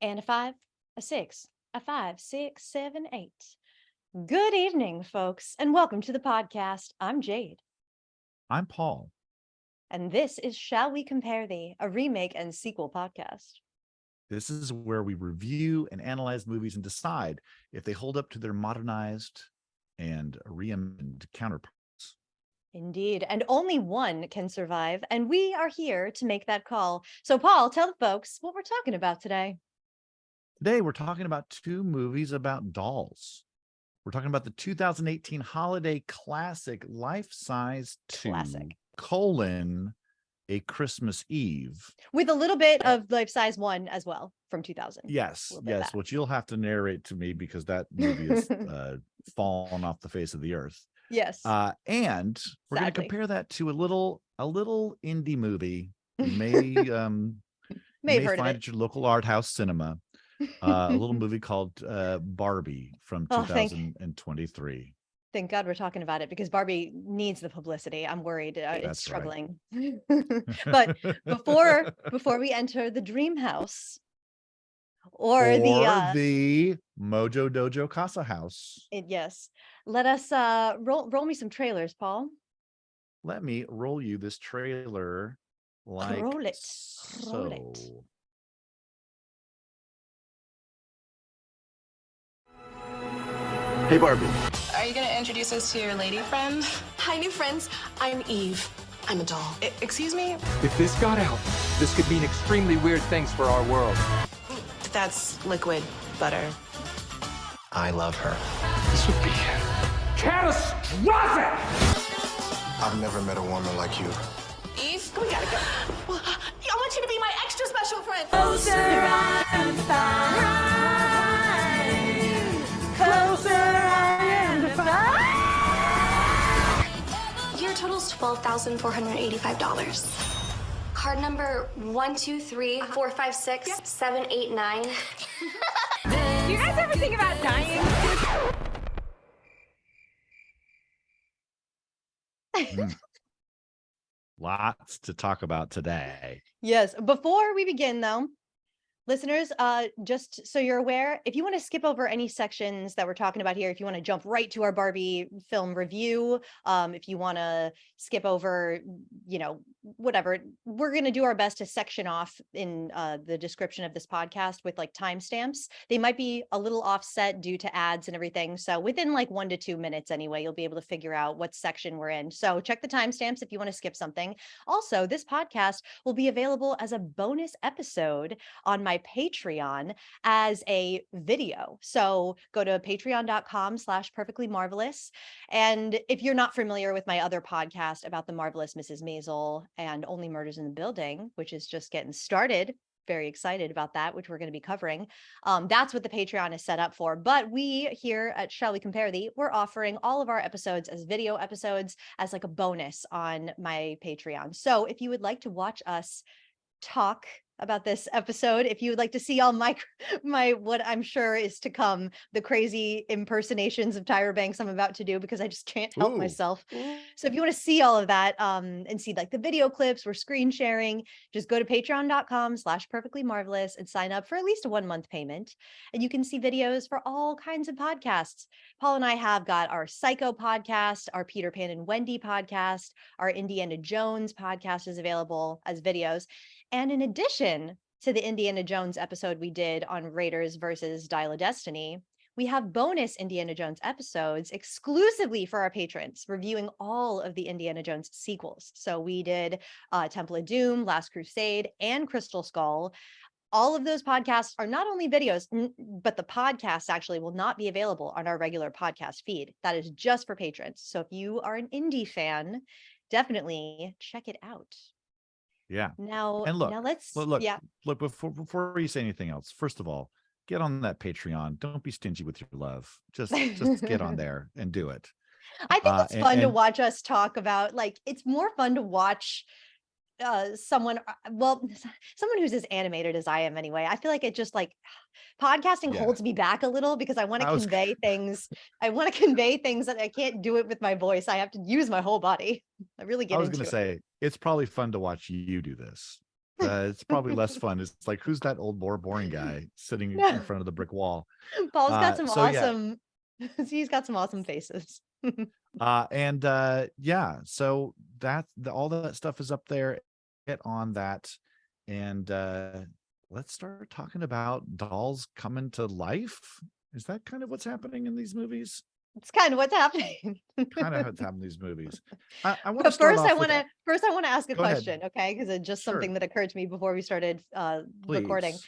and a 5, a 6, a 5, 6, 7, 8. Good evening, folks, and welcome to the podcast. I'm Jade. I'm Paul. And this is Shall We Compare Thee, a remake and sequel podcast. This is where we review and analyze movies and decide if they hold up to their modernized and reimagined counterparts. Indeed, and only one can survive, and we are here to make that call. So, Paul, tell the folks what we're talking about today. Today, we're talking about two movies about dolls. We're talking about the 2018 holiday classic Life Size 2, A Christmas Eve. With a little bit of Life Size 1 as well from 2000. Yes, which you'll have to narrate to me because that movie is fallen off the face of the earth. Yes. And we're going to compare that to a little indie movie you may find at your local art house cinema. A little movie called Barbie from 2023. Thank God we're talking about it because Barbie needs the publicity. I'm worried it's struggling. Right. But before we enter the dream house or the Mojo Dojo Casa House. Yes. Let us roll me some trailers, Paul. Let me roll you this trailer like roll it. So. Roll it. Hey, Barbie. Are you going to introduce us to your lady friend? Hi, new friends. I'm Eve. I'm a doll. Excuse me? If this got out, this could mean extremely weird things for our world. That's liquid butter. I love her. This would be catastrophic! I've never met a woman like you. Eve, we gotta go. Well, I want you to be my extra special friend. Closer and find. Closer and find. Your total's $12,485. Card number 123456789. Do you guys ever think about dying? Lots to talk about today. Yes. Before we begin, though, listeners, just so you're aware, if you want to skip over any sections that we're talking about here, if you want to jump right to our Barbie film review, if you want to skip over, whatever, we're going to do our best to section off in the description of this podcast with like timestamps. They might be a little offset due to ads and everything. So within like 1 to 2 minutes anyway, you'll be able to figure out what section we're in. So check the timestamps if you want to skip something. Also, this podcast will be available as a bonus episode on my Patreon as a video. So go to patreon.com/perfectlymarvelous. And if you're not familiar with my other podcast about the marvelous Mrs. Maisel and Only Murders in the Building, which is just getting started, very excited about that, which we're going to be covering. That's what the Patreon is set up for. But we here at Shall We Compare Thee, we're offering all of our episodes as video episodes as like a bonus on my Patreon. So if you would like to watch us talk about this episode, if you would like to see all my what I'm sure is to come, the crazy impersonations of Tyra Banks I'm about to do because I just can't help myself. So if you want to see all of that and see like the video clips, we're screen sharing, just go to patreon.com/perfectlymarvelous and sign up for at least a 1-month payment. And you can see videos for all kinds of podcasts. Paul and I have got our Psycho podcast, our Peter Pan and Wendy podcast, our Indiana Jones podcast is available as videos. And in addition to the Indiana Jones episode we did on Raiders versus Dial of Destiny, we have bonus Indiana Jones episodes exclusively for our patrons, reviewing all of the Indiana Jones sequels. So we did Temple of Doom, Last Crusade, and Crystal Skull. All of those podcasts are not only videos, but the podcast actually will not be available on our regular podcast feed. That is just for patrons. So if you are an indie fan, definitely check it out. Yeah. Now let's look. Before you say anything else, first of all, get on that Patreon. Don't be stingy with your love. Just get on there and do it. I think it's fun to watch us talk about, like, it's more fun to watch someone who's as animated as I am anyway. I feel like it just like podcasting holds me back a little because I want to convey things. I want to convey things that I can't do it with my voice. I have to use my whole body. I really get into it. I was going to say, it's probably fun to watch you do this. it's probably less fun. It's like, who's that old boring guy sitting in No. front of the brick wall? Paul's got some so, yeah. awesome. He's got some awesome faces. So that's all that stuff is up there. Get on that, and let's start talking about dolls coming to life. Is that kind of what's happening in these movies? It's kind of what's happening. Kind of what's happening in these movies. I want But to start first, off I with want to ask a Go ahead. question, okay? Because it's just Sure. something that occurred to me before we started recording. Please.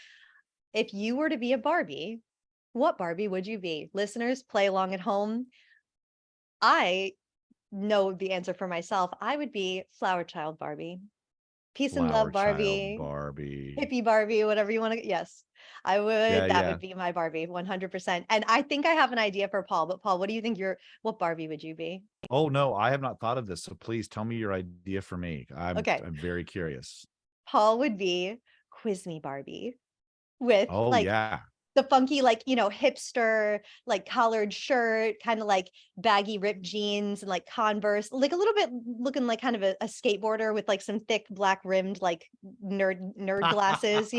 If you were to be a Barbie, what Barbie would you be? Listeners, play along at home. I know the answer for myself. I would be Flower Child Barbie. Peace and Flower love Child Barbie. Barbie. Hippie Barbie, whatever you want to. Yes, I would. Yeah, That yeah. would be my Barbie, 100%. And I think I have an idea for Paul. But Paul, what do you think? What Barbie would you be? Oh no, I have not thought of this. So please tell me your idea for me. Okay. I'm very curious. Paul would be Quiz Me Barbie with Oh yeah. the funky, hipster, collared shirt, kind of like baggy ripped jeans and Converse, a little bit looking like kind of a skateboarder with some thick black rimmed nerd glasses,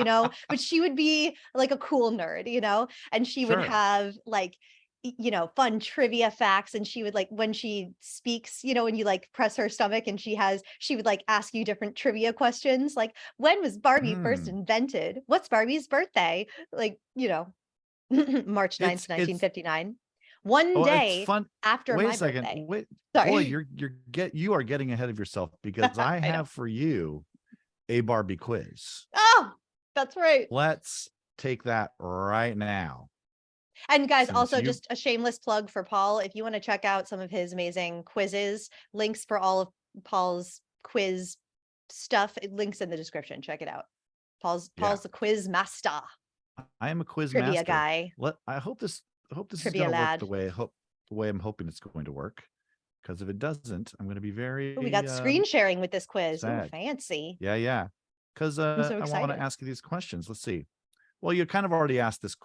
but she would be like a cool nerd, and she would Sure. have fun trivia facts, and she would when she speaks, when you press her stomach and she would ask you different trivia questions, like when was Barbie first invented, what's Barbie's birthday, March 9th, 1959. One day it's fun. after Wait my a second. birthday. Wait, Sorry. boy, you are getting ahead of yourself, because I know. have for you a Barbie quiz. Oh, that's right. Let's take that right now. And guys, Since also you- just a shameless plug for Paul. If you want to check out some of his amazing quizzes, links for all of Paul's quiz stuff, links in the description. Check it out. Paul's the quiz master. I am a quiz Trivia master. guy. I hope this is Trivia going to work lad. the way I'm hoping it's going to work. Because if it doesn't, I'm going to be very. Ooh, we got screen sharing with this quiz. Ooh, sad. fancy. Yeah. Because so I want excited. to ask you these questions. Let's see. Well, you kind of already answered this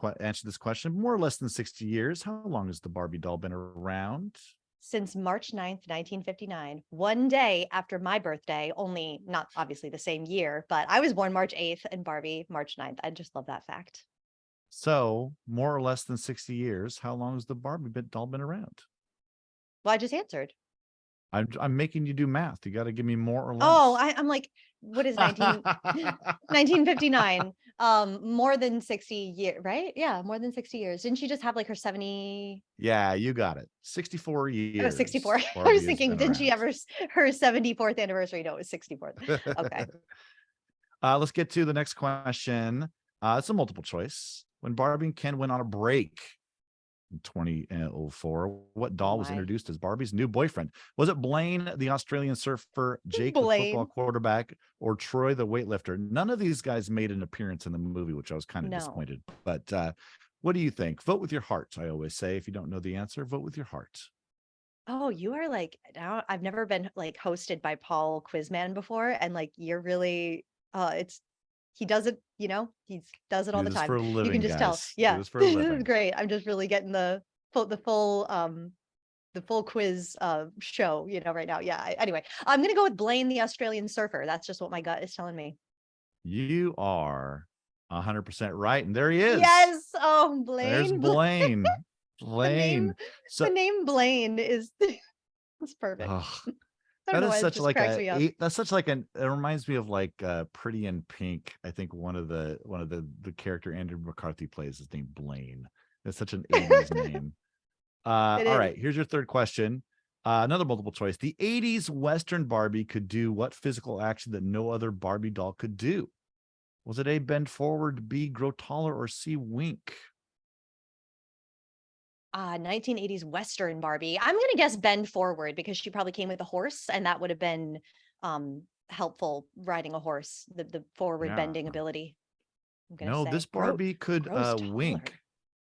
question. More or less than 60 years. How long has the Barbie doll been around? Since March 9th, 1959, one day after my birthday, only not obviously the same year, but I was born March 8th and Barbie March 9th. I just love that fact. So, more or less than 60 years. How long has the Barbie doll been around? Well, I just answered. I'm making you do math. You got to give me more or less. Oh, I'm like, what is 1959? More than 60 years, right? Yeah, more than 60 years. Didn't she just have her 70? Yeah, you got it. 64 years. Oh, 64. I Barbie was has thinking, been didn't she around. ever her 74th anniversary? No, it was 64th. Okay. Let's get to the next question. It's a multiple choice. When Barbie and Ken went on a break in 2004, what doll was introduced as Barbie's new boyfriend? Was it Blaine, the Australian surfer, Jake, the football quarterback, or Troy, the weightlifter? None of these guys made an appearance in the movie, which I was kind of disappointed. But what do you think? Vote with your heart. I always say, if you don't know the answer, vote with your heart. Oh, you are now I've never been hosted by Paul Quizman before, and you're really he does it, he does it all the time. For a living, you can just tell. guys. Yeah. This for a This living. is great. I'm just really getting the full quiz show, right now. Yeah. Anyway, I'm going to go with Blaine, the Australian surfer. That's just what my gut is telling me. You are 100% right. And there he is. Yes. Oh, Blaine. There's Blaine. Blaine. The name Blaine is it's perfect. That is such it reminds me of Pretty in Pink. I think one of the character Andrew McCarthy plays is named Blaine. It's such an 80s name. All right, here's your third question. Another multiple choice. The 80s Western Barbie could do what physical action that no other Barbie doll could do? Was it A, bend forward, B, grow taller, or C, wink? 1980s Western Barbie. I'm going to guess bend forward, because she probably came with a horse, and that would have been helpful riding a horse, the forward bending ability. No, this Barbie could wink.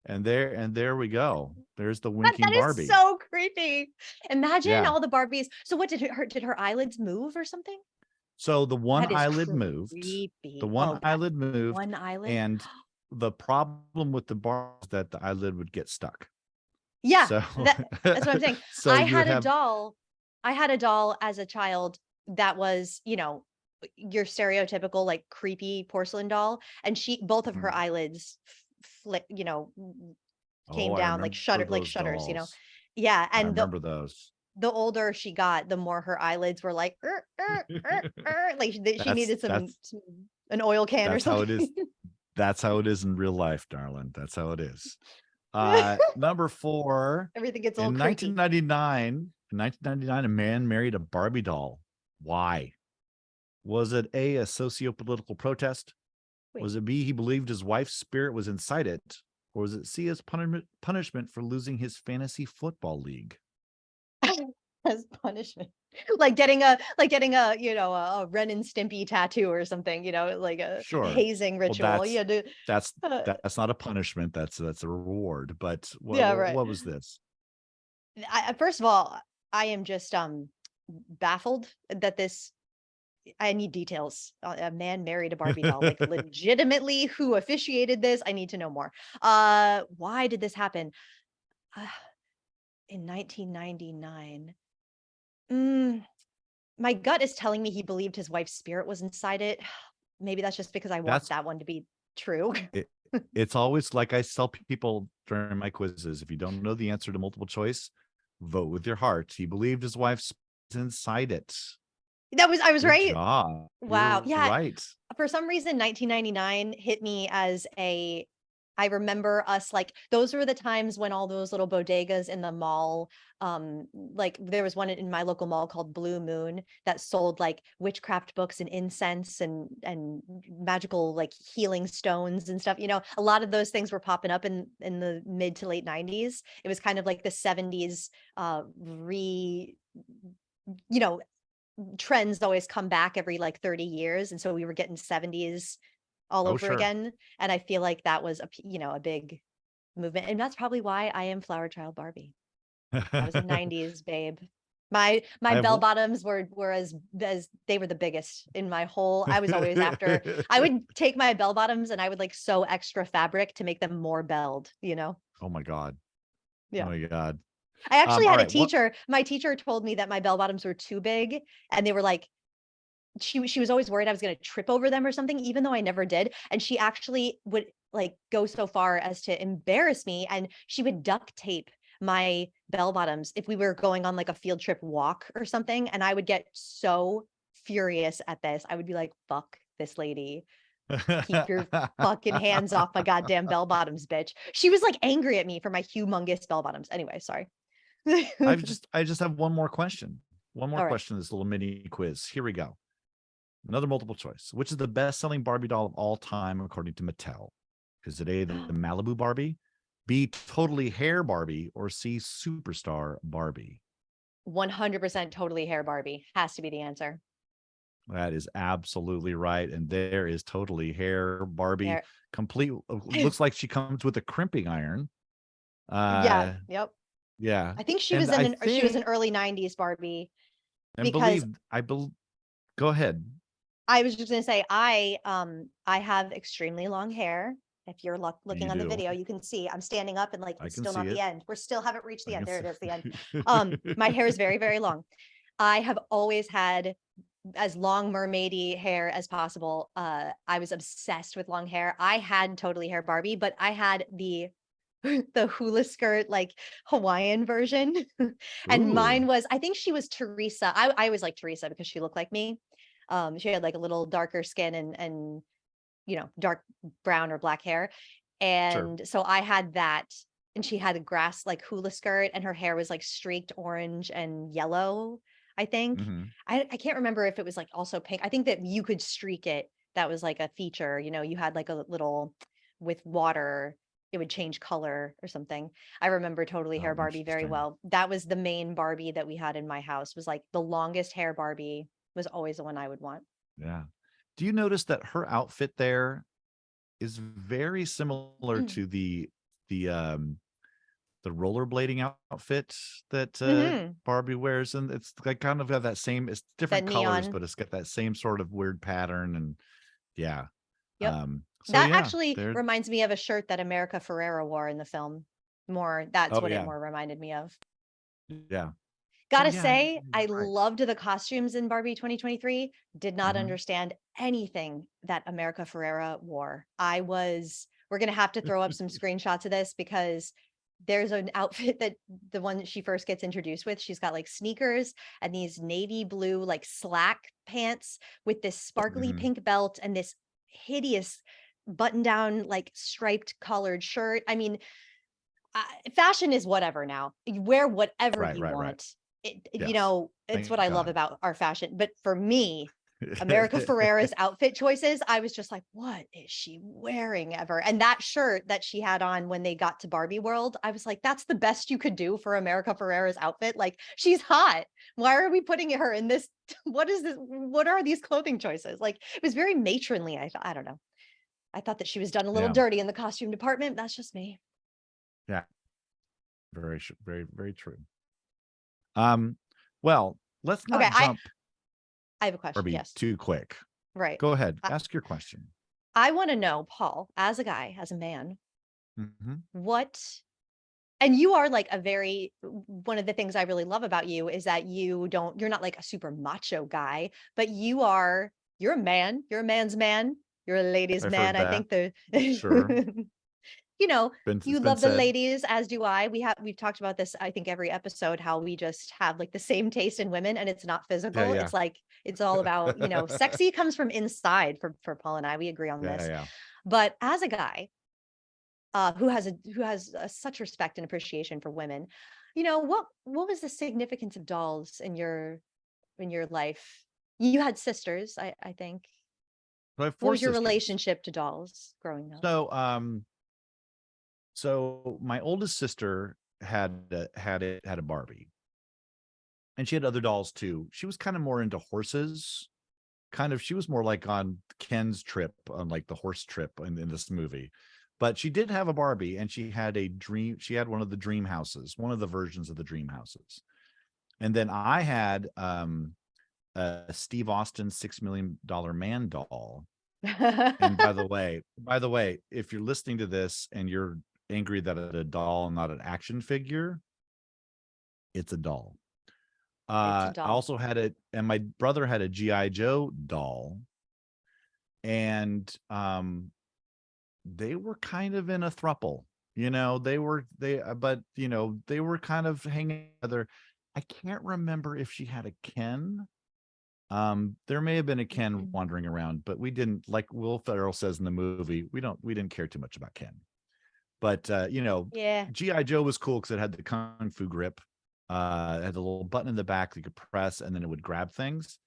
And there we go. There's the winking that Barbie. Is so creepy. Imagine all the Barbies. So what did her eyelids move or something? So the one eyelid moved. The one eyelid moved. One eyelid. And the problem with the Barbie is that the eyelid would get stuck. Yeah, so, that's what I'm saying. So I had a doll as a child that was, your stereotypical like creepy porcelain doll, and both of her eyelids came down like shutters, Yeah, I and remember those. the older she got, the more her eyelids were like like she needed an oil can or That's how something. it is. That's how it is in real life, darling. That's how it is. Number 4. Everything gets a In little creepy. 1999, a man married a Barbie doll. Why? Was it A, socio-political protest? Wait. Was it B, he believed his wife's spirit was inside it? Or was it C, as punishment for losing his fantasy football league? As punishment, like getting a a Ren and Stimpy tattoo or something, like a hazing ritual. Well, that's not a punishment. That's a reward. But right. What was this? First of all, I am just baffled that I need details. A man married a Barbie doll, like legitimately who officiated this? I need to know more. Why did this happen? In 1999. My gut is telling me he believed his wife's spirit was inside it. Maybe that's just because I want that one to be true. It's always like I tell people during my quizzes, if you don't know the answer to multiple choice, vote with your heart. He believed his wife's inside it. I was Good right. job. Wow. You're right. For some reason, 1999 hit me as I remember us, like, those were the times when all those little bodegas in the mall, like there was one in my local mall called Blue Moon that sold like witchcraft books and incense and magical like healing stones and stuff. A lot of those things were popping up in the mid to late 90s. It was kind of like the 70s trends always come back every like 30 years. And so we were getting 70s all over again. And I feel like that was a big movement. And that's probably why I am Flower Child Barbie. I was a 90s babe. My bell bottoms were as they were the biggest in my whole. I was always after. I would take my bell bottoms and I would like sew extra fabric to make them more belled, Oh my God. Yeah. Oh my God. I actually had a teacher. My teacher told me that my bell bottoms were too big, and they were like, she was always worried I was going to trip over them or something, even though I never did. And she actually would like go so far as to embarrass me, and she would duct tape my bell bottoms if we were going on like a field trip walk or something. And I would get so furious at this. I would be like, fuck this lady. Keep your fucking hands off my goddamn bell bottoms, bitch. She was like angry at me for my humongous bell bottoms. Anyway, sorry. I just have one more question. One more All right. question, this little mini quiz. Here we go. Another multiple choice. Which is the best-selling Barbie doll of all time, according to Mattel? Is it A, the Malibu Barbie, B, Totally Hair Barbie, or C, Superstar Barbie? 100% Totally Hair Barbie has to be the answer. That is absolutely right. And there is Totally Hair Barbie. Complete. Looks like she comes with a crimping iron. Yeah. Yep. Yeah. I think she was an early 90s Barbie. Because go ahead. I was just going to say, I have extremely long hair. If you're looking on the video, you can see I'm standing up and like, it's still not the end. We still haven't reached the end. There it is, the end. My hair is very, very long. I have always had as long mermaidy hair as possible. I was obsessed with long hair. I had Totally Hair Barbie, but I had the hula skirt, like Hawaiian version. And mine was, I think she was Teresa. I always liked Teresa because she looked like me. She had like a little darker skin and dark brown or black hair. And so I had that, and she had a grass like hula skirt, and her hair was like streaked orange and yellow, I think. I can't remember if it was like also pink. I think that you could streak it. That was like a feature, you had like a little, with water, it would change color or something. I remember Totally Hair Barbie very well. That was the main Barbie that we had in my house, was like the longest hair Barbie was always the one I would want. Yeah. Do you notice that her outfit there is very similar to the rollerblading outfit that Barbie wears? And it's like kind of got that same, it's different colors, but it's got that same sort of weird pattern. And yeah. Yep. That actually reminds me of a shirt that America Ferrera wore in the film. That's what it more reminded me of. Yeah. Gotta yeah, say, I right. loved the costumes in Barbie 2023. Did not Mhm. understand anything that America Ferrera wore. We're gonna have to throw up some screenshots of this because there's an outfit that the one that she first gets introduced with, she's got like sneakers and these navy blue like slack pants with this sparkly Mhm. pink belt and this hideous button down like striped collared shirt. I mean, fashion is whatever now. You wear whatever Right, you right, right. want. Yes. It's Thank what I love God. about our fashion. But for me, America Ferrera's outfit choices, I was just like, what is she wearing ever? And that shirt that she had on when they got to Barbie World, I was like, that's the best you could do for America Ferrera's outfit. Like, she's hot. Why are we putting her in this? What is this? What are these clothing choices? Like, it was very matronly. I don't know. I thought that she was done a little Yeah. dirty in the costume department. That's just me. Yeah. Very, very true. Um, well, let's Okay, not jump I have a question. Barbie Yes. too quick. Right. Go ahead. I, Ask your question. I want to know, Paul, as a guy, as a man, Mhm. what, and you are like one of the things I really love about you is that you're not like a super macho guy, but you're a man, you're a man's man, you're a ladies' I've man. heard I that. think Sure. you know, It's you been love the said. ladies, as do I. We've talked about this, I think, every episode, how we just have like the same taste in women and it's not physical. Yeah, It's like, it's all about, yeah. sexy comes from inside for Paul and I. We agree on Yeah, this. yeah. But as a guy, who has such respect and appreciation for women, what was the significance of dolls in your life? You had sisters, I think. So I have What four was your sisters. relationship to dolls growing up? So my oldest sister had a Barbie, and she had other dolls too. She was kind of more into horses. She was more like on Ken's trip, on like the horse trip in this movie. But she did have a Barbie, and she had one of the dream houses, one of the versions of the dream houses. And then I had a Steve Austin $6 Million Man doll. And by the way, if you're listening to this and you're angry that it's a doll, not an action figure, it's a doll. It's a I doll. also had it, and my brother had a GI Joe doll, and they were kind of in a throuple. They were kind of hanging together. I can't remember if she had a Ken. There may have been a Ken wandering around, but we didn't, like Will Ferrell says in the movie, we didn't care too much about Ken. But Yeah. GI Joe was cool because it had the kung fu grip. It had a little button in the back that you could press, and then it would grab things.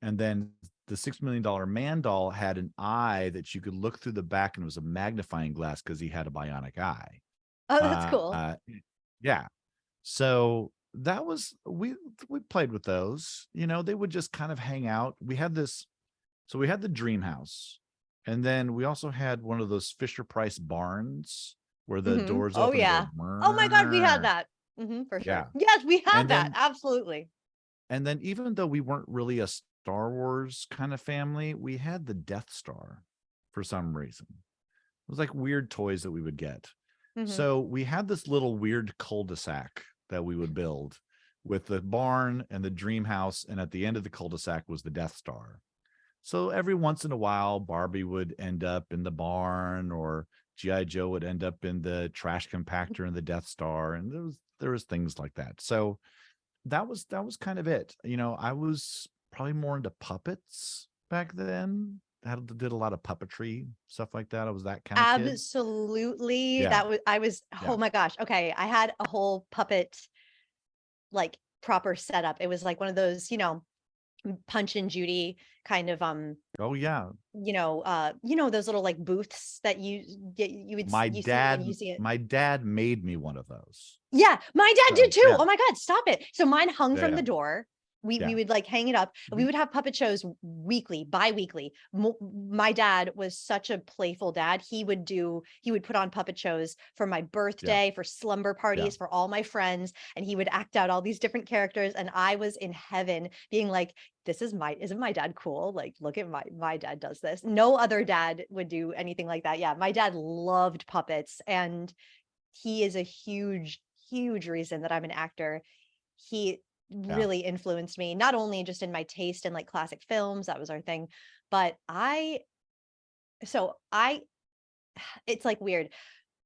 And then the $6 Million Man doll had an eye that you could look through the back, and it was a magnifying glass because he had a bionic eye. Oh, that's cool. Yeah. So that was we played with those. They would just kind of hang out. We had the dream house, and then we also had one of those Fisher Price barns where the doors Oh open and yeah. go. Oh my God, we had that. For Yeah. sure. Yes, we had And that. then Absolutely. and then even though we weren't really a Star Wars kind of family, we had the Death Star for some reason. It was like weird toys that we would get. So we had this little weird cul-de-sac that we would build with the barn and the dream house, and at the end of the cul-de-sac was the Death Star. So every once in a while, Barbie would end up in the barn, or GI Joe would end up in the trash compactor in the Death Star, and there was things like that. So that was kind of it. I was probably more into puppets back then. Did a lot of puppetry stuff like that. I was that kind of kid. Absolutely. Yeah. Oh my gosh. Okay. I had a whole puppet, like proper setup. It was like one of those, Punch and Judy kind of, Oh yeah. those little like booths that you would My you dad see when you see it. my dad made me one of those. Yeah, my dad did too. Yeah. Oh my God, stop it. So mine hung from Yeah. the door. We Yeah. would like hang it up, and we would have puppet shows weekly, bi-weekly. My dad was such a playful dad. He would put on puppet shows for my birthday, for slumber parties, for all my friends, and he would act out all these different characters. And I was in heaven being like, isn't my dad cool? Like, look at my dad does this. No other dad would do anything like that. Yeah, my dad loved puppets, and he is a huge reason that I'm an actor. really influenced me, not only just in my taste in like classic films, that was our thing, but it's like weird.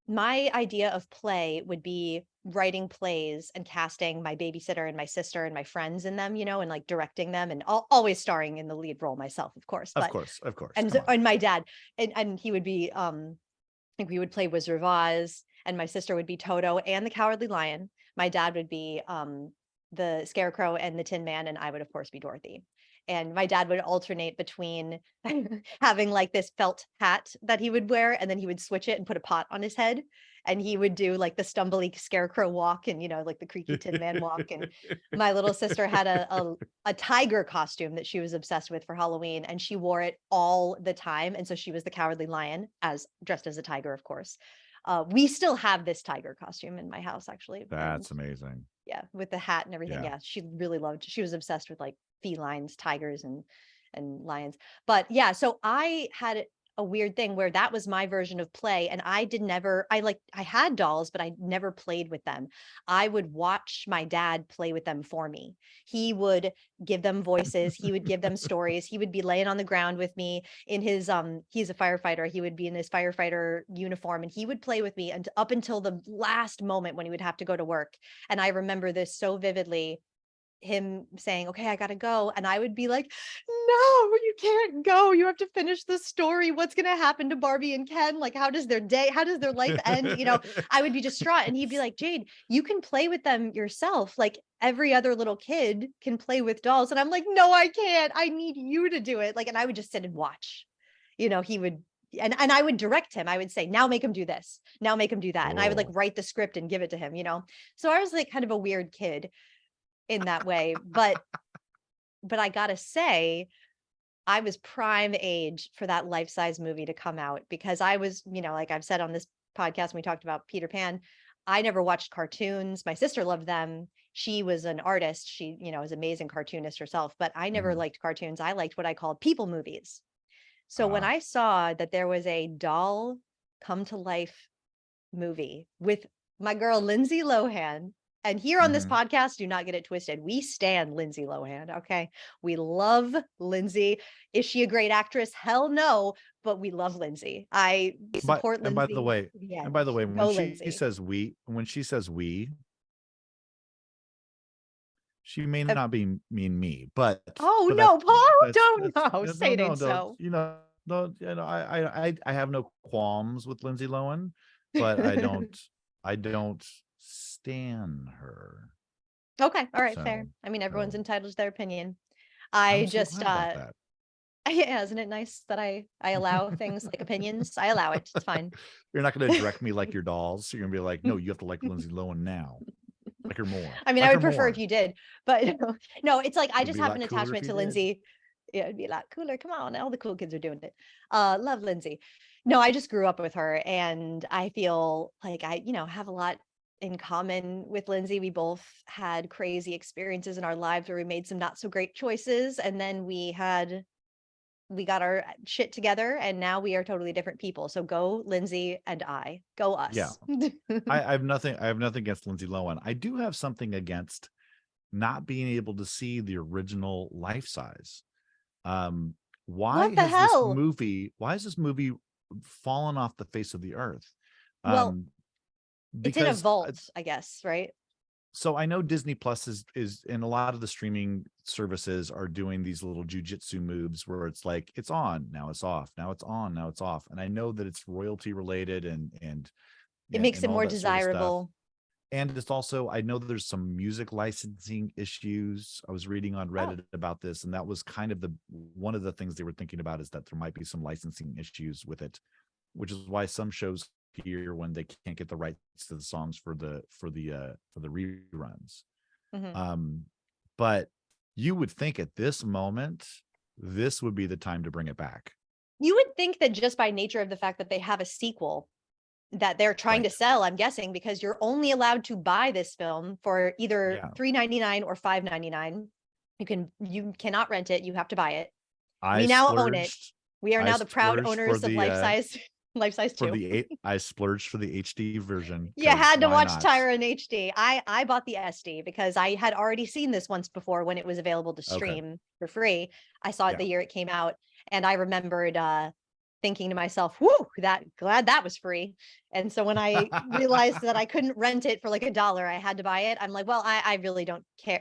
My idea of play would be writing plays and casting my babysitter and my sister and my friends in them, and like directing them, and always starring in the lead role myself, of course. Of course. And my dad, and he would be, I think we would play Wizard of Oz, and my sister would be Toto and the Cowardly Lion. My dad would be the Scarecrow and the Tin Man, and I would, of course, be Dorothy. And my dad would alternate between having like this felt hat that he would wear, and then he would switch it and put a pot on his head. And he would do like the stumbly scarecrow walk and, like the creaky Tin Man walk. And my little sister had a tiger costume that she was obsessed with for Halloween, and she wore it all the time. And so she was the Cowardly Lion, dressed as a tiger, of course. We still have this tiger costume in my house, actually. That's amazing. Yeah, with the hat and everything. Yeah, she was obsessed with like felines, tigers and lions. But yeah, so I had a weird thing where that was my version of play, and I had dolls, but I never played with them. I would watch my dad play with them for me. He would give them voices, he would give them stories, he would be laying on the ground with me in his he's a firefighter, he would be in his firefighter uniform, and he would play with me up until the last moment when he would have to go to work. And I remember this so vividly, him saying, okay, I gotta go. And I would be like, no, you can't go. You have to finish the story. What's going to happen to Barbie and Ken? Like, how does their life end? I would be distraught. And he'd be like, Jade, you can play with them yourself. Like every other little kid can play with dolls. And I'm like, no, I can't. I need you to do it. Like, and I would just sit and watch, he would, and I would direct him. I would say, now make him do this. Now make him do that. And I would like write the script and give it to him, So I was like kind of a weird kid in that way, but I gotta say, I was prime age for that life-size movie to come out, because I was, like I've said on this podcast when we talked about Peter Pan, I never watched cartoons. My sister loved them. She was an artist. She, was an amazing cartoonist herself, but I never liked cartoons. I liked what I called people movies. So when I saw that there was a doll come to life movie with my girl Lindsay Lohan. And here on this podcast, do not get it twisted, we stan Lindsay Lohan, okay? We love Lindsay. Is she a great actress? Hell no, but we love Lindsay. I support Lindsay. And by the way, when she says we, she may not mean me, but no, Paul, don't say it ain't so. I have no qualms with Lindsay Lohan, but I don't stan her. Okay, all right, fair. I mean, everyone's entitled to their opinion. Isn't it nice that I allow things like opinions? I allow it. It's fine. You're not going to direct me like your dolls. You're going to be like, no, you have to like Lindsay Lohan now. Like her more. I mean, I would prefer if you did, but no, it's like I just have an attachment to Lindsay. Yeah, it'd be a lot cooler. Come on, all the cool kids are doing it. Love Lindsay. No, I just grew up with her, and I feel like I, have a lot in common with Lindsay. We both had crazy experiences in our lives where we made some not so great choices, and then we got our shit together, and now we are totally different people. So go Lindsay and I. Go us. Yeah. I have nothing against Lindsay Lohan. I do have something against not being able to see the original life size. Why has this movie fallen off the face of the earth? It's in a vault, I guess, right? So I know Disney Plus is and a lot of the streaming services are doing these little jujitsu moves where it's like, it's on, now it's off, now it's on, now it's off. And I know that it's royalty related and it makes it more desirable. And it's also, I know that there's some music licensing issues. I was reading on Reddit about this, and that was kind of one of the things they were thinking about, is that there might be some licensing issues with it, which is why some shows here, when they can't get the rights to the songs for the reruns. But you would think at this moment, this would be the time to bring it back. You would think that just by nature of the fact that they have a sequel that they're trying to sell, I'm guessing, because you're only allowed to buy this film for either $3.99 or $5.99. You cannot rent it. You have to buy it. We now own it. We are now the proud owners of life size. Life size For too. I splurged for the HD version. You had to why watch not? Tyra in HD. I bought the SD because I had already seen this once before when it was available to Okay. stream for free. I saw it Yeah. the year it came out, and I remembered thinking to myself, "Whoo, glad that was free." And so when I realized that I couldn't rent it for like $1, I had to buy it. I'm like, well, I really don't care.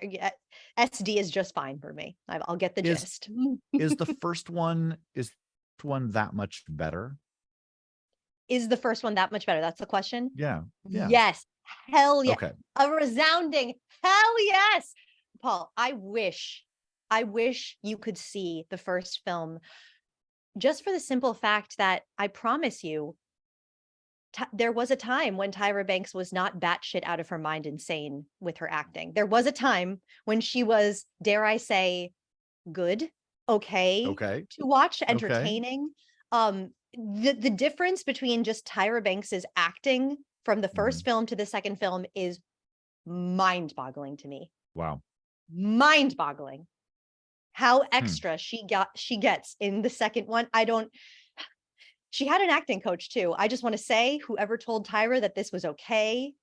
SD is just fine for me. I'll get the gist. Is the first one that much better? Is the first one that much better? That's the question. Yeah. Yes. Hell yeah. Okay. A resounding hell yes. Paul, I wish you could see the first film just for the simple fact that I promise you, there was a time when Tyra Banks was not batshit out of her mind insane with her acting. There was a time when she was, dare I say, good, okay to watch, entertaining. The difference between just Tyra Banks's acting from the first film to the second film is mind-boggling to me. Wow. Mind-boggling. How extra she gets in the second one. She had an acting coach too. I just want to say, whoever told Tyra that this was okay,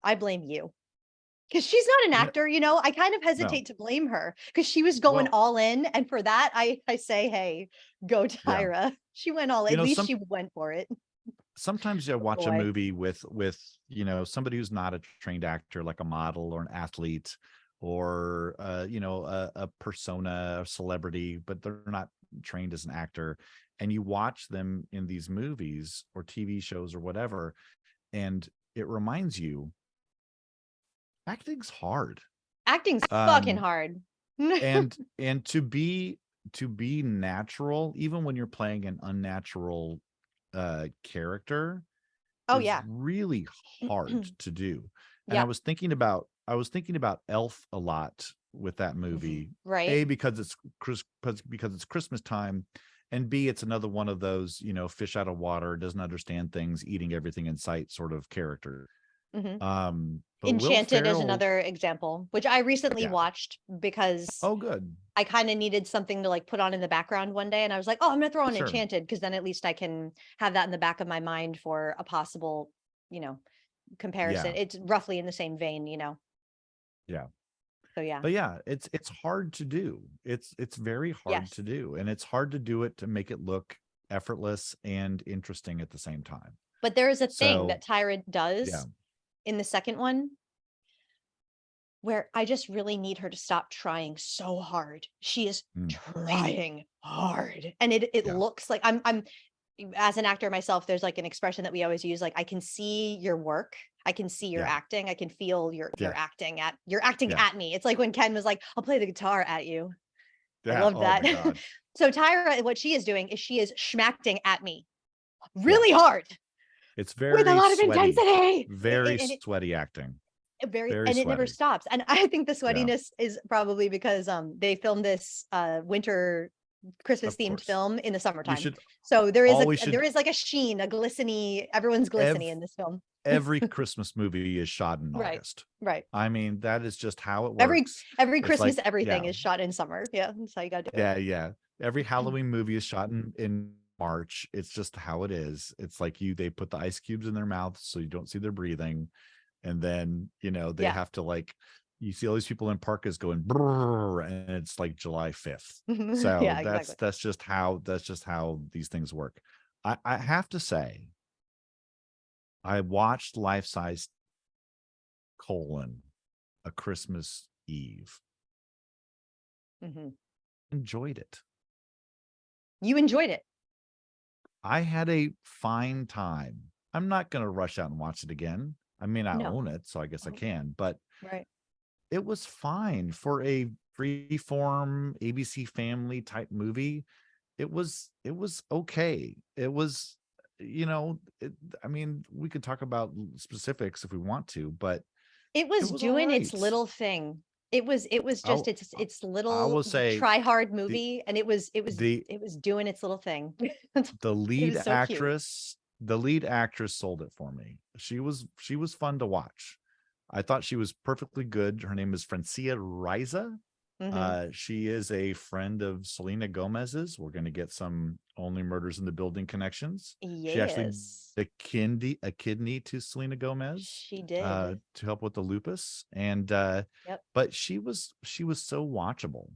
I blame you. Because she's not an actor, I kind of hesitate to blame her because she was going all in. And for that, I say, hey, go Tyra. Yeah. She went all in. At least she went for it. Sometimes you watch a movie with somebody who's not a trained actor, like a model or an athlete or, a persona, a celebrity, but they're not trained as an actor. And you watch them in these movies or TV shows or whatever, and it reminds you, acting's hard. Acting's fucking hard. and to be natural, even when you're playing an unnatural character, is really hard to do. And I was thinking about Elf a lot with that movie. Right. A, because it's Christmas time, and B, it's another one of those, fish out of water, doesn't understand things, eating everything in sight sort of character. Enchanted is another example, which I recently watched because good. I kind of needed something to like put on in the background one day, and I was like, oh, I'm gonna throw on Enchanted because then at least I can have that in the back of my mind for a possible, comparison. It's roughly in the same vein, Yeah. So yeah. But yeah, it's hard to do. It's very hard to do, and it's hard to do it to make it look effortless and interesting at the same time. But there is a thing that Tyra does in the second one where I just really need her to stop trying so hard. She is trying hard, and it looks like I'm as an actor myself, there's like an expression that we always use, like, I can see your work, I can see your acting, I can feel your acting at me. It's like when Ken was like, I'll play the guitar at you. I love that. So Tyra, what she is doing is she is schmacting at me really hard. It's very with a lot of sweaty, intensity. Very sweaty acting. Very and sweaty. It never stops. And I think the sweatiness is probably because they filmed this winter Christmas themed film in the summertime. So there is like a sheen, a glisteny, everyone's glistening in this film. Every Christmas movie is shot in August. Right. I mean, that is just how it works. Every Christmas, like, everything is shot in summer. Yeah. That's how you gotta do it. Yeah. Every Halloween movie is shot in March. It's just how it is. It's like they put the ice cubes in their mouths so you don't see their breathing. And then, they have to, like, you see all these people in parkas going brrr, and it's like July 5th. So that's just how these things work. I have to say, I watched Life Size: A Christmas Eve. Enjoyed it. You enjoyed it. I had a fine time. I'm not going to rush out and watch it again. I mean, I own it, so I guess I can, but it was fine for a freeform ABC Family type movie. It was okay. It was, I mean, we could talk about specifics if we want to, but it was doing its little thing. It was just its little, I will say, try hard movie, and it was doing its little thing. The lead actress. The lead actress sold it for me. She was fun to watch. I thought she was perfectly good. Her name is Francia Raisa. She is a friend of Selena Gomez's. We're going to get some Only Murders in the Building connections. She actually gave a kidney to Selena Gomez. She did. To help with the lupus. And but she was so watchable.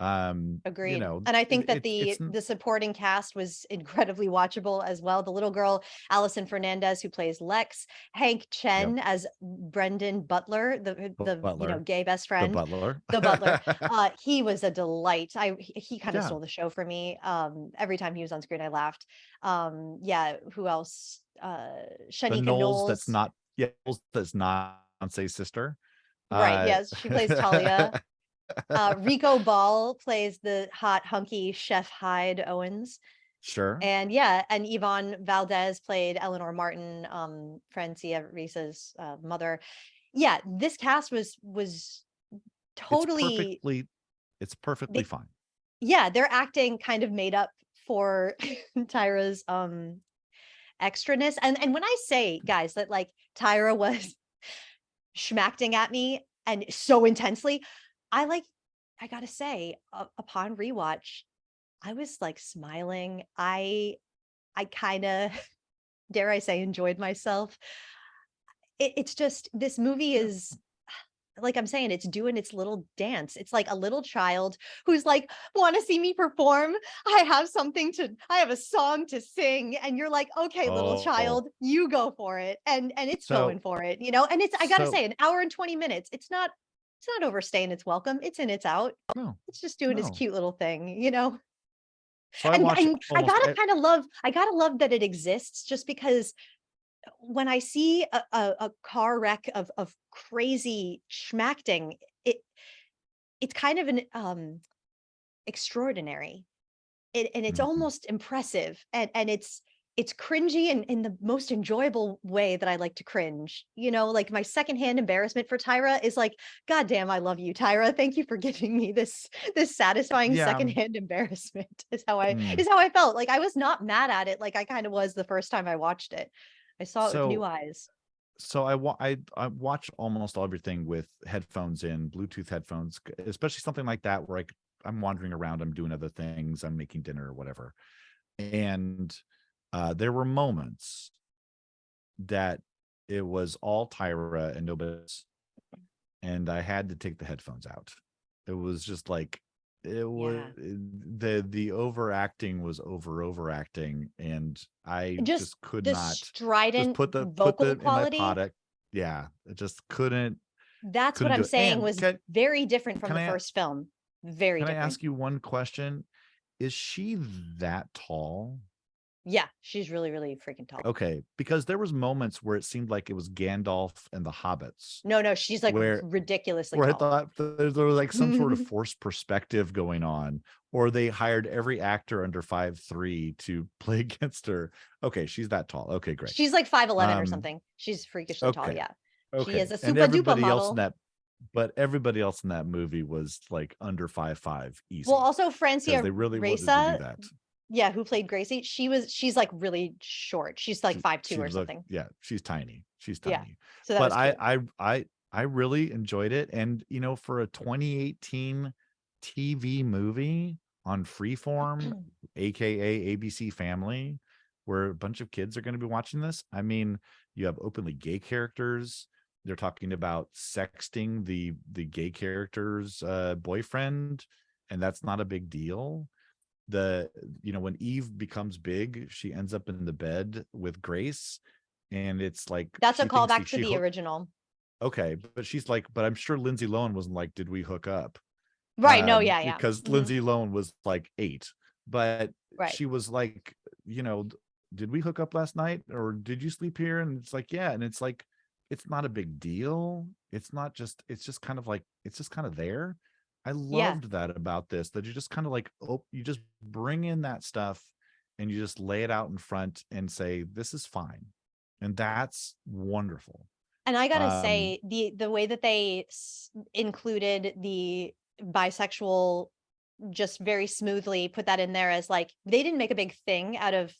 Agreed. You know, and I think that the supporting cast was incredibly watchable as well. The little girl Allison Fernandez, who plays Lex, Hank Chen as Brendan Butler, the Butler. Gay best friend, the butler. He was a delight. He kind of stole the show for me. Every time he was on screen I laughed. Who else? Shanika Knowles, that's not Beyonce's sister, right? Yes, she plays Talia. Rico Ball plays the hot hunky Chef Hyde Owens. Sure. And and Yvonne Valdez played Eleanor Martin, Francia Reisa's mother. Yeah, this cast was totally it's perfectly fine. Yeah, their acting kind of made up for Tyra's extraness. And when I say, guys, that like Tyra was schmacting at me and so intensely, I gotta say, upon rewatch, I was like smiling. I kind of, dare I say, enjoyed myself. It's just, this movie is, like I'm saying, it's doing its little dance. It's like a little child who's like, want to see me perform? I have a song to sing. And you're like, okay, little child, you go for it. And it's going for it, you know? And I gotta say, an hour and 20 minutes, it's not overstaying its welcome. It's in, it's out. No, it's just doing its cute little thing, you know? So I gotta love that it exists, just because when I see a car wreck of crazy schmacting, it's kind of an extraordinary. And it's almost impressive. And it's cringy in the most enjoyable way that I like to cringe. You know, like my secondhand embarrassment for Tyra is like, God damn, I love you, Tyra. Thank you for giving me this satisfying secondhand embarrassment is how I felt. Like I was not mad at it. Like I kind of was the first time I watched it. I saw it with new eyes. So I watch almost everything with headphones in, Bluetooth headphones, especially something like that where I'm wandering around, I'm doing other things, I'm making dinner or whatever. And there were moments that it was all Tyra and nobody else, and I had to take the headphones out. It was just like the overacting was overacting, and I just could not strident just put the vocal quality in my product. Yeah, it just couldn't. That's what I'm saying was very different from the first film. Very different. Can I ask you one question? Is she that tall? Yeah, she's really, really freaking tall. Okay, because there was moments where it seemed like it was Gandalf and the Hobbits. No, she's like ridiculously tall. I thought there was like some sort of forced perspective going on, or they hired every actor under 5'3" to play against her. Okay, she's that tall. Okay, great. She's like 5'11" or something. She's freakishly tall. Yeah, okay. She is a super duper model. But everybody else in that movie was like under 5'5" easy. Well, also Francia they really Raisa, wanted to do that. Yeah, who played Gracie? She's like really short. She's like 5'2" or something. Yeah, she's tiny. She's tiny. Yeah, so that but I really enjoyed it, and you know, for a 2018 TV movie on Freeform, aka ABC Family, where a bunch of kids are going to be watching this. I mean, you have openly gay characters. They're talking about sexting the gay character's boyfriend, and that's not a big deal. When Eve becomes big, she ends up in the bed with Grace, and it's like that's a callback to the original. Okay, but she's like, but I'm sure Lindsay Lohan wasn't like, did we hook up? Right. No, yeah. Because Lindsay Lohan was like 8, but she was like, did we hook up last night, or did you sleep here? And it's like, yeah, and it's like, it's not a big deal. It's just kind of there. I loved that about this, that you just kind of like, you just bring in that stuff and you just lay it out in front and say, this is fine. And that's wonderful. And I gotta say, the way that they included the bisexual just very smoothly, put that in there as like, they didn't make a big thing out of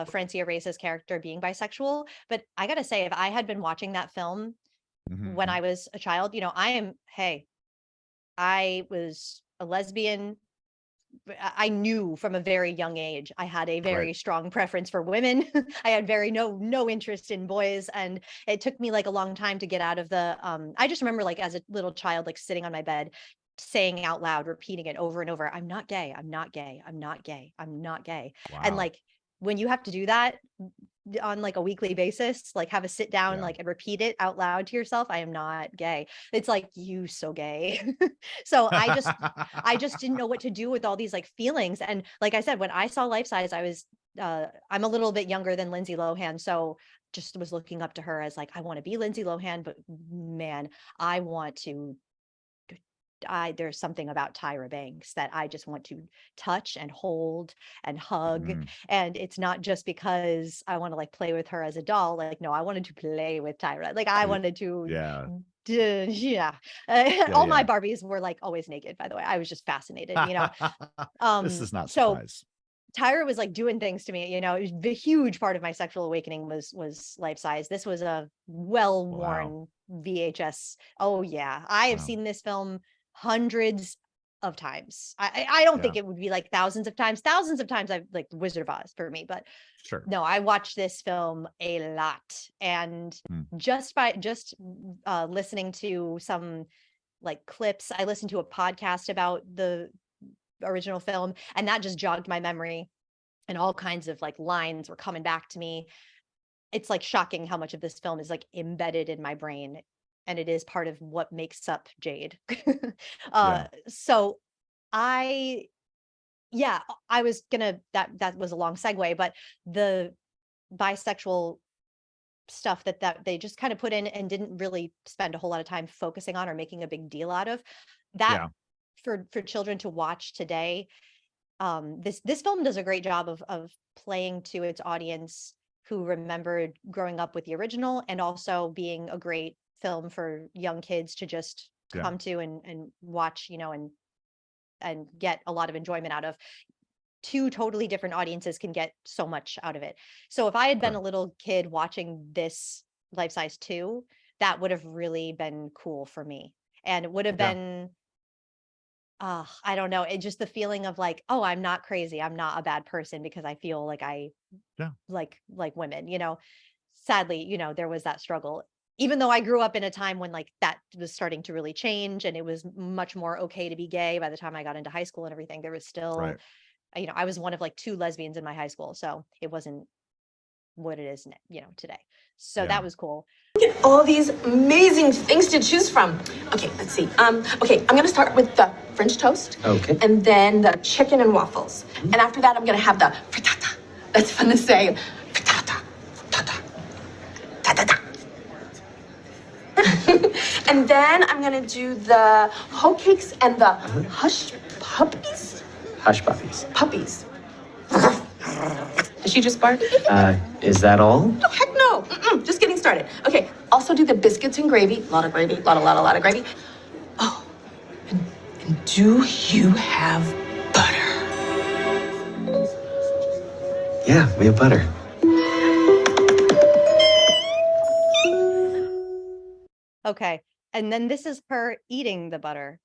Francia Reisa's character being bisexual. But I gotta say, if I had been watching that film when I was a child, I I was a lesbian. I knew from a very young age I had a very strong preference for women. I had no interest in boys, and it took me like a long time to get out of the I just remember like as a little child like sitting on my bed saying out loud, repeating it over and over, I'm not gay, I'm not gay, I'm not gay, I'm not gay. Wow. And like when you have to do that on like a weekly basis, like have a sit down like and repeat it out loud to yourself, I am not gay, it's like, you so gay. So I just didn't know what to do with all these like feelings. And like I said, when I saw Life Size, I was I'm a little bit younger than Lindsay Lohan, so just was looking up to her as like, I want to be Lindsay Lohan, but man, I want to there's something about Tyra Banks that I just want to touch and hold and hug. And it's not just because I want to like play with her as a doll. Like, no, I wanted to play with Tyra. Like I wanted to, all my Barbies were like always naked, by the way. I was just fascinated, you know. This is not surprise. So Tyra was like doing things to me, you know. It was a huge part of my sexual awakening was Life Size. This was a well-worn VHS. Oh yeah. I have seen this film hundreds of times. I don't think it would be like thousands of times. Thousands of times I've like Wizard of Oz for me, but no, I watched this film a lot. And just listening to some like clips, I listened to a podcast about the original film, and that just jogged my memory, and all kinds of like lines were coming back to me. It's like shocking how much of this film is like embedded in my brain. And it is part of what makes up Jade. So I was gonna, that was a long segue, but the bisexual stuff that they just kind of put in and didn't really spend a whole lot of time focusing on or making a big deal out of that for children to watch today. This film does a great job of playing to its audience who remembered growing up with the original, and also being a great film for young kids to just come to and watch, you know, and get a lot of enjoyment out of. Two totally different audiences can get so much out of it. So if I had been a little kid watching this Life Size 2, that would have really been cool for me. And it would have been I don't know, it just the feeling of like, oh, I'm not crazy, I'm not a bad person because I feel like I like women, you know. Sadly, you know, there was that struggle. Even though I grew up in a time when like that was starting to really change and it was much more okay to be gay by the time I got into high school and everything, there was still, you know, I was one of like 2 lesbians in my high school. So it wasn't what it is, you know, today. So that was cool. Look at all these amazing things to choose from. Okay, let's see. Okay, I'm gonna start with the French toast. Okay. And then the chicken and waffles. And after that, I'm gonna have the frittata. That's fun to say. Frittata, frittata, ta-ta-ta. And then I'm gonna do the hoe cakes and the hush puppies. Hush puppies. Puppies. Did she just bark? Is that all? No, heck no. Just getting started. Okay, also do the biscuits and gravy. A lot of gravy, lot of gravy. Oh, and do you have butter? Yeah, we have butter. Okay. And then this is her eating the butter.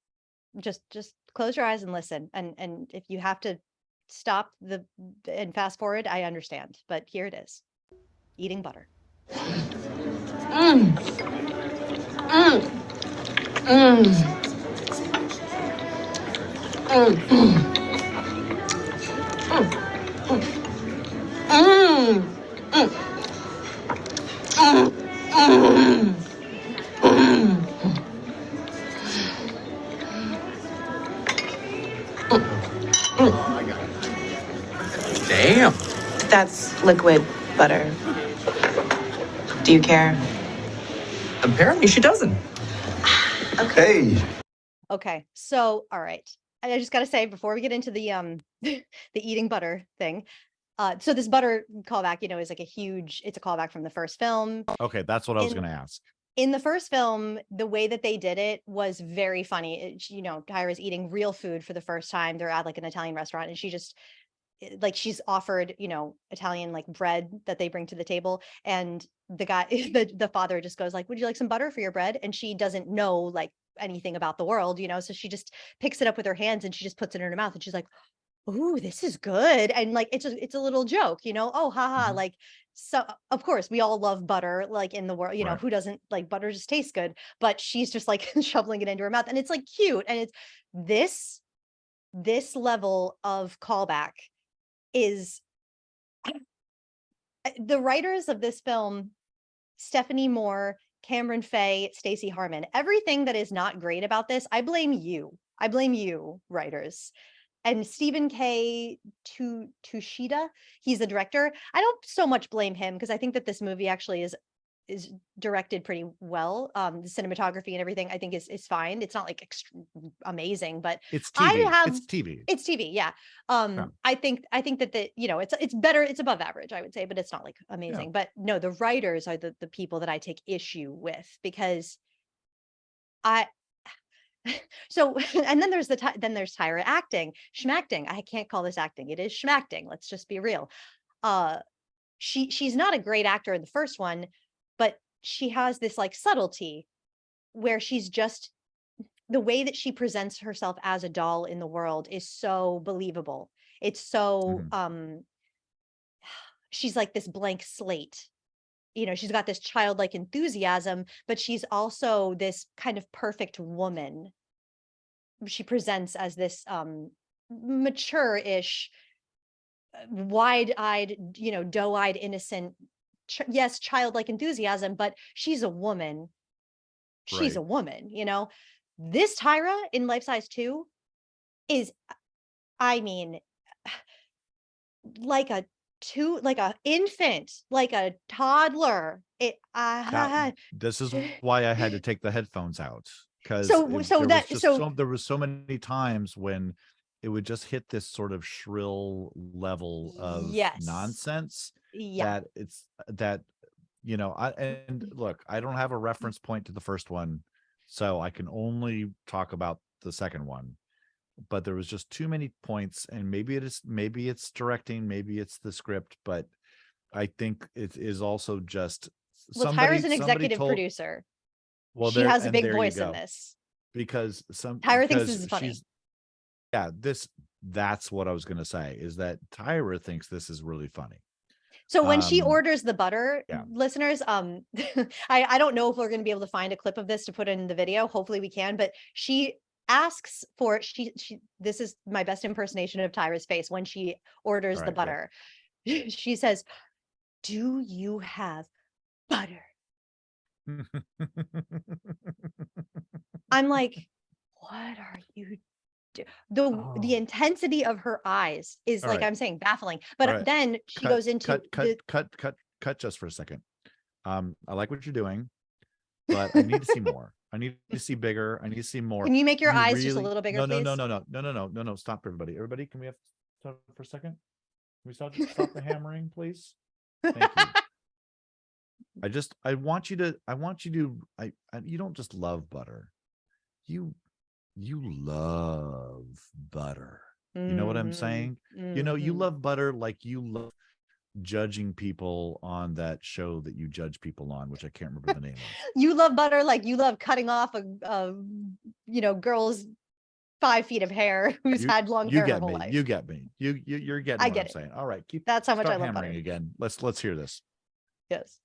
Just close your eyes and listen. And if you have to stop and fast forward, I understand. But here it is. Eating butter. Damn. That's liquid butter. Do you care? Apparently she doesn't. Hey. Okay. So, all right. I just got to say before we get into the the eating butter thing. So this butter callback, you know, is like it's a callback from the first film. Okay, that's what I was going to ask. In the first film, the way that they did it was very funny. You know, Tyra's eating real food for the first time. They're at like an Italian restaurant, and she just like she's offered, you know, Italian like bread that they bring to the table, and the guy, the father just goes like, "Would you like some butter for your bread?" And she doesn't know like anything about the world, so she just picks it up with her hands and she just puts it in her mouth and she's like, "Ooh, this is good." And like it's a little joke, oh, haha, Mhm. like, so of course we all love butter, like, in the world, Right. who doesn't, like, butter just tastes good, but she's just like shoveling it into her mouth and it's like cute, and it's this level of callback is the writers of this film, Stephanie Moore, Cameron Faye, Stacey Harmon, everything that is not great about this, I blame you. I blame you, writers. And Stephen K. Tushita, he's the director. I don't so much blame him because I think that this movie actually is directed pretty well. The cinematography and everything I think is fine. It's not like amazing, but It's I TV. have It's TV. it's TV, yeah. Yeah. I think that it's better, it's above average, I would say, but it's not like Yeah. amazing. But no, the writers are the people that I take issue with because I so and then there's Tyra acting, schmacting. I can't call this acting. It is schmacting. Let's just be real. She's not a great actor in the first one, but she has this like subtlety where she's just the way that she presents herself as a doll in the world is so believable. It's so she's like this blank slate. She's got this childlike enthusiasm, but she's also this kind of perfect woman. She presents as this mature-ish, wide-eyed, doe-eyed, innocent, yes, childlike enthusiasm, but she's a woman. She's Right. a woman, This Tyra in Life Size 2 is, I mean, like a infant, like a toddler. This is why I had to take the headphones out because so there was so many times when it would just hit this sort of shrill level of yes, nonsense yeah. and look, I don't have a reference point to the first one, so I can only talk about the second one. But there was just too many points, and maybe it's directing, maybe it's the script, but I think it is also just Tyra's an executive producer. Well, she has a big voice in this because Tyra thinks this is funny. That's what I was going to say, is that Tyra thinks this is really funny. So when she orders the butter, yeah. listeners, I don't know if we're going to be able to find a clip of this to put in the video. Hopefully we can, but she asks for this is my best impersonation of Tyra's face when she orders the butter. Yeah. She says, "Do you have butter?" I'm like, what are you doing? The intensity of her eyes is All like, right. I'm saying, baffling. But then she goes into cut just for a second. I like what you're doing, but I need to see more. I need to see bigger. I need to see more. Can you make your eyes just a little bigger, please? No. Stop, everybody. Everybody, can we have stop for a second? Can we stop the hammering, please? Thank you. I want you to, you don't just love butter. You love butter. You know what I'm saying? You love butter like you love judging people on that show that you judge people on, which I can't remember the name of. You love butter like you love cutting off a girl's 5 feet of hair who's had long hair her whole life. You get me. You're getting what I'm saying. All right, that's how much I love hammering butter. Again. Let's hear this. Yes.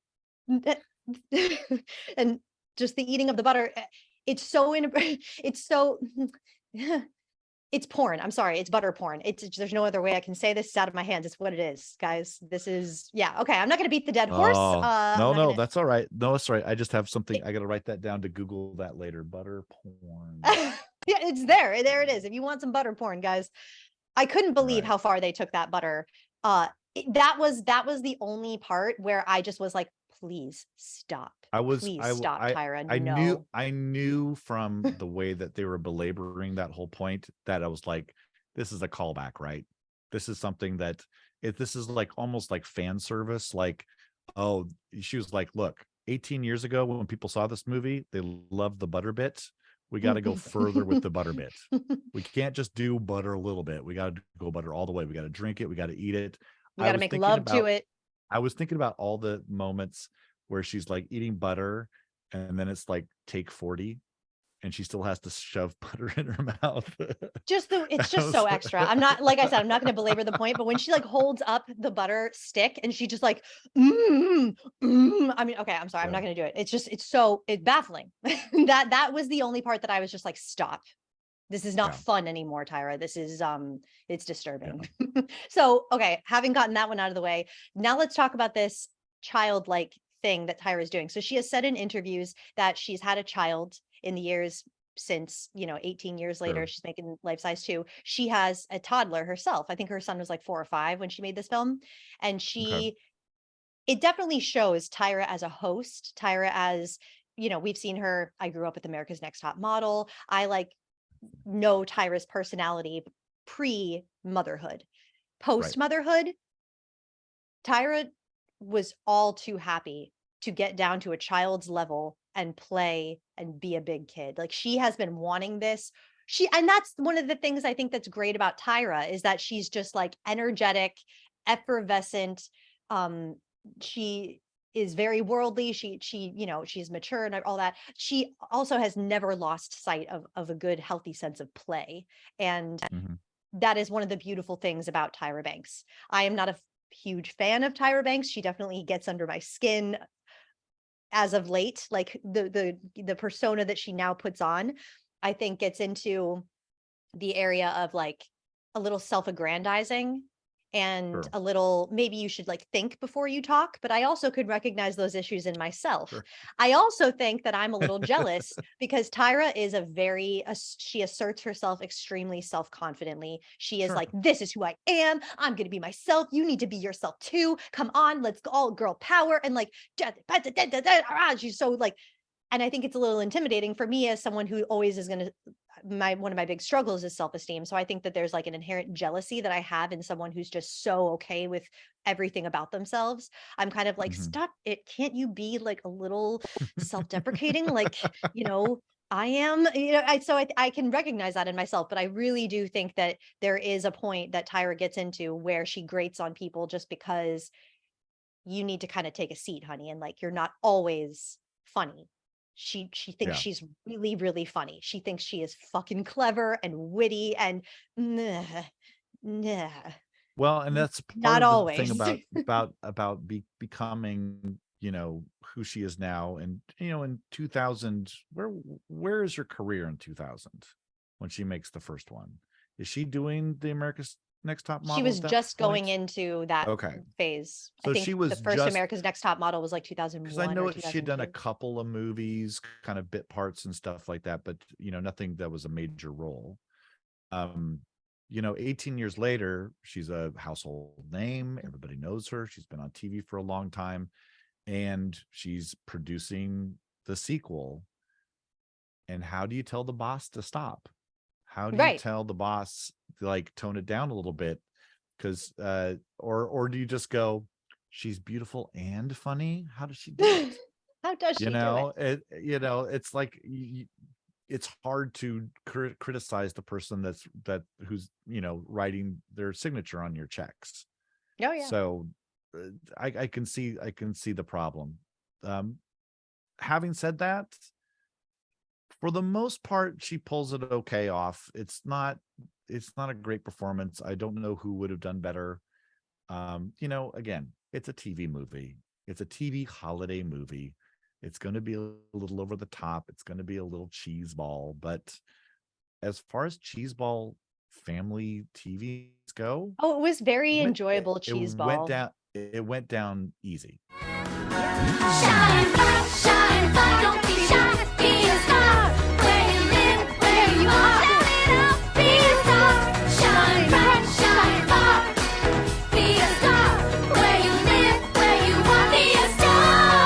And just the eating of the butter, it's so it's porn. I'm sorry, it's butter porn. There's no other way I can say this. It's out of my hands. It's what it is, guys. This is okay. I'm not going to beat the dead horse. No, that's all right. No, it's all right. I just have something. I got to write that down to Google that later. Butter porn. Yeah, it's there. There it is. If you want some butter porn, guys. I couldn't believe how far they took that butter. That was the only part where I just was like, please stop. Please stop, Tyra. I knew from the way that they were belaboring that whole point that I was like, this is a callback, right? This is something that this is like almost like fan service. Like, oh, she was like, look, 18 years ago when people saw this movie, they loved the butter bit. We got to go further with the butter bit. We can't just do butter a little bit. We got to go butter all the way. We got to drink it. We got to eat it. We got to make love to it. I was thinking about all the moments where she's like eating butter and then it's like take 40 and she still has to shove butter in her mouth. It's just so extra. I'm not, like I said, I'm not going to belabor the point, but when she like holds up the butter stick and she just like, I mean, okay, I'm sorry, I'm not going to do it. It's baffling. that was the only part that I was just like, stop. This is not fun anymore, Tyra. This is, it's disturbing. Yeah. So, okay, having gotten that one out of the way, now let's talk about this childlike thing that Tyra is doing. So she has said in interviews that she's had a child in the years since, 18 years later, she's making Life Size 2. She has a toddler herself. I think her son was like 4 or 5 when she made this film. And it definitely shows Tyra as a host, Tyra as, we've seen her. I grew up with America's Next Top Model. I know Tyra's personality pre-motherhood. Post-motherhood, Tyra was all too happy to get down to a child's level and play and be a big kid. Like, she has been wanting this. And that's one of the things I think that's great about Tyra, is that she's just like energetic, effervescent. She is very worldly. She's mature and all that. She also has never lost sight of a good, healthy sense of play. And that is one of the beautiful things about Tyra Banks. I am not a huge fan of Tyra Banks. She definitely gets under my skin as of late. Like the persona that she now puts on, I think gets into the area of like a little self-aggrandizing and a little, maybe you should like think before you talk, but I also could recognize those issues in myself. I also think that I'm a little jealous because Tyra is she asserts herself extremely self-confidently. She is like, this is who I am. I'm going to be myself. You need to be yourself too. Come on, let's go, all girl power. And like, she's so like, and I think it's a little intimidating for me as someone who always is going to, one of my big struggles is self-esteem. So I think that there's like an inherent jealousy that I have in someone who's just so okay with everything about themselves. I'm kind of like, stop it. Can't you be like a little self-deprecating? Like, I am, I can recognize that in myself, but I really do think that there is a point that Tyra gets into where she grates on people just because you need to kind of take a seat, honey. And like, you're not always funny. She thinks she's really, really funny. She thinks she is fucking clever and witty and Well, and that's part not of the always thing about becoming, who she is now. And, in 2000, where is her career in 2000 when she makes the first one? Is she doing the America's Next Top Model? She was just going into that phase. So I think she was the first America's Next Top Model was like 2001. Because I know she had done a couple of movies, kind of bit parts and stuff like that, but nothing that was a major role. 18 years later, she's a household name. Everybody knows her. She's been on TV for a long time, and she's producing the sequel. And how do you tell the boss to stop? How do you tell the boss to like tone it down a little bit? Because or do you just go, she's beautiful and funny? How does she do it? How does she do it? It's like it's hard to criticize the person who's writing their signature on your checks. Oh yeah. So I can see the problem. Having said that, for the most part, she pulls it okay off. It's not a great performance. I don't know who would have done better. Again, it's a TV movie. It's a TV holiday movie. It's going to be a little over the top. It's going to be a little cheeseball. But as far as cheeseball family TVs go, it was very enjoyable cheeseball. It went down easy. Shine bright, don't be shy. Be a star. Where you live, where you are. Shine it up, be a star. Shine bright, shine far. Be a star. Where you live, where you are. Be a star.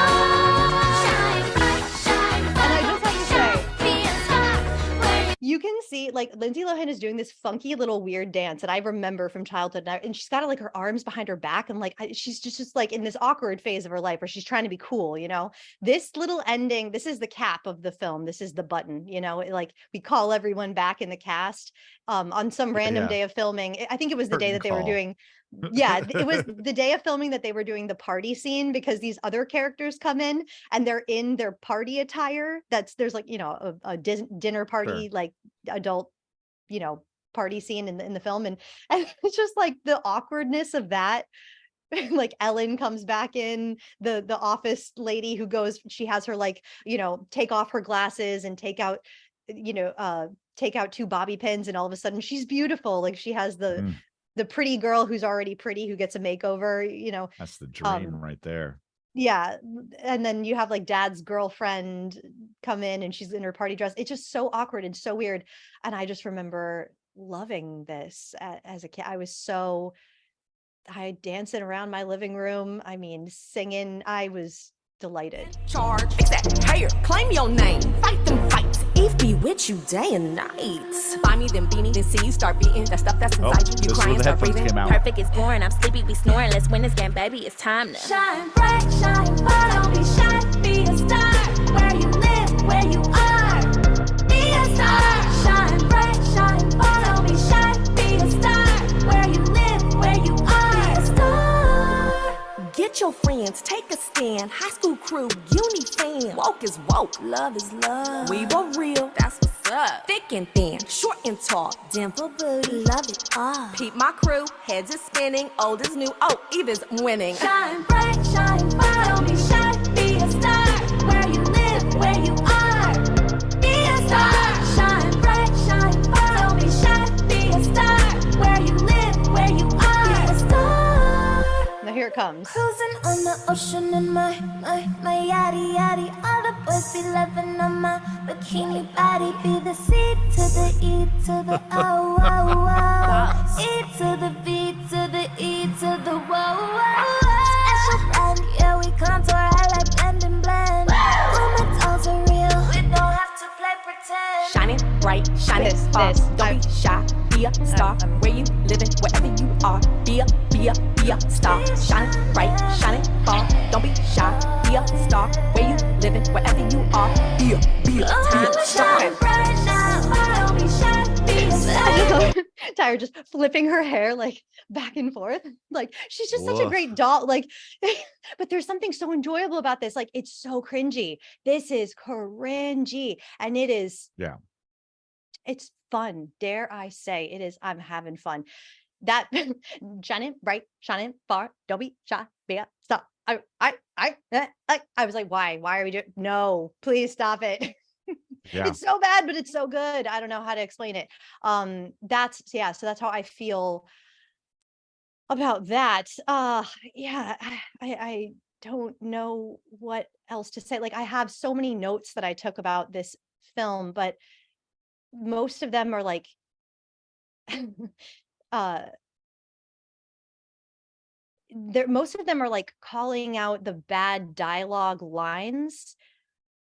Shine bright, shine far. And I just have to say, be a star. you can see like Lindsay Lohan is doing this funky little weird dance that I remember from childhood, and she's got like her arms behind her back, and like she's just like in this awkward phase of her life where she's trying to be cool, you know. This little ending, this is the cap of the film. This is the button, you know. Like we call everyone back in the cast on some random day of filming. I think it was the day that they were doing. Yeah, it was the day of filming that they were doing the party scene, because these other characters come in and they're in their party attire. There's like, you know, a dinner party, like adult, you know, party scene in the film, and it's just like the awkwardness of that. Like Ellen comes back in, the office lady who goes, she has her like, you know, take off her glasses and take out, you know, take out 2 bobby pins, and all of a sudden she's beautiful. Like she has the pretty girl who's already pretty who gets a makeover, you know. That's the dream right there. Yeah. And then you have like dad's girlfriend come in and she's in her party dress. It's just so awkward and so weird. And I just remember loving this as a kid. I dancing around my living room. I mean, singing. I was delighted. Charge, fix that hair, claim your name, fight them fights. Eve be with you day and night. Buy me them beanie, then see you start beating that stuff that's inside you. You crying, start breathing. Perfect is boring, I'm sleepy, we snoring. Let's win this game, baby, it's time to Shine bright, shine far, don't be shy, be a star. Where you live, where you are, be a star. Shine bright, shine far, don't be shy, be a star. Where you live, where you are, be a star. Get your friends, take a stand. High school crew, uni fan. Woke is woke, love is love. We were real, that's what's up. Thick and thin, short and tall, dimple booty, love it all. Peep my crew, heads is spinning, old is new. Oh, Eve is winning. Shine bright, shine far, don't be shy, be a star. Where you live, where you are, be a star. Shine bright, shine far, don't be shy, be a star. Where you live, where you are, be a star. Now here it comes. Cruising on the ocean in my yachty yachty. All the boys be loving on my bikini body. Be the C to the E to the O, O, O. E to the V to the E to the whoa, whoa, whoa. Special friend, yeah, we contour hair like blend and blend. All my toes are real, we don't have to play pretend. Shining bright, shining far, don't be shy, be a star. Where you living, wherever you are, be a star. Shining bright, shining far, don't be shy, be a star. Where you living, wherever you are, be a time to shine. Don't be shy, be a star. Tyra just flipping her hair like back and forth. Like she's just such a great doll. Like, but there's something so enjoyable about this. Like it's so cringy. This is cringy. And it is, it's fun. Dare I say it is. I'm having fun. That shining bright, shining far, don't be shy, be a star. I was like, why are we doing? No, please stop it. It's so bad, but it's so good. I don't know how to explain it. So that's how I feel about that. I don't know what else to say. Like I have so many notes that I took about this film, but most of them are like most of them are like calling out the bad dialogue lines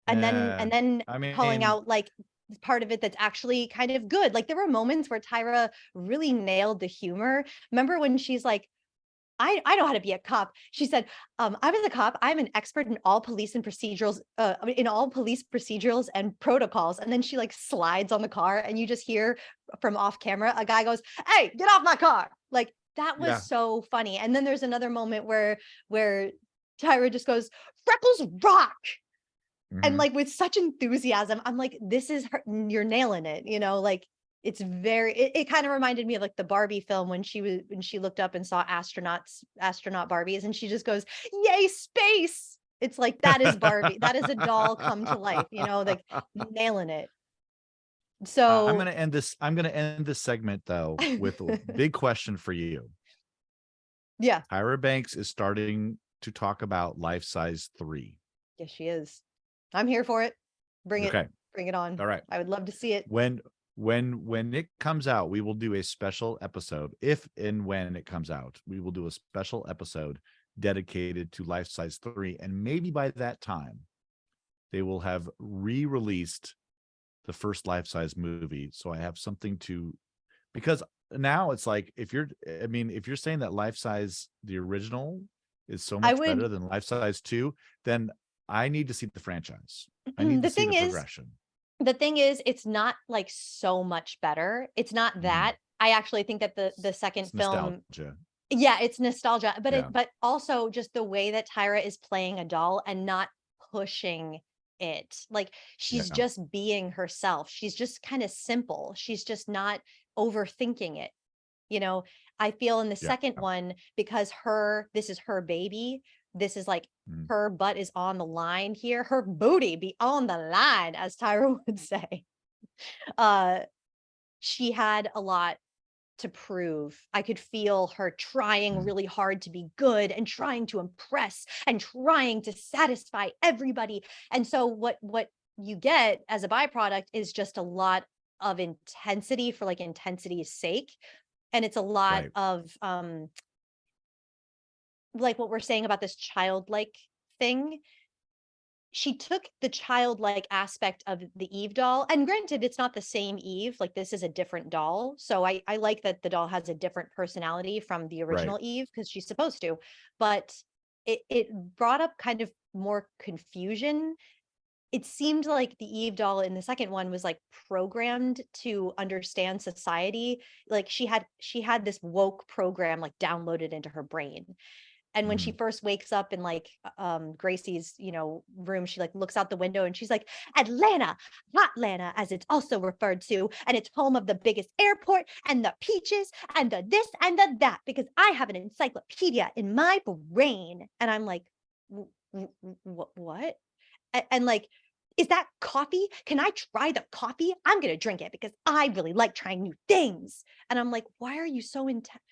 and then calling out like part of it that's actually kind of good. Like there were moments where Tyra really nailed the humor. Remember when she's like, I know how to be a cop. She said, I was a cop. I'm an expert in all police and procedurals, and protocols. And then she like slides on the car and you just hear from off camera, a guy goes, "Hey, get off my car." Like that was so funny. And then there's another moment where Tyra just goes, "Freckles rock." And like with such enthusiasm, I'm like, this is her, you're nailing it, you know, like it's very, it kind of reminded me of like the Barbie film when she looked up and saw astronaut Barbies and she just goes, "Yay, space." It's like, that is Barbie. That is a doll come to life, you know, like nailing it. So I'm going to end this segment though with a big question for you. Yeah. Tyra Banks is starting to talk about Life Size 3. Yes, she is. I'm here for it. Bring it on. All right. I would love to see it. When it comes out, we will do a special episode. If and when it comes out, we will do a special episode dedicated to Life Size 3. And maybe by that time, they will have re-released the first life-size movie, so I have something to, because now it's like, if you're saying that life-size, the original, is so I much better would. than life-size 2, then I need to see the franchise. I need to see the progression. The thing is, it's not like so much better. It's not that. I actually think that the second It's film, nostalgia. yeah, it's nostalgia, but Yeah. but also just the way that Tyra is playing a doll and not pushing it. Like she's Yeah. just being herself. She's just kind of simple. She's just not overthinking it. You know, I feel in the Yeah. second one, because this is her baby. This is like her butt is on the line here. Her booty be on the line, as Tyra would say. She had a lot to prove. I could feel her trying really hard to be good and trying to impress and trying to satisfy everybody. And so what you get as a byproduct is just a lot of intensity for like intensity's sake. And it's a lot Right. of like what we're saying about this childlike thing. She took the childlike aspect of the Eve doll, and granted, it's not the same Eve. Like this is a different doll, so I like that the doll has a different personality from the original Right. Eve because she's supposed to. But it brought up kind of more confusion. It seemed like the Eve doll in the second one was like programmed to understand society. Like she had this woke program like downloaded into her brain. And when she first wakes up in like Gracie's, room, she like looks out the window and she's like, Atlanta, Hotlanta, as it's also referred to, and it's home of the biggest airport and the peaches and the this and the that, because I have an encyclopedia in my brain. And I'm like, what? And like, is that coffee? Can I try the coffee? I'm gonna drink it because I really like trying new things. And I'm like, why are you so intense,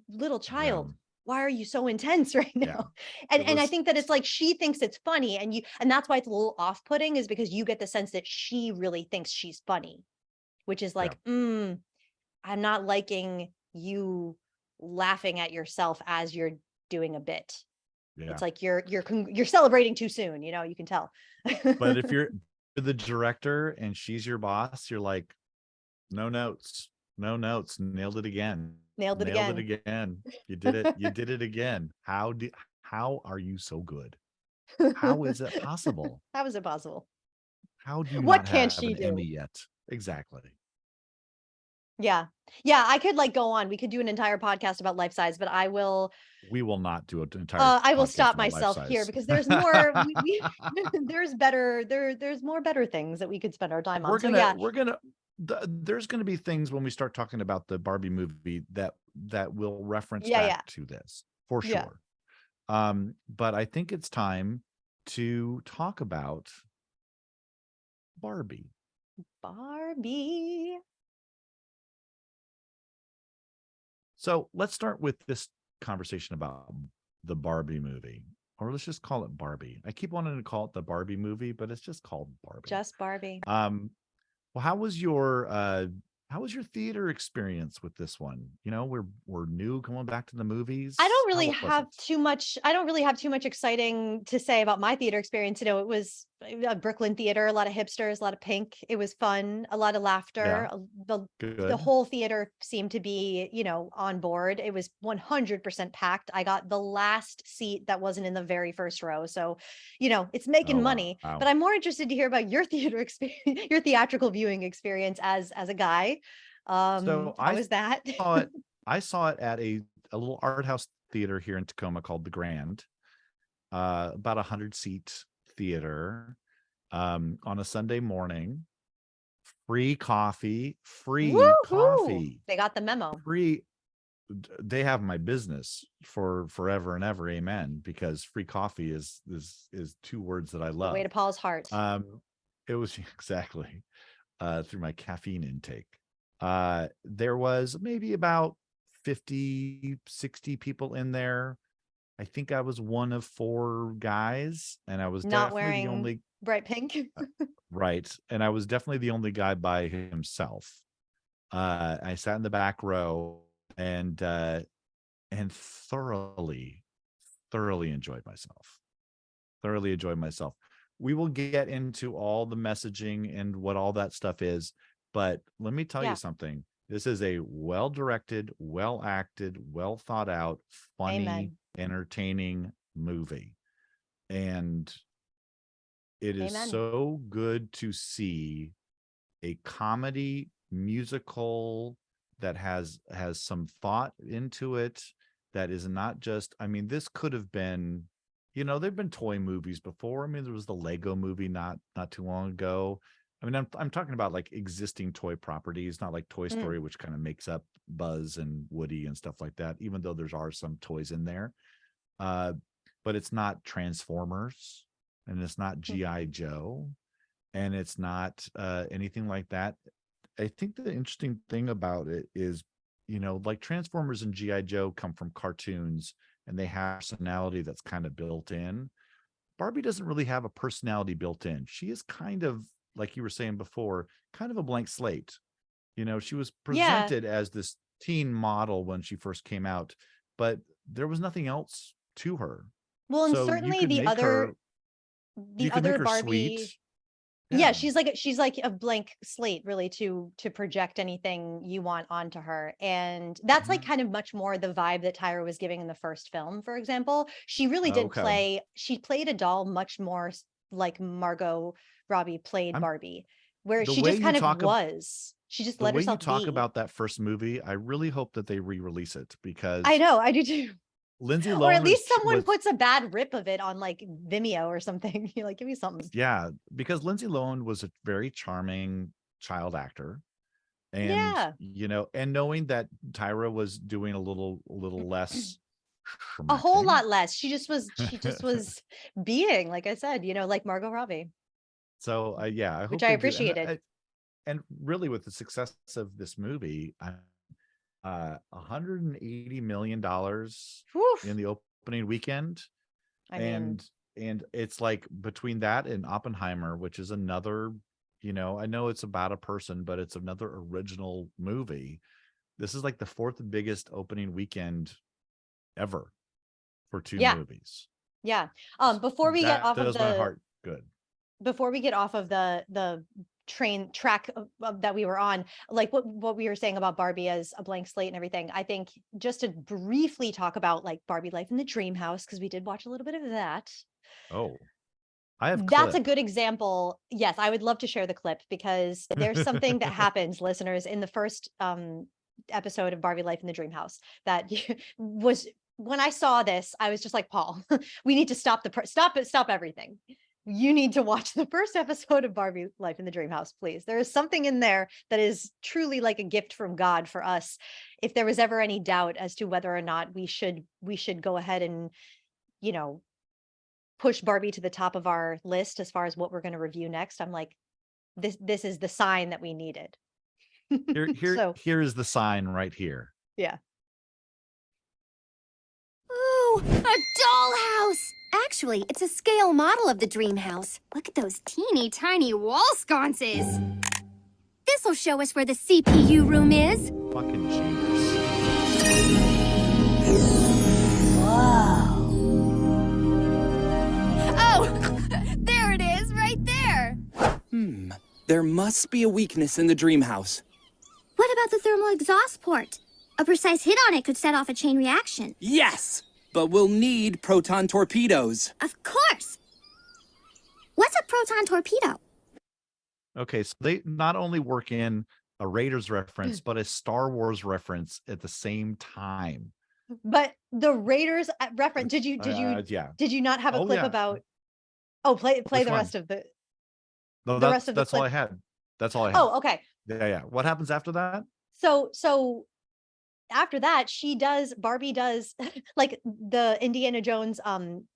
little child? Why are you so intense right now? Yeah. And I think that it's like she thinks it's funny, and that's why it's a little off-putting, is because you get the sense that she really thinks she's funny, which is like, I'm not liking you laughing at yourself as you're doing a bit. Yeah. It's like you're celebrating too soon, you can tell. But if you're the director and she's your boss, you're like, no notes, nailed it again. Nailed it again. You did it. You did it again. How are you so good? How is it possible? How is it possible? How do you What not can't have she an do? Emmy yet? Exactly. Yeah. I could like go on. We could do an entire podcast about life size, but we will not do an entire I will podcast stop about myself life here size. because there's more there's more better things that we could spend our time on. There's gonna be things when we start talking about the Barbie movie that will reference back to this for sure. But I think it's time to talk about Barbie. So let's start with this conversation about the Barbie movie, or let's just call it Barbie. I keep wanting to call it the Barbie movie, but it's just called Barbie. Just Barbie. Well, how was your theater experience with this one? We're new coming back to the movies. I don't really have too much exciting to say about my theater experience. It was a Brooklyn theater, a lot of hipsters, a lot of pink. It was fun, a lot of laughter. The whole theater seemed to be, on board. It was 100% packed. I got the last seat that wasn't in the very first row. So, it's making money. Wow. But I'm more interested to hear about your theater experience, your theatrical viewing experience as a guy. So how was that? I saw it at a little art house theater here in Tacoma called The Grand, about 100-seat theater, on a Sunday morning. Free coffee. They got the memo. They have my business for forever and ever. Amen. Because free coffee is two words that I love. The way to Paul's heart. It was exactly through my caffeine intake. There was maybe about 50, 60 people in there. I think I was one of 4 guys, and I was not definitely wearing the only bright pink. right. And I was definitely the only guy by himself. I sat in the back row and thoroughly enjoyed myself. we will get into all the messaging and what all that stuff is. But let me tell you something. This is a well-directed, well-acted, well thought out, funny, entertaining movie. And it is so good to see a comedy musical that has some thought into it, that is not just, I mean, this could have been, you know, there've been toy movies before. I mean, there was the Lego movie not too long ago. I mean, I'm talking about like existing toy properties, not like Toy Story, which kind of makes up Buzz and Woody and stuff like that, even though there are some toys in there. But it's not Transformers, and it's not G.I. Joe, and it's not anything like that. I think the interesting thing about it is, you know, like Transformers and G.I. Joe come from cartoons and they have personality that's kind of built in. Barbie doesn't really have a personality built in. She is kind of, like you were saying before, kind of a blank slate. You know, she was presented as this teen model when she first came out, but there was nothing else to her. Well, and certainly the other Barbie. Sweet. Yeah, she's like a blank slate, really, to project anything you want onto her. And that's like kind of much more the vibe that Tyra was giving in the first film, for example. She really did she played a doll much more like Margot Robbie played Barbie, where she just kind of was. She just let herself be. The way you talk about that first movie, I really hope that they re-release it, because I know, I do too. Lindsay Lohan, or at least someone puts a bad rip of it on like Vimeo or something. You're like, give me something. Yeah, because Lindsay Lohan was a very charming child actor, and you know, and knowing that Tyra was doing a little less, a whole lot less. She just was being, like I said, you know, like Margot Robbie. So I hope, which I appreciated. And really, with the success of this movie, $180 million in the opening weekend. And it's like between that and Oppenheimer, which is another, you know, I know it's about a person, but it's another original movie. This is like the fourth biggest opening weekend ever for two movies. Yeah. Before we get off of the, my heart good. Before we get off of the train track that we were on, like what we were saying about Barbie as a blank slate and everything, I think just to briefly talk about like Barbie Life in the Dream House, because we did watch a little bit of that. Oh, I have that's a good example. Yes, I would love to share the clip, because there's something that happens, listeners, in the first episode of Barbie Life in the Dream House that was, when I saw this, I was just like, Paul, we need to stop everything. You need to watch the first episode of Barbie Life in the Dream House, please. There is something in there that is truly like a gift from God for us. If there was ever any doubt as to whether or not we should go ahead and, you know, push Barbie to the top of our list as far as what we're going to review next, I'm like, this is the sign that we needed. Here is the sign right here. Yeah. Ooh, a dollhouse! Actually, it's a scale model of the dream house. Look at those teeny tiny wall sconces. This'll show us where the CPU room is. Fucking genius. Whoa. Oh, there it is, right there. There must be a weakness in the dream house. What about the thermal exhaust port? A precise hit on it could set off a chain reaction. Yes! But we'll need proton torpedoes. Of course! What's a proton torpedo? Okay, so they not only work in a Raiders reference, but a Star Wars reference at the same time. But the Raiders reference, did you not have a clip about? Oh, play the rest of the. No, that's all I had. That's all I had. Oh, okay. Yeah. What happens after that? So after that, Barbie does like the Indiana Jones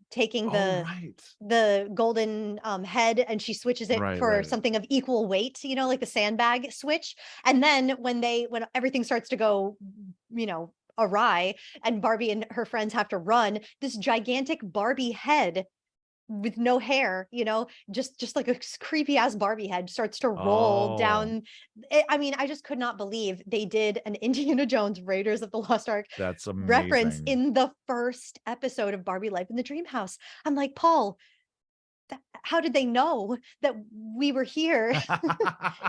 taking the golden head, and she switches it for something of equal weight, you know, like the sandbag switch. And then when everything starts to go, you know, awry, and Barbie and her friends have to run, this gigantic Barbie head with no hair, you know, just like a creepy ass Barbie head starts to roll down. I mean, I just could not believe they did an Indiana Jones Raiders of the Lost Ark reference in the first episode of Barbie Life in the Dream House. I'm like, Paul, how did they know that we were here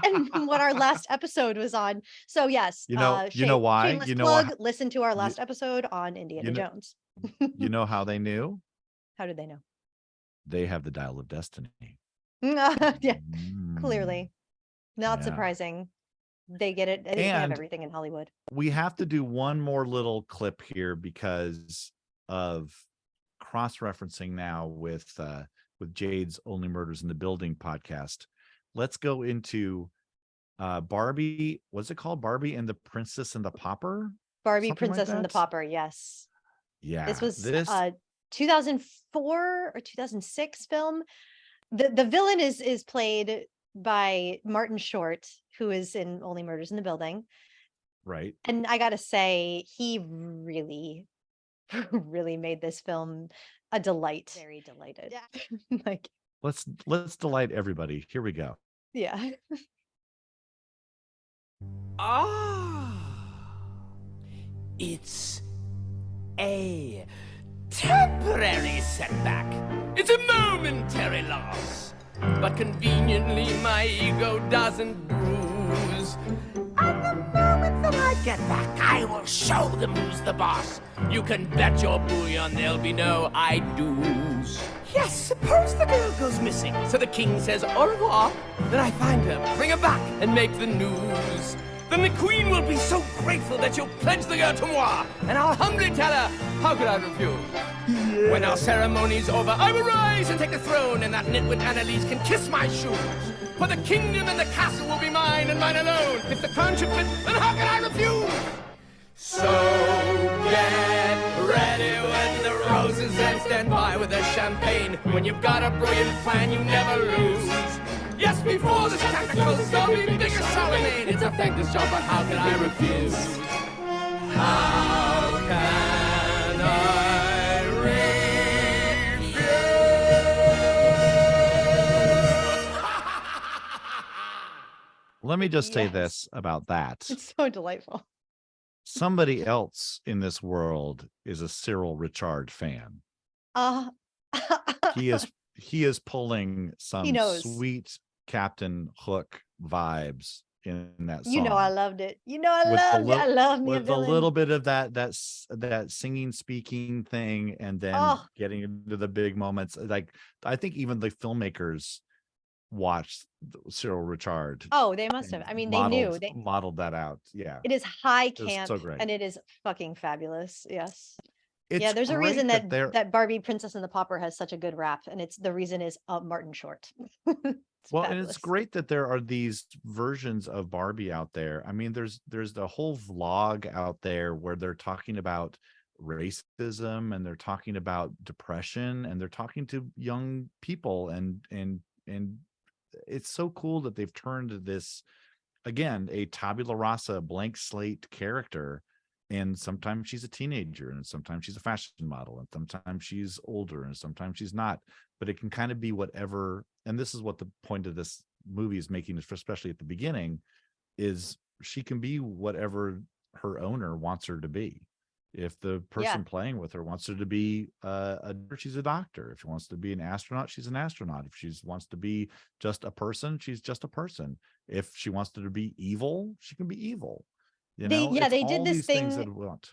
and what our last episode was on? So yes, you know why? Shameless You know plug. why? Listen to our last episode on Indiana you know, Jones. You know how they knew? How did they know? They have the dial of destiny. Yeah, clearly. Not Yeah. surprising. They get it. They have And everything in Hollywood. we have to do one more little clip here because of cross-referencing now with Jade's Only Murders in the Building podcast. Let's go into Barbie. What's it called? Barbie and the Princess and the Pauper? Barbie, Something like Princess and the that? Pauper. Yes. Yeah. This was 2004 or 2006 film. The villain is played by Martin Short, who is in Only Murders in the Building. Right. And I gotta say, he really, really made this film a delight. Very delighted. Like, Let's delight everybody. Here we go. yeah. It's a temporary setback. It's a momentary loss. But conveniently, my ego doesn't bruise. And the moment that I get back, I will show them who's the boss. You can bet your bullion there'll be no I do's. Yes, suppose the girl goes missing. So the king says au revoir. Then I find her, bring her back, and make the news. Then the queen will be so grateful that she'll pledge the girl to moi. And I'll humbly tell her, how could I refuse? Yeah. When our ceremony's over, I will rise and take the throne, and that nitwit Annalise can kiss my shoes. For the kingdom and the castle will be mine and mine alone. If the crown should fit, then how can I refuse? So get ready with the roses and stand by with the champagne. When you've got a brilliant plan, you never lose. Yes, before the spectacles, there'll be bigger serenade. It's a thankless job, but how can I refuse? How can I refuse? Let me just say this about that. It's so delightful. Somebody else in this world is a Cyril Richard fan. He is pulling some sweet Captain Hook vibes in that song. You know I loved it. You know I loved it. I love me with a little bit of that singing, speaking thing, and then getting into the big moments. Like I think even the filmmakers watched Cyril Richard. Oh, they must have. I mean, they knew. They modeled that out. Yeah. It is high camp, so great. and it is fucking fabulous. Yes. It's there's a reason that that Barbie, Princess and the Pauper has such a good rap, and the reason is Martin Short. Well, and it's great that there are these versions of Barbie out there. I mean, there's the whole vlog out there where they're talking about racism and they're talking about depression and they're talking to young people and it's so cool that they've turned this, again, a tabula rasa, blank slate character. And sometimes she's a teenager and sometimes she's a fashion model and sometimes she's older and sometimes she's not, but it can kind of be whatever. And this is what the point of this movie is making, especially at the beginning, is she can be whatever her owner wants her to be. If the person playing with her wants her to be she's a doctor. If she wants to be an astronaut, she's an astronaut. If she wants to be just a person, she's just a person. If she wants to be evil, she can be evil. You know, they did this thing that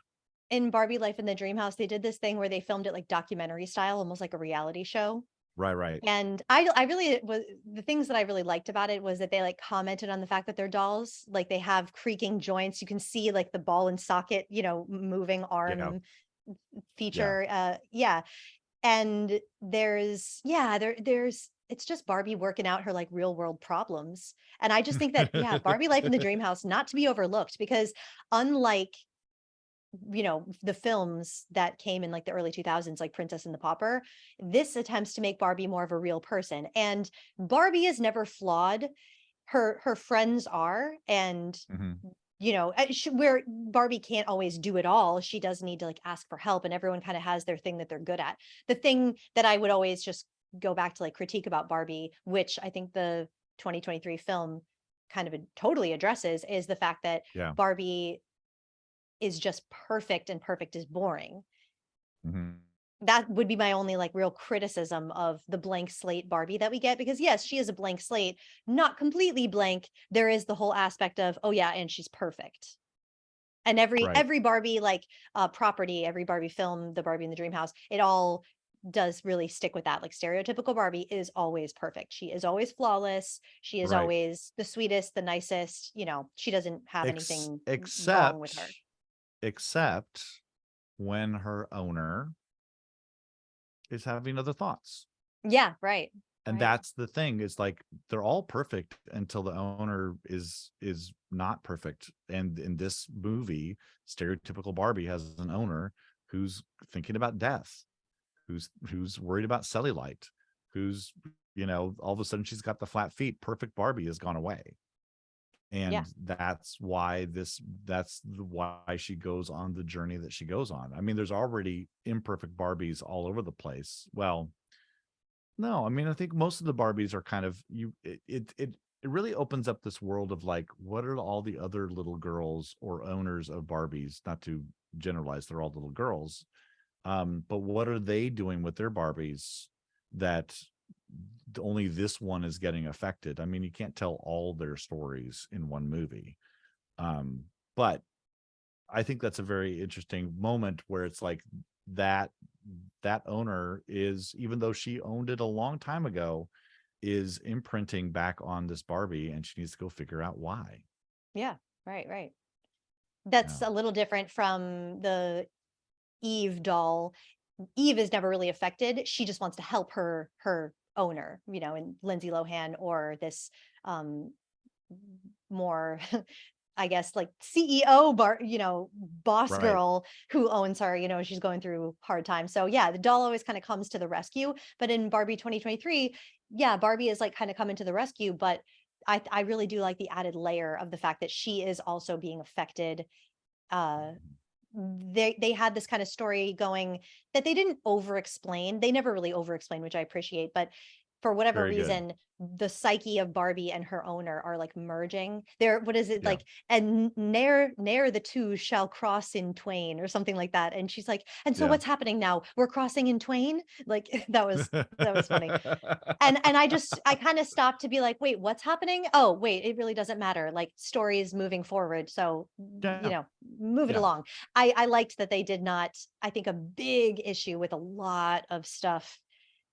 in Barbie Life in the Dream House. They did this thing where they filmed it like documentary style, almost like a reality show. Right. And I really was, the things that I really liked about it was that they like commented on the fact that their dolls, like they have creaking joints. You can see like the ball and socket, moving arm feature. And there's it's just Barbie working out her like real world problems. And I just think that, Barbie Life in the Dream House, not to be overlooked, because unlike, the films that came in like the early 2000s, like Princess and the Pauper, this attempts to make Barbie more of a real person. And Barbie is never flawed. Her friends are, and where Barbie can't always do it all, she does need to like ask for help, and everyone kind of has their thing that they're good at. The thing that I would always just go back to like critique about Barbie, which I think the 2023 film kind of totally addresses, is the fact that Barbie is just perfect and perfect is boring. that would be my only like real criticism of the blank slate Barbie that we get, because yes, she is a blank slate, not completely blank. There is the whole aspect of, oh yeah, and she's perfect. And every Barbie like property, every Barbie film, the Barbie in the Dream House, it all does really stick with that. Like stereotypical Barbie is always perfect. She is always flawless. She is always the sweetest, the nicest, you know, she doesn't have anything wrong with her. Except when her owner is having other thoughts. Yeah, right. And that's the thing, is like they're all perfect until the owner is not perfect. And in this movie, stereotypical Barbie has an owner who's thinking about death, who's worried about cellulite, who's, you know, all of a sudden she's got the flat feet. Perfect Barbie has gone away. And that's why she goes on the journey that she goes on. I mean, there's already imperfect Barbies all over the place. Well, no, I mean, I think most of the Barbies are kind of it really opens up this world of like, what are all the other little girls or owners of Barbies? Not to generalize, they're all little girls. But what are they doing with their Barbies that only this one is getting affected? I mean, you can't tell all their stories in one movie. But I think that's a very interesting moment where it's like that owner is, even though she owned it a long time ago, is imprinting back on this Barbie, and she needs to go figure out why. Yeah, right. That's a little different from the Eve doll. Eve is never really affected. She just wants to help her owner, you know, in Lindsay Lohan, or this more I guess like CEO boss girl who owns her, you know, she's going through hard times. So yeah, the doll always kind of comes to the rescue. But in Barbie 2023, yeah, Barbie is like kind of coming to the rescue, but I really do like the added layer of the fact that she is also being affected. They had this kind of story going that they didn't over explain. They never really over explain, which I appreciate, but for whatever reason, the psyche of Barbie and her owner are like merging. They're, what is it like? And ne'er the two shall cross in twain, or something like that. And she's like, and so what's happening now? We're crossing in twain. Like that was funny. And I kind of stopped to be like, wait, what's happening? Oh, wait, it really doesn't matter. Like story is moving forward. So, you know, move it along. I liked that they did not, I think a big issue with a lot of stuff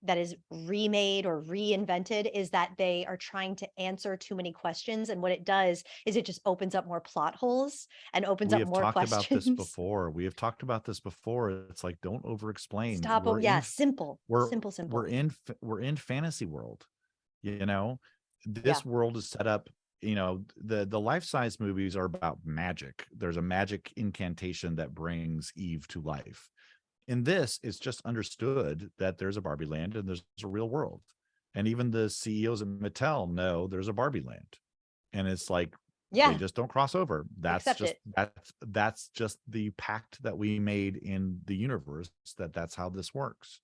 that is remade or reinvented is that they are trying to answer too many questions, and what it does is it just opens up more plot holes and opens up more questions. We have talked about this before. It's like, don't over explain. Stop. Simple. We're in fantasy world, you know. This world is set up, you know, the life-size movies are about magic. There's a magic incantation that brings Eve to life. In this, it's just understood that there's a Barbie land and there's a real world. And even the CEOs of Mattel know there's a Barbie land. And it's like, they just don't cross over. That's just the pact that we made in the universe, that's how this works.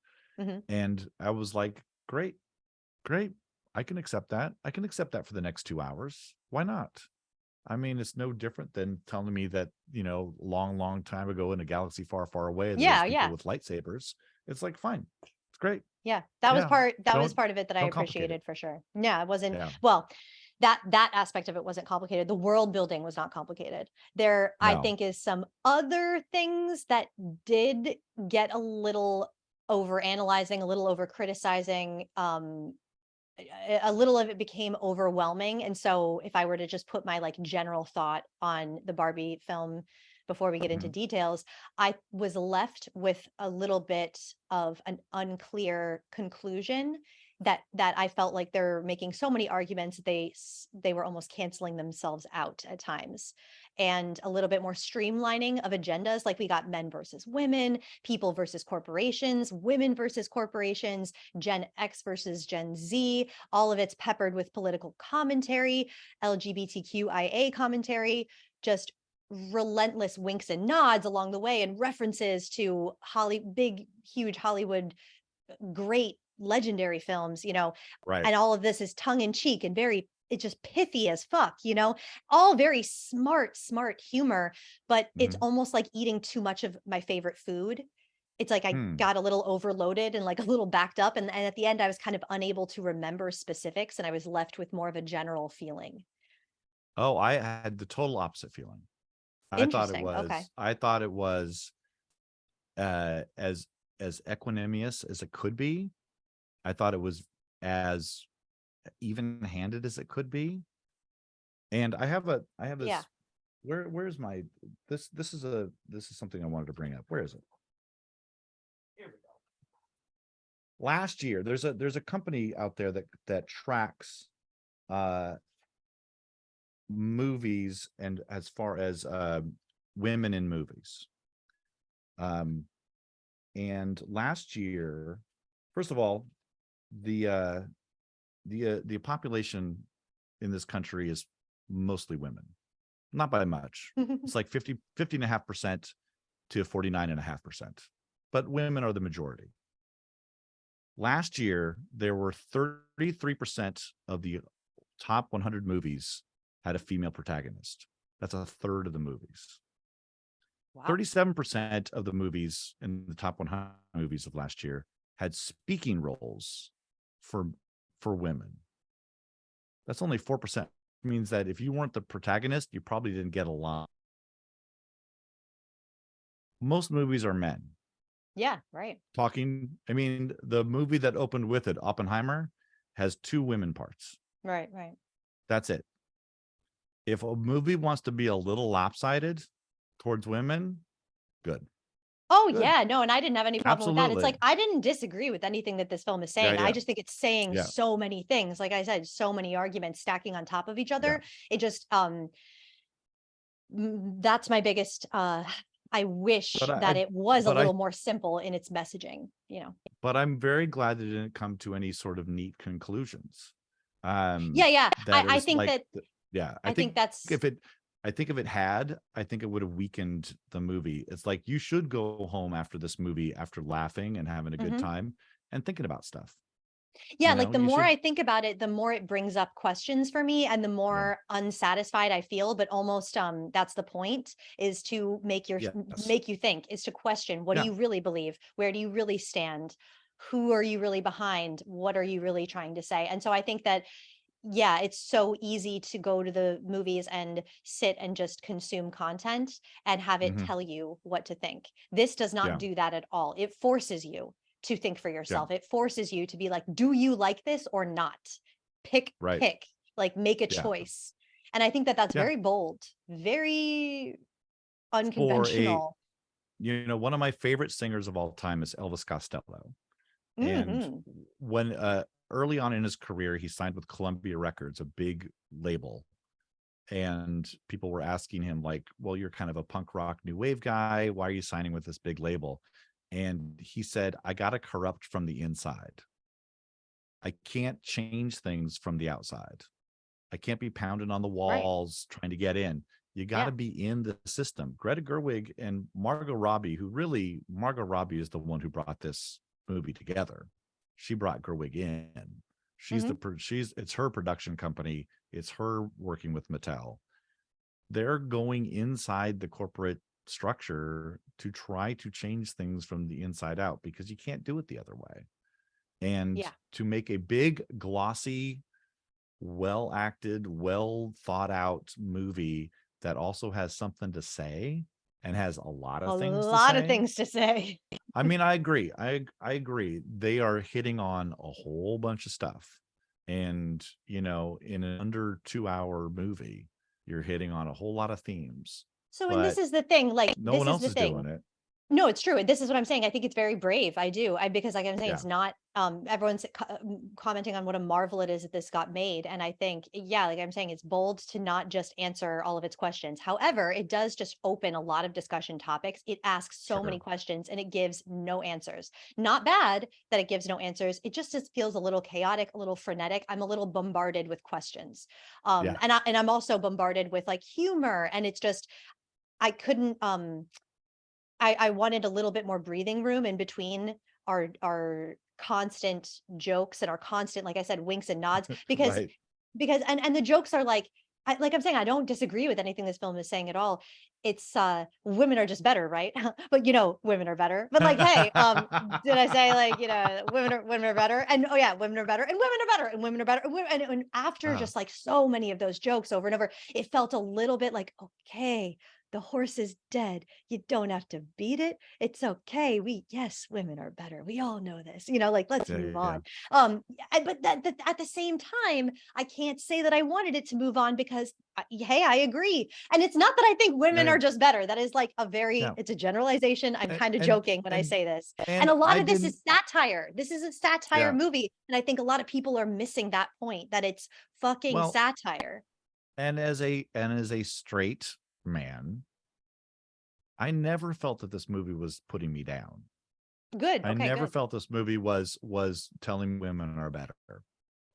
And I was like, great. I can accept that. I can accept that for the next 2 hours. Why not? I mean, it's no different than telling me that, you know, long time ago in a galaxy far, far away, there's people with lightsabers. It's like, fine. It's great. Yeah. That was part of it that I appreciated for sure. Yeah. It wasn't, well, that aspect of it wasn't complicated. The world building was not complicated. I think is some other things that did get a little over analyzing, a little over criticizing, a little of it became overwhelming. And so if I were to just put my like general thought on the Barbie film before we get into details, I was left with a little bit of an unclear conclusion that I felt like they're making so many arguments, they were almost canceling themselves out at times. And a little bit more streamlining of agendas, like we got men versus women, people versus corporations, women versus corporations, Gen X versus Gen Z, all of it's peppered with political commentary, LGBTQIA commentary, just relentless winks and nods along the way, and references to big, huge Hollywood, great legendary films, you know, and all of this is tongue in cheek and it's just pithy as fuck, you know, all very smart humor, but it's almost like eating too much of my favorite food. It's like I got a little overloaded and like a little backed up. And at the end, I was kind of unable to remember specifics, and I was left with more of a general feeling. Oh, I had the total opposite feeling. I thought it was, Okay. I thought it was as equanimous as it could be. I thought it was as even-handed as it could be. And I have this, where's my, this is something I wanted to bring up. Where is it? Here we go. Last year, there's a company out there that tracks movies, and as far as women in movies. And last year, first of all, the population in this country is mostly women, not by much. It's like 50.5% to 49.5%, but women are the majority. Last year, there were 33% of the top 100 movies had a female protagonist. That's a third of the movies. Wow. 37% of the movies in the top 100 movies of last year had speaking roles for women. That's only 4%. It means that if you weren't the protagonist, you probably didn't get a lot. Most movies are men. Yeah, right. Talking, I mean, the movie that opened with it, Oppenheimer, has 2 women parts. Right. That's it. If a movie wants to be a little lopsided towards women, good. Oh, good. Yeah, no, and I didn't have any problem with that. It's Absolutely. like, I didn't disagree with anything that this film is saying. Yeah. I just think it's saying so many things. Like I said, so many arguments stacking on top of each other. It just, that's my biggest, I wish that it was a little more simple in its messaging, But I'm very glad that it didn't come to any sort of neat conclusions. I think like that, I think that's, I think if it had, I think it would have weakened the movie. It's like, you should go home after this movie, after laughing and having a good time and thinking about stuff. Yeah, like the more I think about it, the more it brings up questions for me, and the more unsatisfied I feel. But almost that's the point, is to make you think, is to question, what do you really believe? Where do you really stand? Who are you really behind? What are you really trying to say? And so I think that, yeah, it's so easy to go to the movies and sit and just consume content and have it tell you what to think. This does not do that at all. It forces you to think for yourself. It forces you to be like, do you like this or not? Pick, like make a choice. And I think that that's very bold, very unconventional. One of my favorite singers of all time is Elvis Costello. And when early on in his career, he signed with Columbia Records, a big label. And people were asking him like, well, you're kind of a punk rock new wave guy. Why are you signing with this big label? And he said, I got to corrupt from the inside. I can't change things from the outside. I can't be pounding on the walls trying to get in. You got to be in the system. Greta Gerwig and Margot Robbie, Margot Robbie is the one who brought this movie together. She brought Gerwig in. She's it's her production company. It's her working with Mattel. They're going inside the corporate structure to try to change things from the inside out, because you can't do it the other way. And to make a big, glossy, well acted, well thought out movie that also has something to say and has a lot of things to say. I mean, I agree. I agree. They are hitting on a whole bunch of stuff. And, in an under 2-hour movie, you're hitting on a whole lot of themes. So, and this is the thing, like, no one else is doing it. No, it's true. This is what I'm saying. I think it's very brave. I do. Because like I'm saying, it's not, everyone's commenting on what a marvel it is that this got made. And I think, like I'm saying, it's bold to not just answer all of its questions. However, it does just open a lot of discussion topics. It asks so many questions and it gives no answers. Not bad that it gives no answers. It just feels a little chaotic, a little frenetic. I'm a little bombarded with questions. And I'm also bombarded with like humor. And it's just, I couldn't, I wanted a little bit more breathing room in between our constant jokes and our constant, like I said, winks and nods, because and the jokes are like, like I'm saying, I don't disagree with anything this film is saying at all. It's women are just better, right? But women are better. But like, hey, did I say like, women are better? And oh yeah, women are better, and women are better, and women are better. And after just like so many of those jokes over and over, it felt a little bit like, okay, the horse is dead. You don't have to beat it. It's okay. Yes, women are better. We all know this. Like let's move on. But that at the same time, I can't say that I wanted it to move on because hey, I agree. And it's not that I think women are just better. That is like it's a generalization. I'm kind of joking when I say this. And a lot of this is satire. This is a satire movie. And I think a lot of people are missing that point, that it's fucking satire. And as a straight man, I never felt that this movie was putting me down. Good. I never felt this movie was telling women are better.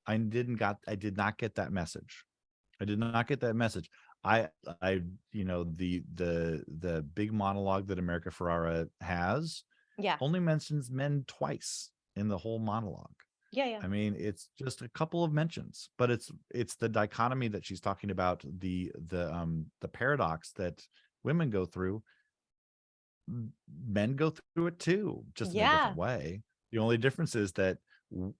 I did not get that message. I did not get that message. The big monologue that America Ferrera has only mentions men twice in the whole monologue. Yeah. I mean, it's just a couple of mentions, but it's the dichotomy that she's talking about, the paradox that women go through. Men go through it too, just in a different way. The only difference is that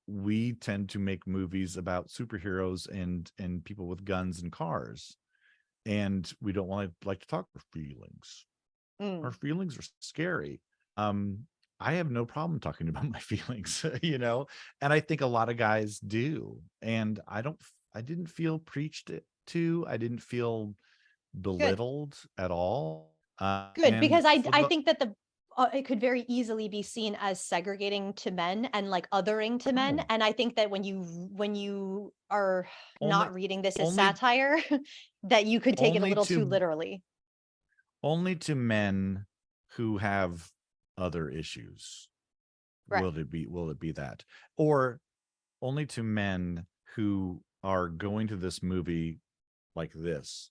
we tend to make movies about superheroes and people with guns and cars, and we don't like to talk our feelings. Our feelings are scary. I have no problem talking about my feelings, and I think a lot of guys do. And I didn't feel preached to. I didn't feel belittled at all. Good, because I think that it could very easily be seen as segregating to men and like othering to men. And I think that when you are not reading this as satire, that you could take it a little too literally. Only to men who have other issues. Right. Will it be that? Or only to men who are going to this movie like this.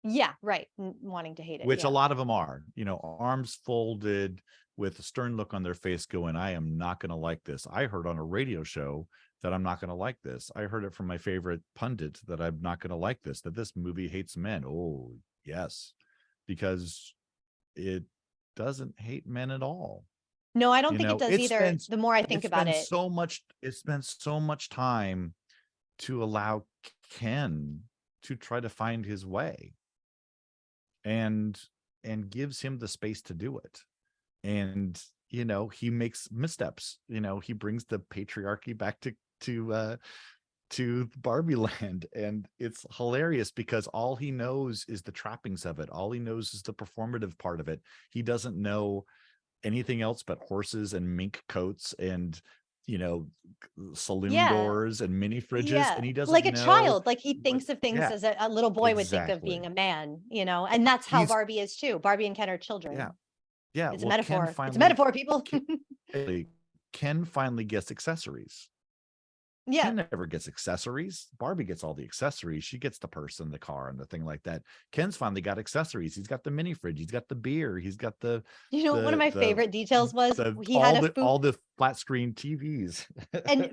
Yeah, right. Wanting to hate it. Which a lot of them are, arms folded with a stern look on their face going, I am not going to like this. I heard on a radio show that I'm not going to like this. I heard it from my favorite pundit that I'm not going to like this, that this movie hates men. Oh, yes, because it doesn't hate men at all. No, I don't think it does either. The more I think about it. It spent so much time to allow Ken to try to find his way. And gives him the space to do it. And he makes missteps. He brings the patriarchy back to Barbie land, and it's hilarious because all he knows is the trappings of it. All he knows is the performative part of it. He doesn't know anything else but horses and mink coats and saloon doors and mini fridges, and he doesn't like a know, child, like he thinks of things as a little boy would think of being a man, and that's how Barbie is too. Barbie and Ken are children. It's a metaphor. It's a metaphor, people. Ken finally gets accessories. Ken never gets accessories. Barbie gets all the accessories. She gets the purse and the car and the thing like that. Ken's finally got accessories. He's got the mini fridge. He's got the beer. He's got the. One of my favorite details was he had all the flat screen TVs. And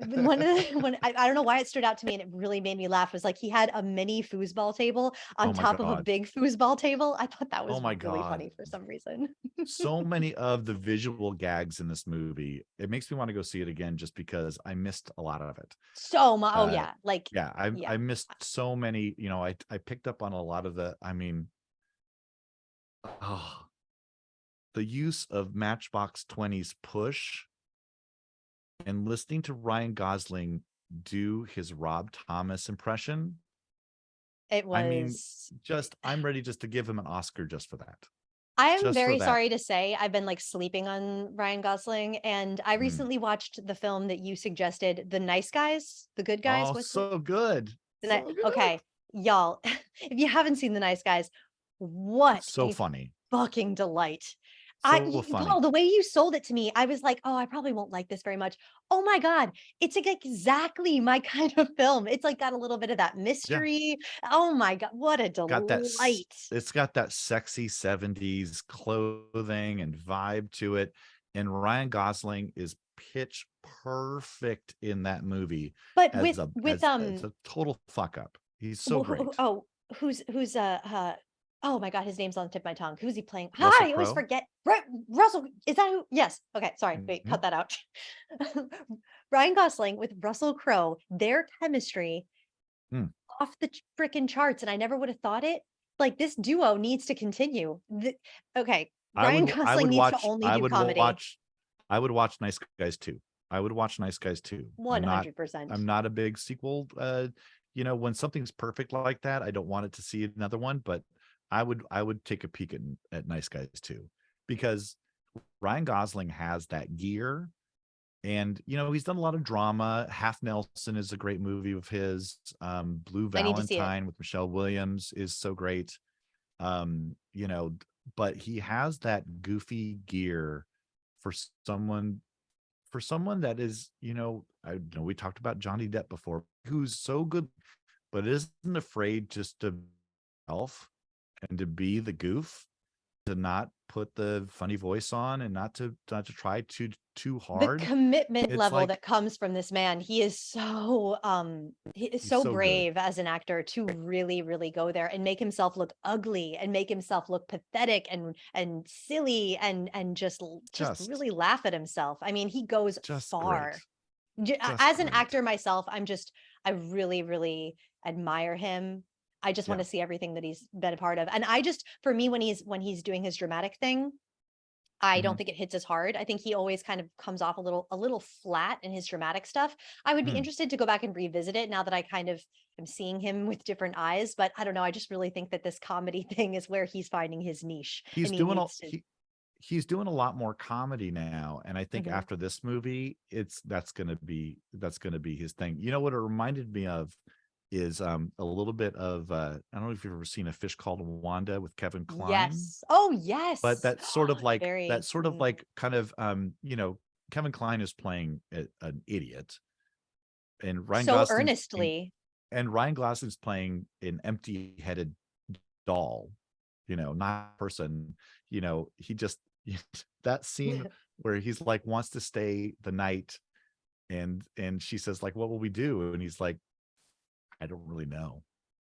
I don't know why it stood out to me, and it really made me laugh, was like he had a mini foosball table on top of a big foosball table. I thought that was really funny for some reason. So many of the visual gags in this movie, it makes me want to go see it again just because I missed a lot of it. So much. I missed so many. I picked up on a lot of the. I mean, the use of Matchbox 20's Push and listening to Ryan Gosling do his Rob Thomas impression. It was. I mean, I'm ready just to give him an Oscar just for that. I am very sorry to say I've been like sleeping on Ryan Gosling, and I recently watched the film that you suggested, The Nice Guys, The Good Guys. Oh, so good. Okay, y'all, if you haven't seen The Nice Guys, what so funny fucking delight. So funny. Paul, the way you sold it to me, I was like, oh, I probably won't like this very much. Oh my God. It's like exactly my kind of film. It's like got a little bit of that mystery. Yeah. Oh my God. What a delight. It's got that sexy 70s clothing and vibe to it. And Ryan Gosling is pitch perfect in that movie. But as a total fuck up. He's so great. Oh, who's oh my God, his name's on the tip of my tongue. Who's he playing? Russell I always Crowe? forget. Right, Russell, is that who? Yes. Okay, sorry. Wait, Mhm. cut that out. Ryan Gosling with Russell Crowe, their chemistry Hmm. off the freaking charts, and I never would have thought it. Like this duo needs to continue. Okay, Ryan I Gosling would needs to watch only do comedy. I would watch Nice Guys too. I would watch Nice Guys too. 100%. I'm not a big sequel. When something's perfect like that, I don't want it to see another one, but I would take a peek at Nice Guys too, because Ryan Gosling has that gear, and he's done a lot of drama. Half Nelson is a great movie of his. Blue I need to see it. Valentine with Michelle Williams is so great. But he has that goofy gear for someone that is, I know we talked about Johnny Depp before, who's so good, but isn't afraid just to self and to be the goof, to not put the funny voice on, and not to try too The hard. commitment It's level like, that comes from this man, he is so he's so so good. brave as an actor to really, really go there and make himself look ugly and make himself look pathetic and silly and just Just really laugh at himself. I mean, he goes just far. great. Just As an great. actor myself, I really, really admire him. I just want Yeah. to see everything that he's been a part of. And for me, when he's doing his dramatic thing, I don't Mhm. think it hits as hard. I think he always kind of comes off a little flat in his dramatic stuff. I would be Hmm. interested to go back and revisit it now that I kind of am seeing him with different eyes, but I don't know. I just really think that this comedy thing is where he's finding his niche. He's and he doing needs to. he's doing a lot more comedy now, and I think Mhm. after this movie, that's gonna be his thing. You know what it reminded me of is a little bit of I don't know if you've ever seen A Fish Called Wanda with Kevin Kline. Yes. Oh, yes. But that's sort of like Very. kind of Kevin Kline is playing an idiot, and So earnestly. Ryan Gosling's playing an empty-headed doll, not a person. He just that scene where he's like wants to stay the night, and she says like, what will we do? And he's like, I don't really know.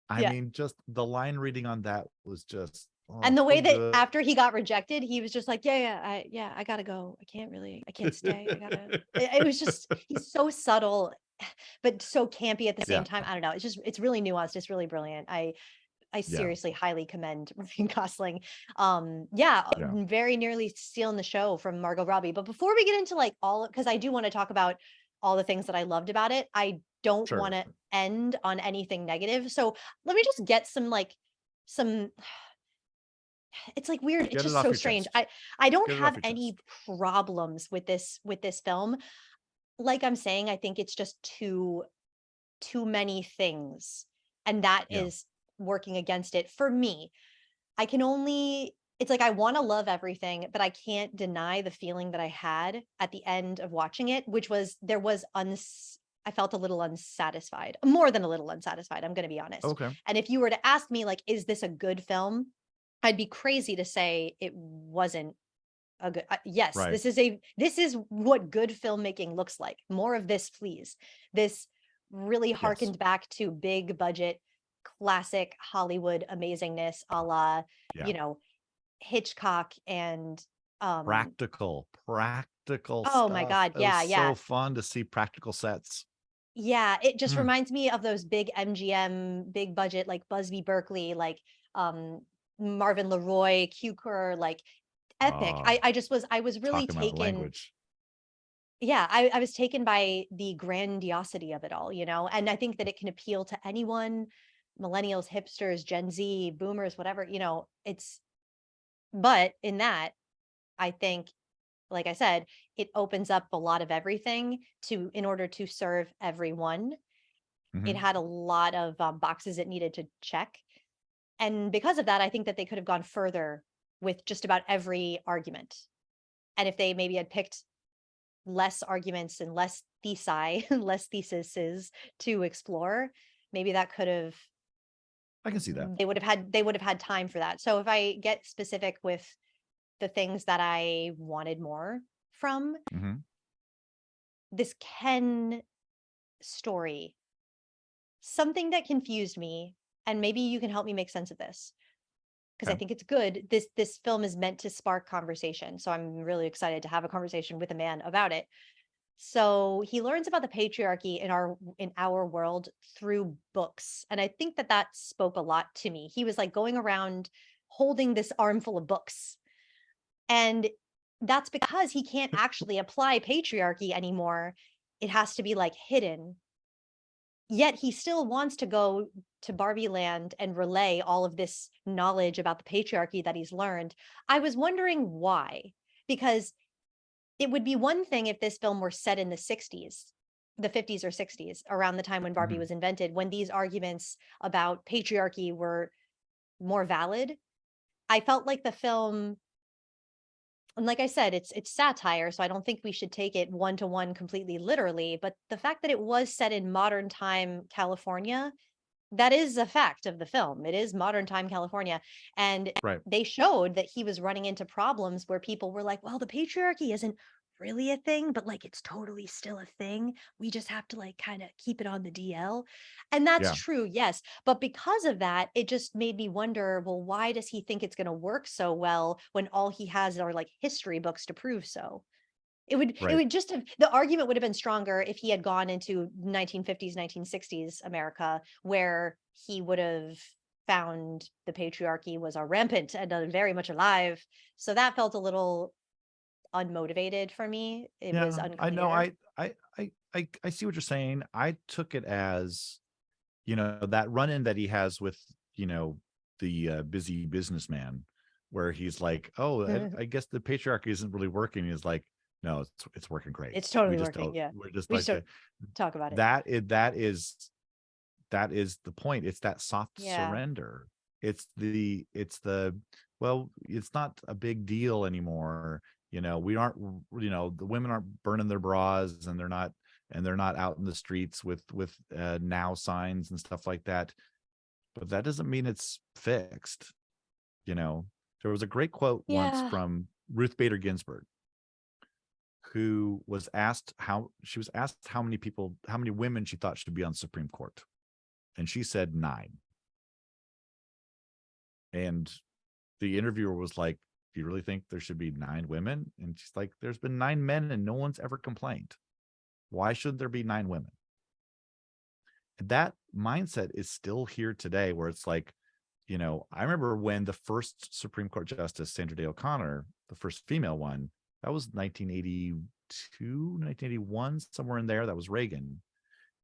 I Yeah. mean, just the line reading on that was just And the so way that good. after he got rejected, he was just like, I gotta go. I can't stay. It was just, he's so subtle, but so campy at the same Yeah. time. I don't know. It's really nuanced. It's really brilliant. I seriously highly commend Ryan Gosling. Yeah. Very nearly stealing the show from Margot Robbie. But before we get into like because I do want to talk about all the things that I loved about it, I don't Sure. want to end on anything negative. So let me just get some it's like weird. Get It's it just off so your strange. chest. I don't Get it off have your any chest. problems with this film. Like I'm saying, I think it's just too many things, and that Yeah. is working against it for me. It's like I want to love everything, but I can't deny the feeling that I had at the end of watching it, which was I felt a little unsatisfied, more than a little unsatisfied. I'm going to be honest. Okay. And if you were to ask me, like, is this a good film? I'd be crazy to say it wasn't a good. Yes, Right. this is what good filmmaking looks like. More of this, please. This really harkened back to big budget, classic Hollywood amazingness, a la Yeah. Hitchcock and Practical oh my stuff. God, It yeah, was yeah. so fun to see practical sets. Yeah, it just Mm. reminds me of those big MGM, big budget, like Busby Berkeley, like Marvin Leroy, Cukor, like epic. Ah, I was really talking about taken. language. Yeah, I was taken by the grandiosity of it all, and I think that it can appeal to anyone, millennials, hipsters, Gen Z, boomers, whatever, but in that, I think, like I said, it opens up a lot of everything in order to serve everyone. It Mhm. had a lot of boxes it needed to check. And because of that, I think that they could have gone further with just about every argument. And if they maybe had picked less arguments and less thesi, less theses to explore, maybe that could have, I can see that. they would have had time for that. So if I get specific with the things that I wanted more from Mhm. this Ken story, something that confused me, and maybe you can help me make sense of this, because I think it's good. This film is meant to spark conversation. So I'm really excited to have a conversation with a man about it. So he learns about the patriarchy in our world through books. And I think that spoke a lot to me. He was like going around holding this armful of books. And that's because he can't actually apply patriarchy anymore. It has to be like hidden. Yet he still wants to go to Barbie Land and relay all of this knowledge about the patriarchy that he's learned. I was wondering why, because it would be one thing if this film were set in the 60s, the 50s or 60s, around the time when Barbie was invented, when these arguments about patriarchy were more valid. I felt like the film, and like I said, it's satire, so I don't think we should take it one-to-one completely literally, but the fact that it was set in modern time California, that is a fact of the film. It is modern time California. And they showed that he was running into problems where people were like, well, the patriarchy isn't really a thing, but like it's totally still a thing. We just have to like kind of keep it on the DL. And that's true, yes. But because of that, it just made me wonder, well, why does he think it's going to work so well when all he has are like history books to prove so? It would just have, the argument would have been stronger if he had gone into 1950s, 1960s America, where he would have found the patriarchy was rampant and very much alive. So that felt a little unmotivated for me. It was unclear. I know. I see what you're saying. I took it as, that run-in that he has with, the busy businessman, where he's like, oh, I guess the patriarchy isn't really working. He's like, no, it's working great. It's totally working. Yeah. We're just we like should talk about it. That is the point. It's that soft surrender. It's the well, it's not a big deal anymore. We aren't, the women aren't burning their bras, and they're not out in the streets with now signs and stuff like that. But that doesn't mean it's fixed. There was a great quote once from Ruth Bader Ginsburg, who was asked how many women she thought should be on the Supreme Court. And she said 9. And the interviewer was like, do you really think there should be 9 women? And she's like, there's been 9 men and no one's ever complained. Why should there be 9 women? And that mindset is still here today, where it's like, I remember when the first Supreme Court Justice, Sandra Day O'Connor, the first female one, that was 1982, 1981, somewhere in there. That was Reagan.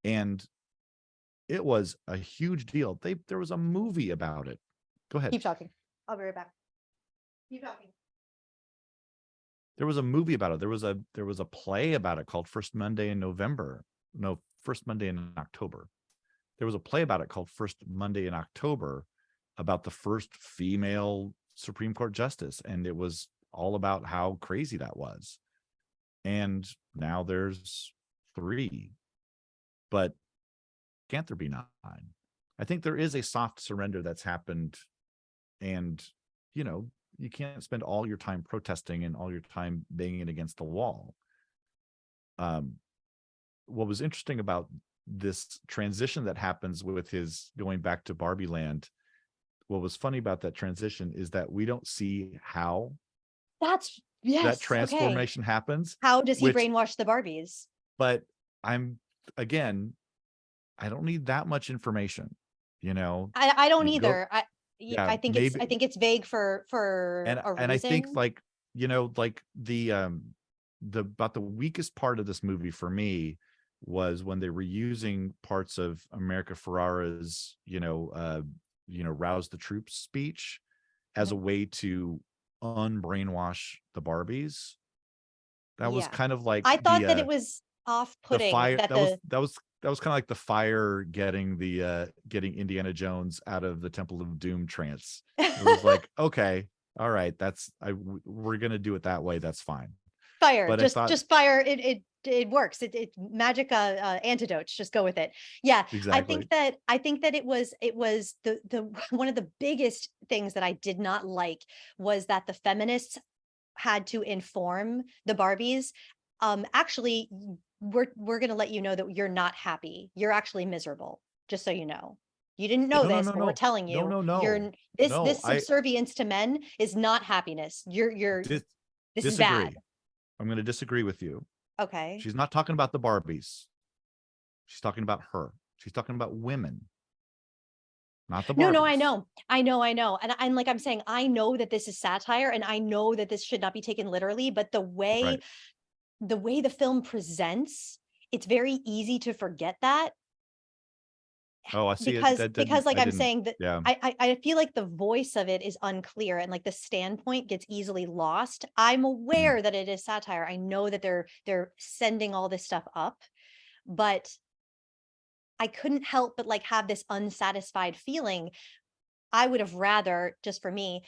And it was a huge deal. There was a movie about it. Go ahead. Keep talking. I'll be right back. Keep talking. There was a movie about it. There was a play about it called First Monday in October. There was a play about it called First Monday in October, about the first female Supreme Court justice. And it was all about how crazy that was. And now there's 3, but can't there be 9? I think there is a soft surrender that's happened. And, you can't spend all your time protesting and all your time banging against the wall. What was interesting about this transition that happens with his going back to Barbie Land, what was funny about that transition is that we don't see how that transformation happens. How does he brainwash the Barbies? But I don't need that much information, I don't either. I think it's vague for a reason. And I think like the about the weakest part of this movie for me was when they were using parts of America Ferrera's rouse the troops speech as a way to unbrainwash the Barbies. That was kind of like, I thought that it was off-putting. That was kind of like the fire getting Indiana Jones out of the Temple of Doom trance. It was like, okay, all right, we're gonna do it that way. That's fine. Fire, but just fire. It works. It magic antidotes. Just go with it. Yeah, exactly. I think that it was the one of the biggest things that I did not like was that the feminists had to inform the Barbies. Actually, we're going to let you know that you're not happy. You're actually miserable, just so you know. You didn't know No, this, no, but we're no. telling you. No. This subservience to men is not happiness. This is bad. Disagree. I'm going to disagree with you. Okay. She's not talking about the Barbies. She's talking about her. She's talking about women, not the Barbies. No, I know. And like I'm saying, I know that this is satire and I know that this should not be taken literally, but the way the film presents, it's very easy to forget that. Oh, I see. Because like I'm saying that yeah. I feel like the voice of it is unclear and like the standpoint gets easily lost. I'm aware that it is satire. I know that they're sending all this stuff up, but I couldn't help but like have this unsatisfied feeling. I would have rather, just for me,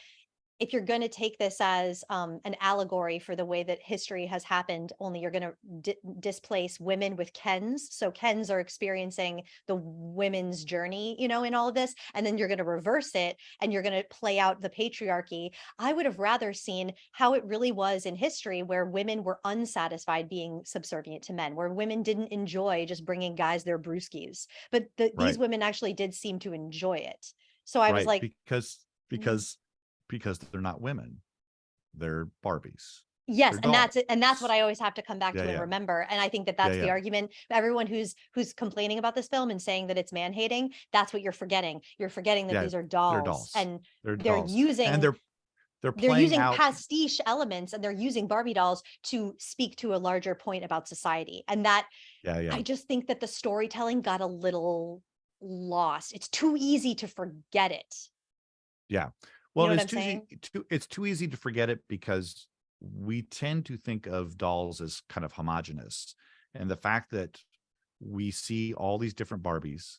if you're going to take this as an allegory for the way that history has happened, only you're going to displace women with Kens. So Kens are experiencing the women's journey, in all of this. And then you're going to reverse it and you're going to play out the patriarchy. I would have rather seen how it really was in history, where women were unsatisfied being subservient to men, where women didn't enjoy just bringing guys their brewskis. But these women actually did seem to enjoy it. So I was like, because they're not women, they're Barbies. Yes, and that's it, and that's what I always have to come back to and remember. And I think that that's the argument. Everyone who's complaining about this film and saying that it's man hating, that's what you're forgetting. You're forgetting that these are dolls, and they're using they're using pastiche elements, and they're using Barbie dolls to speak to a larger point about society. And that I just think that the storytelling got a little lost. It's too easy to forget it. Yeah. Well, it's too easy to forget it because we tend to think of dolls as kind of homogenous. And the fact that we see all these different Barbies,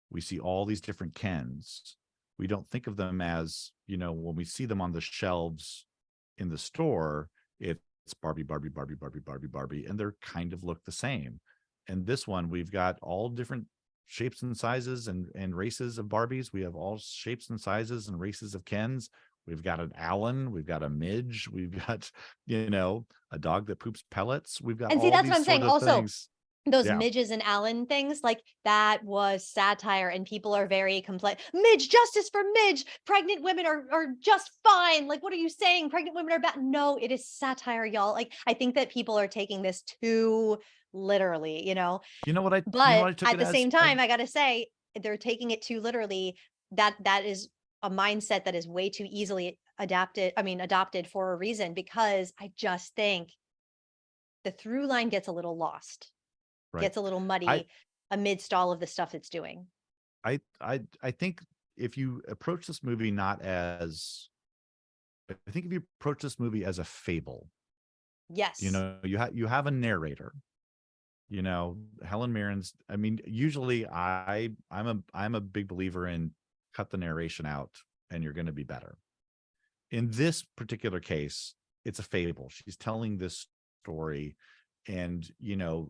we see all these different Kens, we don't think of them as, when we see them on the shelves in the store, it's Barbie, Barbie, Barbie, Barbie, Barbie, Barbie, and they're kind of look the same. And this one, we've got all different shapes and sizes and races of Barbies. We have all shapes and sizes and races of Kens. We've got an Alan, we've got a Midge, we've got, a dog that poops pellets. We've got, and see, that's what I'm saying. Also, things. Those Midges and Alan things, like that was satire, and people are very Midge, justice for Midge. Pregnant women are just fine. Like, what are you saying? Pregnant women are bad. No, it is satire, y'all. Like, I think that people are taking this too literally, But at the same time, I gotta say, they're taking it too literally. That is a mindset that is way too easily adopted for a reason, because I just think the through line gets a little lost, gets a little muddy amidst all of the stuff it's doing. I think if you approach this movie if you approach this movie as a fable, yes, you have a narrator. Helen Mirren's. Usually I'm a big believer in cut the narration out and you're going to be better. In this particular case, it's a fable. She's telling this story, and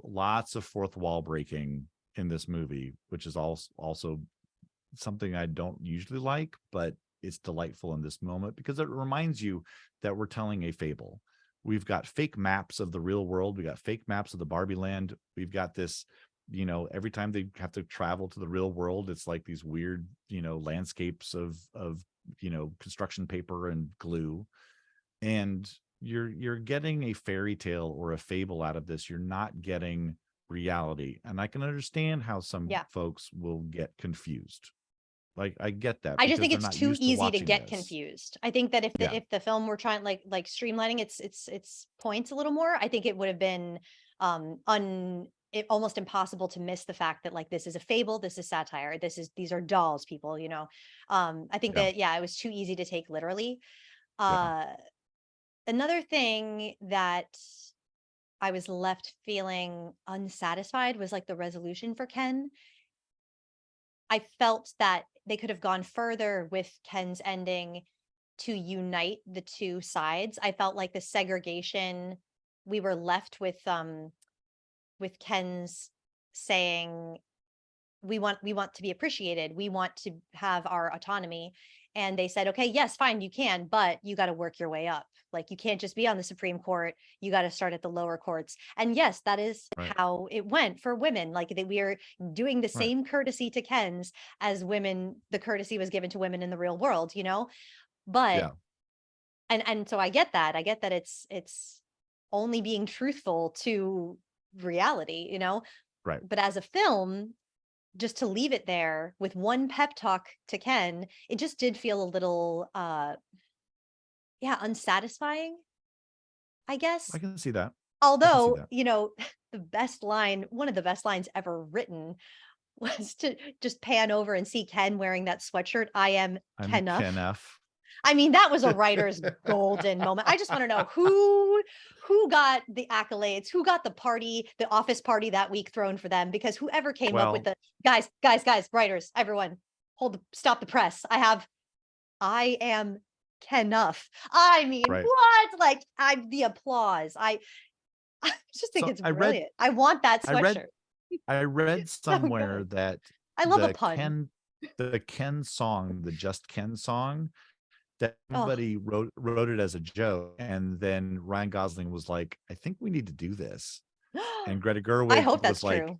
lots of fourth wall breaking in this movie, which is also something I don't usually like, but it's delightful in this moment because it reminds you that we're telling a fable. We've got fake maps of the real world. We got fake maps of the Barbie land. We've got this, every time they have to travel to the real world, it's like these weird, landscapes of construction paper and glue. And you're getting a fairy tale or a fable out of this. You're not getting reality. And I can understand how some folks will get confused. Like, I get that. I just think it's too easy to get confused. I think that if the film were trying like streamlining its points a little more, I think it would have been almost impossible to miss the fact that, like, this is a fable, this is satire, these are dolls, people, I think that it was too easy to take literally. Another thing that I was left feeling unsatisfied was like the resolution for Ken. I felt that they could have gone further with Ken's ending to unite the two sides. I felt like the segregation, we were left with Ken's saying, we want to be appreciated. We want to have our autonomy. And they said, okay, yes, fine, you can, but you got to work your way up. Like, you can't just be on the Supreme Court. You got to start at the lower courts. And yes, that is how it went for women. Like, that we are doing the same courtesy to Kens as women, the courtesy was given to women in the real world, you know? But, and so I get that. I get that it's only being truthful to reality, you know? Right. But as a film, just to leave it there with one pep talk to Ken, it just did feel a little unsatisfying, I guess. I can see that. Although, you know, one of the best lines ever written was to just pan over and see Ken wearing that sweatshirt. I'm Kenuff. I mean, that was a writer's golden moment. I just want to know who got the accolades, who got the office party that week thrown for them, because whoever came up with the guys, writers, everyone, stop the press. I am Kenuff. I mean, what? Like, the applause. I just think it's brilliant. I want that sweatshirt. I read somewhere that I love a pun. The Ken song, the Just Ken song, that everybody wrote it as a joke, and then Ryan Gosling was like, I think we need to do this. And Greta Gerwig I hope that's true.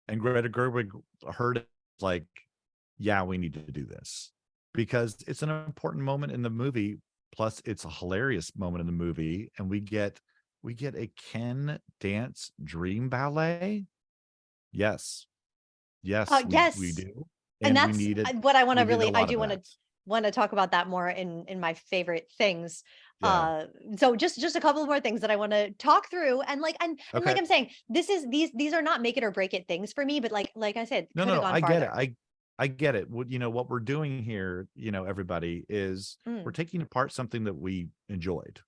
And Greta Gerwig heard it like, yeah, we need to do this, because it's an important moment in the movie, plus it's a hilarious moment in the movie, and we get a Ken dance dream ballet. Yes, we do. And that's what I want to really, I do want to talk about that more in my favorite things. So just a couple more things that I want to talk through, and like I'm saying, these are not make it or break it things for me, but like I said, no, I get it. I get it. What, you know, what we're doing here, you know, everybody, is we're taking apart something that we enjoyed.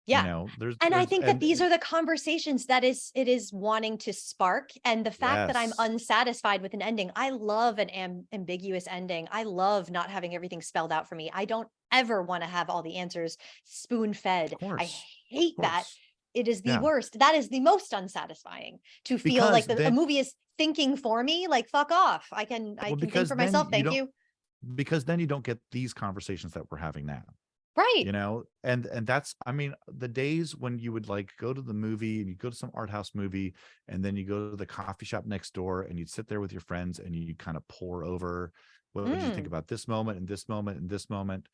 Yeah. You know, I think that these are the conversations that it is wanting to spark. And the fact that I'm unsatisfied with an ending, I love an ambiguous ending. I love not having everything spelled out for me. I don't ever want to have all the answers spoon fed. I hate that. It is the worst. That is the most unsatisfying, to feel like a movie is thinking for me. Like, fuck off. I can think for myself. Thank you. Because then you don't get these conversations that we're having now. Right. You know, and that's, I mean, the days when you would like go to the movie, and you go to some art house movie, and then you go to the coffee shop next door, and you'd sit there with your friends, and you kind of pour over, what did you think about this moment and this moment and this moment?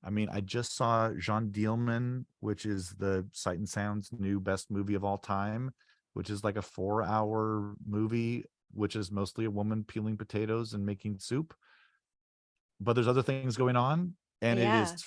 I mean, I just saw Jean Dielman, which is the Sight and Sound's new best movie of all time, which is like a 4-hour movie, which is mostly a woman peeling potatoes and making soup. But there's other things going on, and it is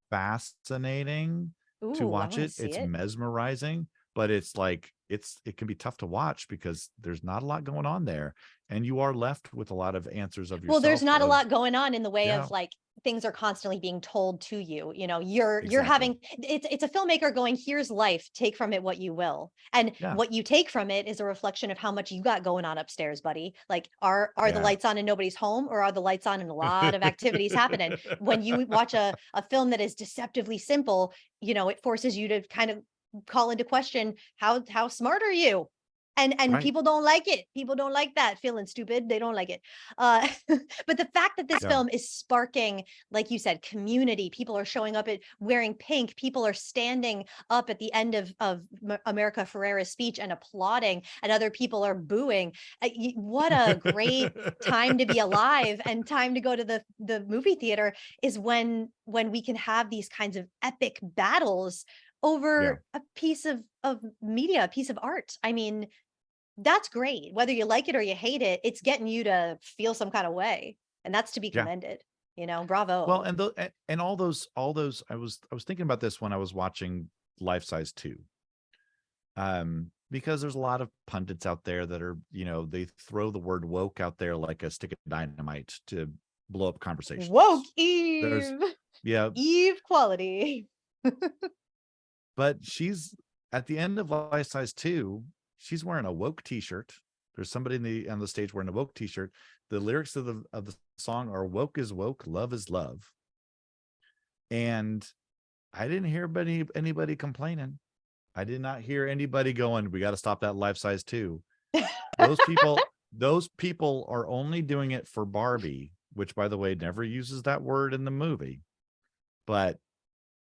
fascinating to watch it. It's mesmerizing, but it's like it can be tough to watch because there's not a lot going on there, and you are left with a lot of answers of yourself. Well, there's not a lot going on in the way of like things are constantly being told to you. You know, you're having it's a filmmaker going, here's life, take from it what you will, and what you take from it is a reflection of how much you got going on upstairs, buddy. Like, are the lights on and nobody's home, or are the lights on and a lot of activities happening? When you watch a film that is deceptively simple, you know, it forces you to kind of call into question how smart are you? And people don't like it. People don't like that, feeling stupid. They don't like it. But the fact that this film is sparking, like you said, community, people are showing up wearing pink. People are standing up at the end of America Ferrera's speech and applauding, and other people are booing. What a great time to be alive, and time to go to the movie theater is when we can have these kinds of epic battles over a piece of media, a piece of art. I mean, that's great. Whether you like it or you hate it, it's getting you to feel some kind of way, and that's to be commended. You know, bravo. Well, and all those. I was thinking about this when I was watching Life Size 2, because there's a lot of pundits out there that are, you know, they throw the word woke out there like a stick of dynamite to blow up conversations. Woke Eve. Eve quality. But she's at the end of Life Size 2. She's wearing a woke t-shirt. There's somebody on the stage wearing a woke t-shirt. The lyrics of the song are "Woke is woke, love is love." And I didn't hear anybody complaining. I did not hear anybody going, "We got to stop that Life Size 2." those people are only doing it for Barbie, which, by the way, never uses that word in the movie, but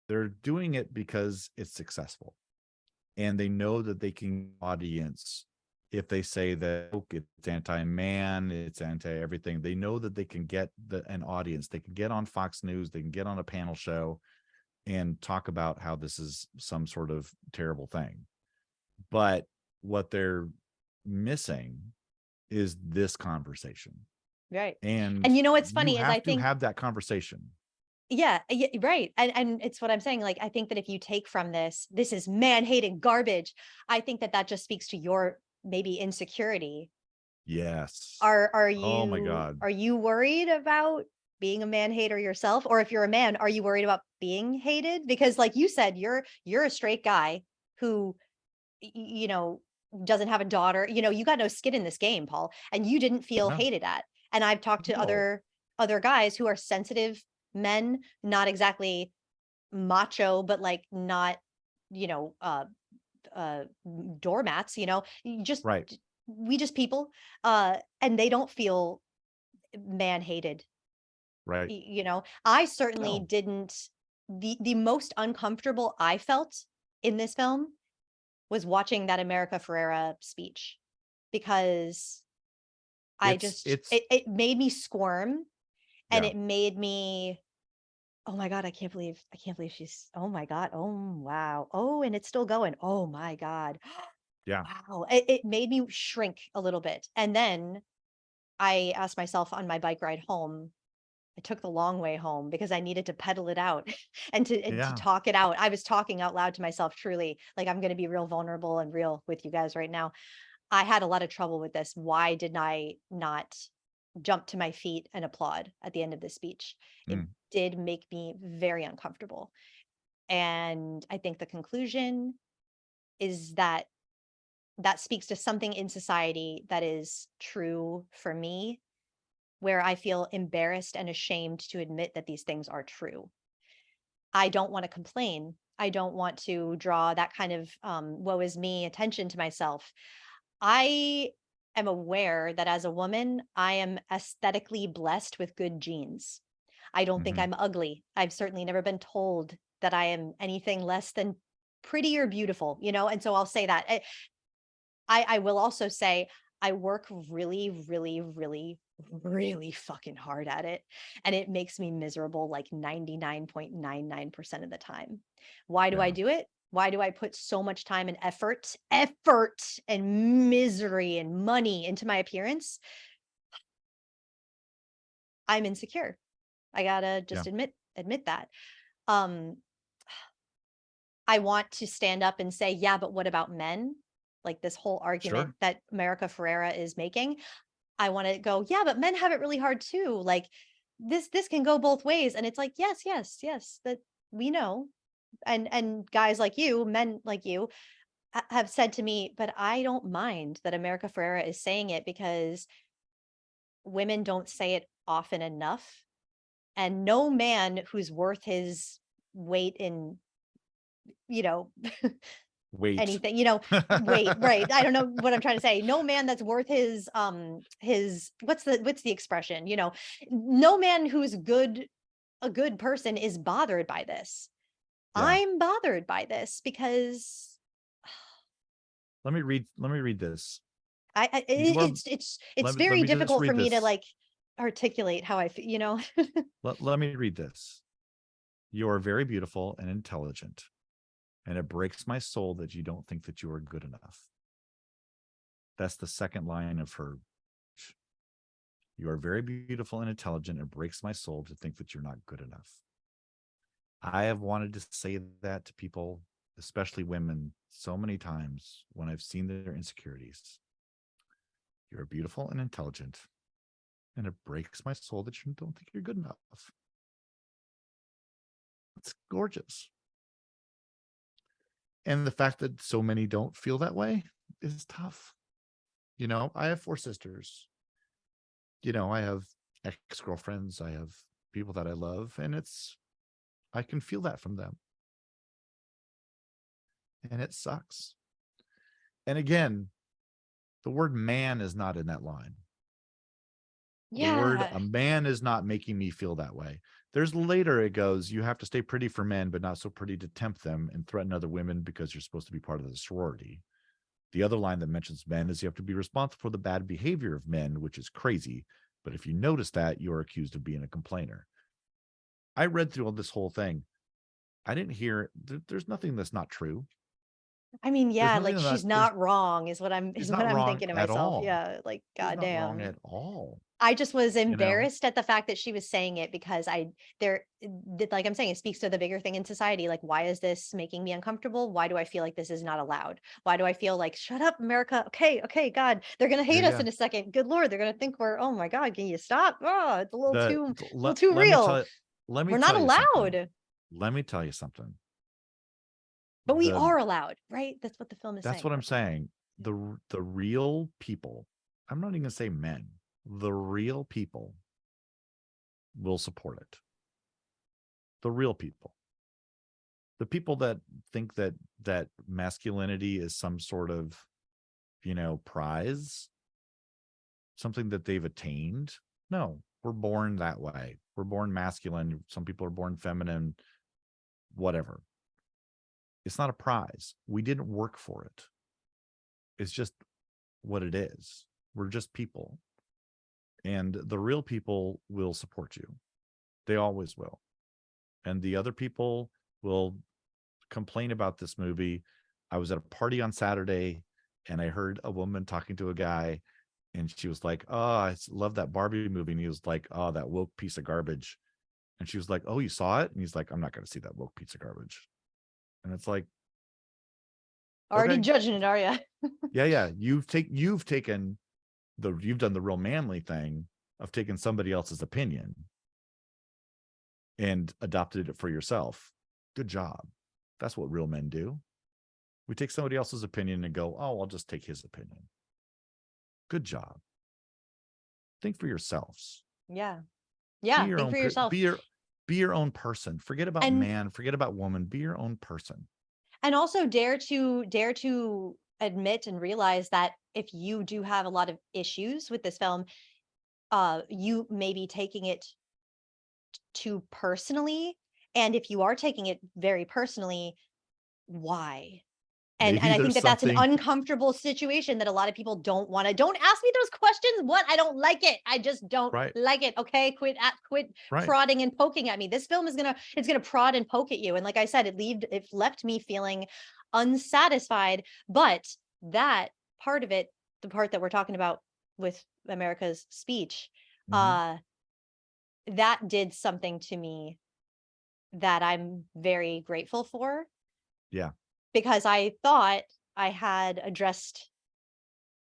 they're doing it because it's successful. And they know that they can audience if they say that it's anti-man, it's anti-everything. They know that they can get an audience. They can get on Fox News, they can get on a panel show and talk about how this is some sort of terrible thing. But what they're missing is this conversation. Right. And And you know what's funny is I think have that conversation. Yeah, right. And it's what I'm saying. Like, I think that if you take from this is man-hating garbage, I think that just speaks to your maybe insecurity. Yes. Are Oh my God. Are you worried about being a man-hater yourself? Or if you're a man, are you worried about being hated? Because like you said, you're a straight guy who, you know, doesn't have a daughter. You know, you got no skin in this game, Paul, and you didn't feel No. hated at. And I've talked to No. other guys who are sensitive men, not exactly macho, but like not, you know, doormats, you know, just Right. we just people, and they don't feel man hated. Right. You know, I certainly No. didn't. The most uncomfortable I felt in this film was watching that America Ferrera speech, because it made me squirm, and Yeah. it made me, oh my God, I can't believe she's, oh my God. Oh, wow. Oh, and it's still going. Oh my God. Yeah. Wow. It made me shrink a little bit. And then I asked myself on my bike ride home, I took the long way home because I needed to pedal it out and to Yeah. talk it out. I was talking out loud to myself, truly. Like, I'm going to be real vulnerable and real with you guys right now. I had a lot of trouble with this. Why did I not jump to my feet and applaud at the end of the speech? It did make me very uncomfortable. And I think the conclusion is that speaks to something in society that is true for me, where I feel embarrassed and ashamed to admit that these things are true. I don't want to complain. I don't want to draw that kind of woe is me attention to myself. I am aware that as a woman, I am aesthetically blessed with good genes. I don't think I'm ugly. I've certainly never been told that I am anything less than pretty or beautiful, you know? And so I'll say that. I will also say I work really, really, really, really fucking hard at it. And it makes me miserable like 99.99% of the time. Why do I do it? Why do I put so much time and effort and misery and money into my appearance? I'm insecure. I gotta just admit that. I want to stand up and say, yeah, but what about men? Like this whole argument that America Ferrera is making. I want to go, yeah, but men have it really hard too. Like this can go both ways. And it's like, yes, that we know. And guys like you, men like you, have said to me, but I don't mind that America Ferrera is saying it, because women don't say it often enough. And no man who's worth his weight in, you know, Wait. anything, you know, wait, right. I don't know what I'm trying to say. No man that's worth his what's the expression, you know, no man who's a good person is bothered by this. I'm bothered by this because let me read this. It's very difficult for me to like articulate how I feel, you know. let me read this. You are very beautiful and intelligent, and it breaks my soul that you don't think that you are good enough. That's the second line of her. You are very beautiful and intelligent. It breaks my soul to think that you're not good enough. I have wanted to say that to people, especially women, so many times when I've seen their insecurities. You're beautiful and intelligent, and it breaks my soul that you don't think you're good enough. It's gorgeous. And the fact that so many don't feel that way is tough. You know, I have 4 sisters. You know, I have ex-girlfriends. I have people that I love, and I can feel that from them. And it sucks. And again, The word man is not in that line. Yeah. The word a man is not making me feel that way. There's later it goes, you have to stay pretty for men, but not so pretty to tempt them and threaten other women because you're supposed to be part of the sorority. The other line that mentions men is you have to be responsible for the bad behavior of men, which is crazy. But if you notice that, you're accused of being a complainer. I read through all this whole thing. I didn't hear, there's nothing that's not true. I mean, yeah, like nothing she's that- not wrong is what I'm she's not wrong thinking to at myself. all. Yeah, like She's not wrong goddamn. at all. I just was You know? embarrassed at the fact that she was saying it because like I'm saying, it speaks to the bigger thing in society. Like, why is this making me uncomfortable? Why do I feel like this is not allowed? Why do I feel like, shut up, America? Okay, God, they're gonna hate us in a second. Good Lord, they're gonna think we're, oh my God, can you stop? Oh, it's a little too real. We're not allowed. Let me tell you something. But we are allowed, right? That's what the film is saying. That's what I'm saying. The real people, I'm not even gonna say men, the real people will support it. The real people. The people that think that masculinity is some sort of, prize, something that they've attained. No, we're born that way. We're born masculine. Some people are born feminine, whatever. It's not a prize. We didn't work for it. It's just what it is. We're just people. And the real people will support you. They always will. And the other people will complain about this movie. I was at a party on Saturday and I heard a woman talking to a guy and she was like, oh, I love that Barbie movie. And he was like, oh, that woke piece of garbage. And she was like, oh, you saw it? And he's like, I'm not going to see that woke piece of garbage. And it's like, already okay. judging it, are you? Yeah. You've done the real manly thing of taking somebody else's opinion and adopted it for yourself. Good job. That's what real men do. We take somebody else's opinion and go, oh, I'll just take his opinion. Good job. Think for yourselves. Yeah. Think for yourself. Be your own person. Forget about man. Forget about woman. Be your own person. And also dare to admit and realize that if you do have a lot of issues with this film, you may be taking it too personally. And if you are taking it very personally, why? And I think that's an uncomfortable situation that a lot of people don't ask me those questions. What? I don't like it. I just don't like it. Okay. Quit prodding and poking at me. This film is gonna prod and poke at you. And like I said, it left me feeling unsatisfied. But that part of it, the part that we're talking about with America's speech, that did something to me that I'm very grateful for. Yeah. Because I thought I had addressed.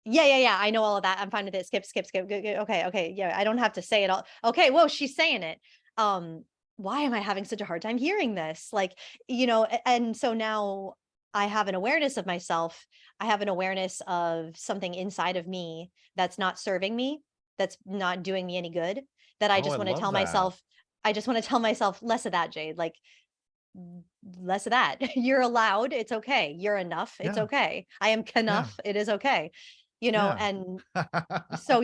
Yeah. I know all of that. I'm fine with it. Skip. Okay. Yeah. I don't have to say it all. Okay. Whoa, she's saying it. Why am I having such a hard time hearing this? Like, and so now I have an awareness of myself. I have an awareness of something inside of me that's not serving me, that's not doing me any good, that I just want to tell myself, less of that, Jade. Like, less of that. You're allowed. It's okay. You're enough. It's okay. I am enough. It is okay. And so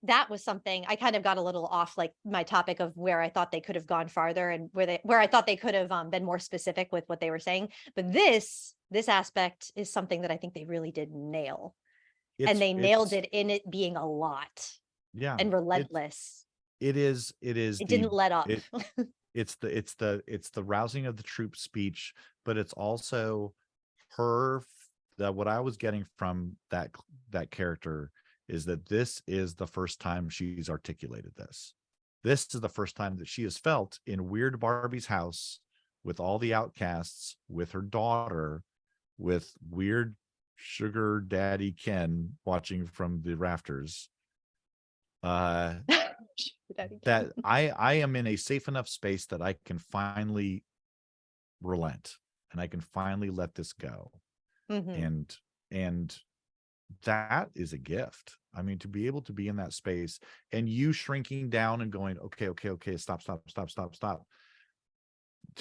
that was something. I kind of got a little off like my topic of where I thought they could have gone farther and where I thought they could have been more specific with what they were saying. But this aspect is something that I think they really did nail. And they nailed it in it being a lot. Yeah. And relentless. It didn't let up. It's the rousing of the troops speech, but it's also what I was getting from that character is that this is the first time she's articulated this. This is the first time that she has felt in Weird Barbie's house with all the outcasts, with her daughter, with weird sugar daddy Ken watching from the rafters. That I am in a safe enough space that I can finally relent and I can finally let this go. And that is a gift. I mean, to be able to be in that space and you shrinking down and going, okay, stop.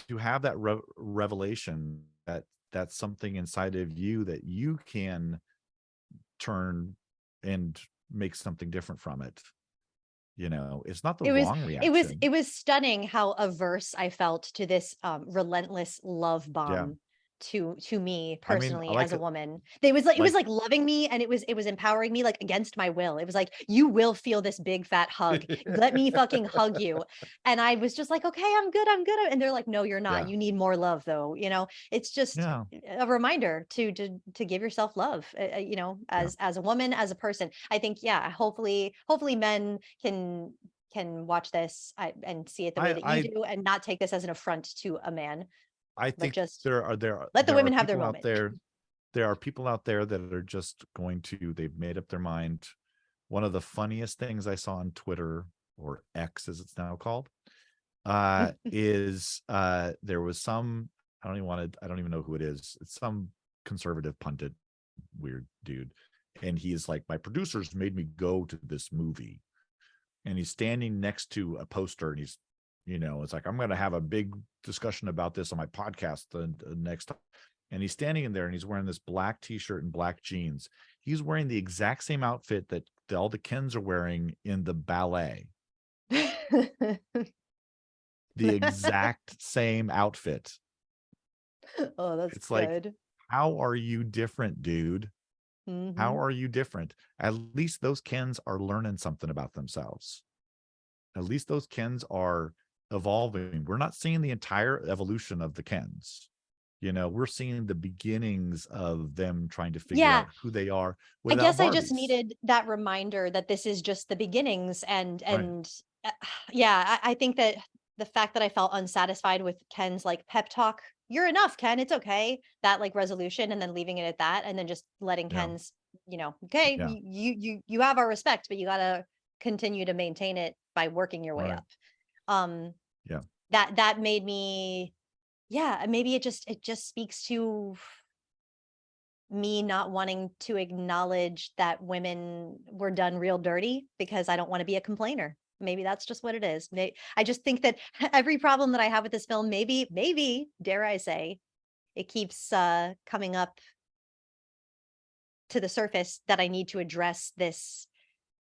To have that revelation that that's something inside of you that you can turn and make something different from it. You know, it's not the It was wrong reaction. it was stunning how averse I felt to this relentless love bomb Yeah. to me I mean, personally I like as a it- woman. It was like like- loving me, and it was empowering me like against my will. It was like, you will feel this big fat hug. Let me fucking hug you. And I was just like, okay, I'm good. And they're like, no, you're not. Yeah. You need more love though. You know, it's just Yeah. a reminder to give yourself love, you know, as a woman, as a person. I think, yeah, hopefully men can watch this and see it the way that you do, and not take this as an affront to a man. I think just there let the are women have their people moment. there are people out there that are just going to, they've made up their mind. One of the funniest things I saw on Twitter, or X as it's now called, is there was some, I don't even know who it is. It's some conservative pundit, weird dude. And he is like, my producers made me go to this movie. And he's standing next to a poster, and he's, you know, it's like, I'm going to have a big discussion about this on my podcast the next time. And he's standing in there, and he's wearing this black t-shirt and black jeans. He's wearing the exact same outfit that all the Kens are wearing in the ballet. The exact same outfit. Oh, that's it's good. Like, how are you different, dude? Mm-hmm. How are you different? At least those Kens are learning something about themselves. At least those Kens are evolving. We're not seeing the entire evolution of the Kens. You know, we're seeing the beginnings of them trying to figure out who they are. I guess I just Barbies. needed that reminder that this is just the beginnings, and Right. I think that the fact that I felt unsatisfied with Ken's like pep talk, you're enough, Ken, it's okay, that like resolution, and then leaving it at that, and then just letting Ken's, you know, okay, you have our respect, but you gotta continue to maintain it by working your way up. That made me, maybe it just speaks to me not wanting to acknowledge that women were done real dirty, because I don't want to be a complainer. Maybe that's just what it is. I just think that every problem that I have with this film, maybe, dare I say, it keeps coming up to the surface, that I need to address this.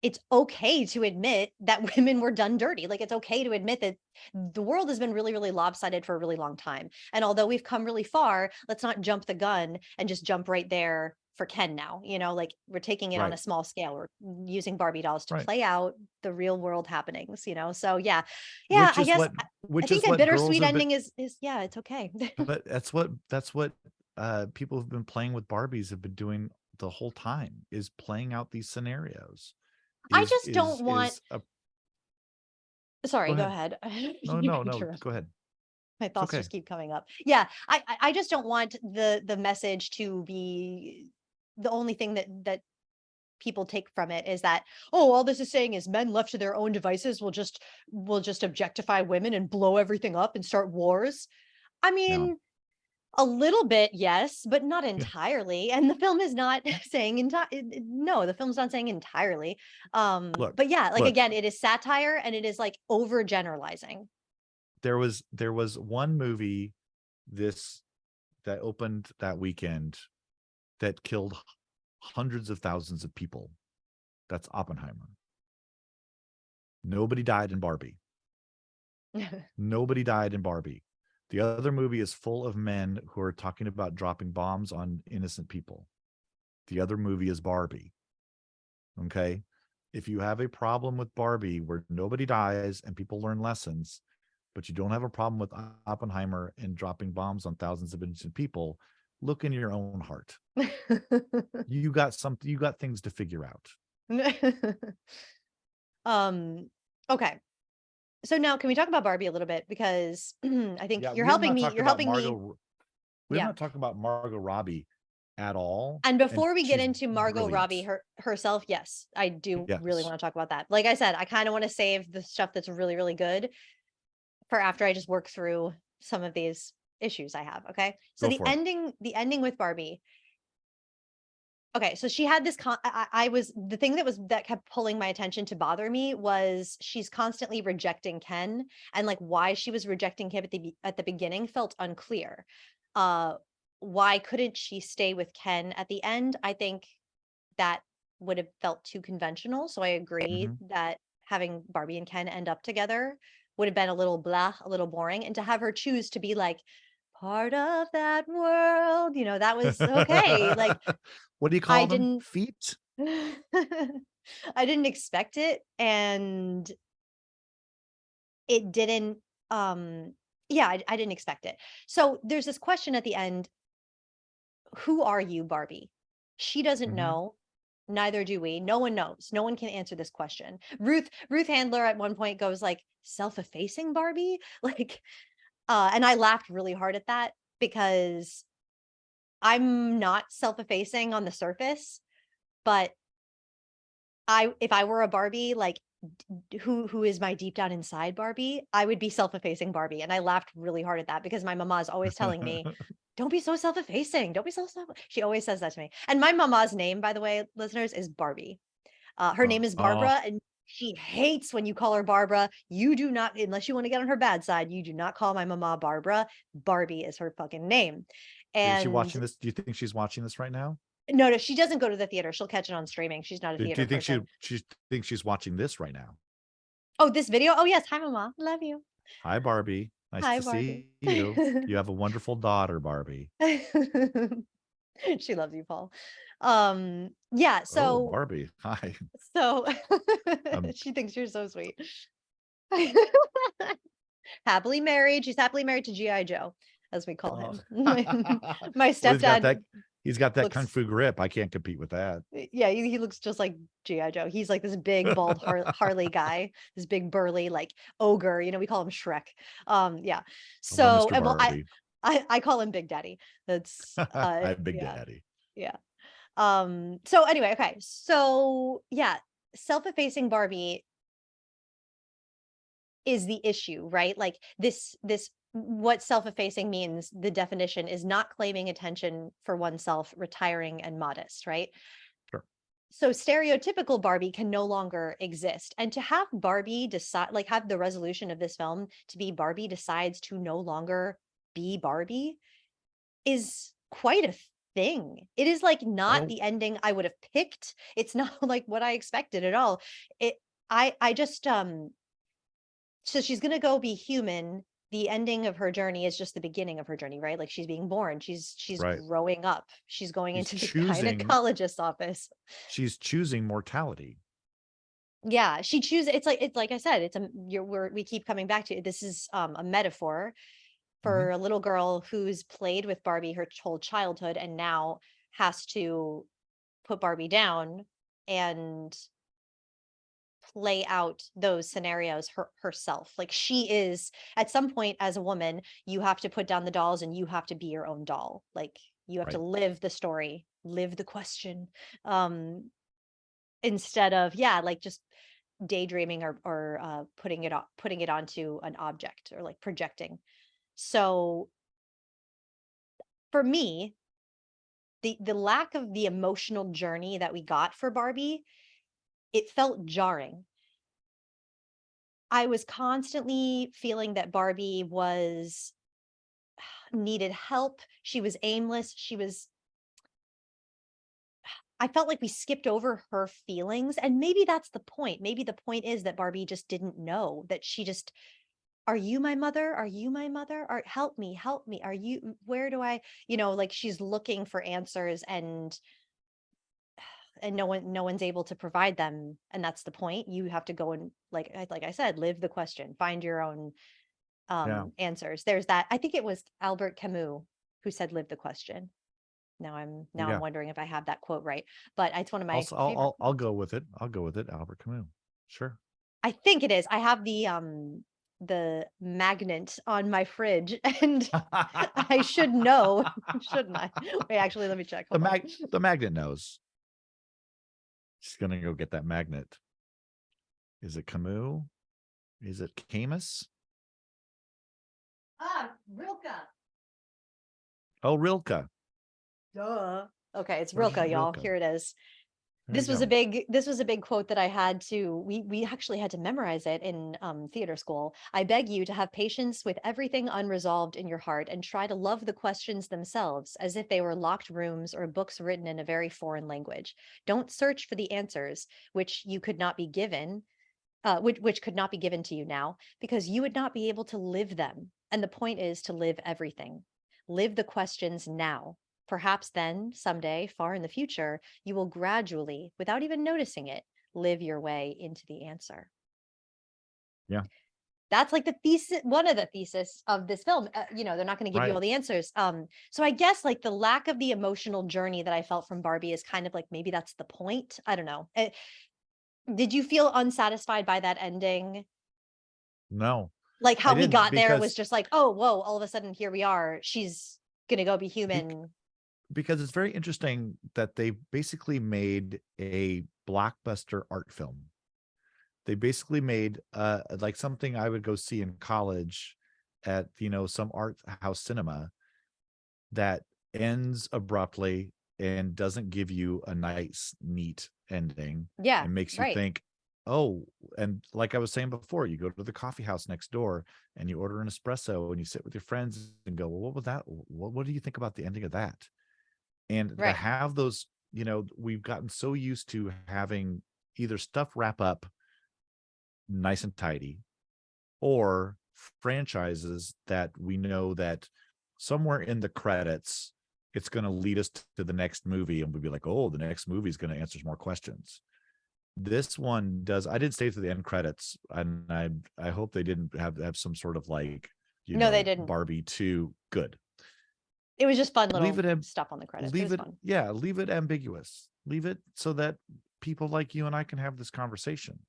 It's okay to admit that women were done dirty. Like, it's okay to admit that the world has been really, really lopsided for a really long time. And although we've come really far, let's not jump the gun and just jump right there for Ken now. You know, like, we're taking it on a small scale. We're using Barbie dolls to play out the real world happenings, you know? So I guess I think a bittersweet ending is it's okay. But that's what people who've been playing with Barbies have been doing the whole time, is playing out these scenarios. I just don't want. Sorry, go ahead. No, go ahead. My thoughts just keep coming up. Yeah, I just don't want the message to be the only thing that people take from it, is that, oh, all this is saying is men left to their own devices will just objectify women and blow everything up and start wars. I mean, a little bit, yes, but not entirely. And the film is not saying no, the film's not saying entirely. But again, it is satire, and it is like overgeneralizing. There was one movie that opened that weekend that killed hundreds of thousands of people. That's Oppenheimer. Nobody died in Barbie. Nobody died in Barbie. The other movie is full of men who are talking about dropping bombs on innocent people. The other movie is Barbie. Okay? If you have a problem with Barbie where nobody dies and people learn lessons, but you don't have a problem with Oppenheimer and dropping bombs on thousands of innocent people, look in your own heart. You got things to figure out. Okay. So now, can we talk about Barbie a little bit? Because I think you're we helping have not talked about Margot Robbie at all. And before we get into Margot Robbie herself, yes, I do really want to talk about that. Like I said, I kind of want to save the stuff that's really, really good for after I just work through some of these issues I have. Okay. So the ending with Barbie. Okay, so she had this. The thing that kept pulling my attention to bother me was she's constantly rejecting Ken, and like why she was rejecting him at the beginning felt unclear. Why couldn't she stay with Ken at the end? I think that would have felt too conventional. So I agree that having Barbie and Ken end up together would have been a little blah, a little boring. And to have her choose to be like part of that world, you know, that was okay. Like, what do you call them? didn't Feet? I didn't expect it, and it didn't I didn't expect it. So there's this question at the end, who are you, Barbie? She doesn't know, neither do we. No one knows. No one can answer this question. Ruth Handler at one point goes like, self-effacing Barbie? Like, and I laughed really hard at that because I'm not self-effacing on the surface, but if I were a Barbie, like who is my deep down inside Barbie, I would be self-effacing Barbie. And I laughed really hard at that because my mama is always telling me, don't be so self-effacing. Don't be so self. She always says that to me. And my mama's name, by the way, listeners, is Barbie. Her name is Barbara, and she hates when you call her Barbara. You do not, unless you want to get on her bad side, you do not call my mama Barbara. Barbie is her fucking name. And is she watching this? Do you think she's watching this right now? No, she doesn't go to the theater. She'll catch it on streaming. She's not a theater Do you think person. she thinks she's watching this right now? Oh, this video? Oh, yes. Hi, Mama. Love you. Hi, Barbie. Nice to see you. You have a wonderful daughter, Barbie. She loves you, Paul. Yeah. So Barbie. Hi. So she thinks you're so sweet. Happily married. She's happily married to G.I. Joe, as we call him. My stepdad. He's got that kung fu grip. I can't compete with that. Yeah, he looks just like G.I. Joe. He's like this big, bald Harley guy, this big burly like ogre. You know, we call him Shrek. Yeah. So well, I call him Big Daddy. That's Big Daddy. Yeah. So anyway, okay. So yeah, self-effacing Barbie is the issue, right? Like this what self-effacing means, the definition is not claiming attention for oneself, retiring and modest, right? Sure. So stereotypical Barbie can no longer exist. And to have Barbie decide, like have the resolution of this film to be Barbie decides to no longer be Barbie is quite a thing. It is like not the ending I would have picked. It's not like what I expected at all. I just, so she's going to go be human. The ending of her journey is just the beginning of her journey, right? Like she's being born, she's growing up, she's going into the gynecologist's office. She's choosing mortality. Yeah, she chooses. It's like I said, we keep coming back to it. This is a metaphor for a little girl who's played with Barbie her whole childhood and now has to put Barbie down and play out those scenarios herself. Like she is at some point as a woman, you have to put down the dolls and you have to be your own doll. Like you have to live the story, live the question, instead of like just daydreaming or putting it onto an object or like projecting. So for me, the lack of the emotional journey that we got for Barbie, it felt jarring. I was constantly feeling that Barbie needed help. She was aimless. I felt like we skipped over her feelings. And maybe that's the point. Maybe the point is that Barbie just didn't know, that she just, are you my mother? Are you my mother? Or help me. Are you, where do I, like she's looking for answers and no one's able to provide them. And that's the point. You have to go and like I said, live the question, find your own answers. There's that. I think it was Albert Camus who said, live the question. Now I'm wondering if I have that quote right, but it's one of my I'll go with it. Albert Camus. Sure. I think it is. I have the magnet on my fridge and I should know, shouldn't I? Wait, actually, let me check. The magnet knows. She's going to go get that magnet. Is it Camus? Is it Camus? Rilke. Oh, Rilke. Duh. Okay, it's Where's Rilke, y'all. Rilke? Here it is. This was a big quote that I had to, we actually had to memorize it in theater school. I beg you to have patience with everything unresolved in your heart and try to love the questions themselves as if they were locked rooms or books written in a very foreign language. Don't search for the answers which you could not be given, which could not be given to you now, because you would not be able to live them. And the point is to live everything. Live the questions now. Perhaps then, someday, far in the future, you will gradually, without even noticing it, live your way into the answer. Yeah. That's like the thesis, one of the thesis of this film. They're not going to give you all the answers. So I guess like the lack of the emotional journey that I felt from Barbie is kind of like, maybe that's the point. I don't know. Did you feel unsatisfied by that ending? No. Like how we got there was just like, oh, whoa, all of a sudden here we are. She's going to go be human. Because it's very interesting that they basically made a blockbuster art film. They basically made like something I would go see in college at, some art house cinema that ends abruptly and doesn't give you a nice, neat ending. Yeah. And makes you think, oh, and like I was saying before, you go to the coffee house next door and you order an espresso and you sit with your friends and go, well, what was that? What do you think about the ending of that? And to have those, we've gotten so used to having either stuff wrap up nice and tidy, or franchises that we know that somewhere in the credits, it's going to lead us to the next movie. And we'll be like, oh, the next movie is going to answer more questions. This one does. I didn't stay to the end credits. And I hope they didn't have some sort of like, they didn't. Barbie 2. Good. It was just fun little stuff on the credits. Leave it ambiguous. Leave it so that people like you and I can have this conversation.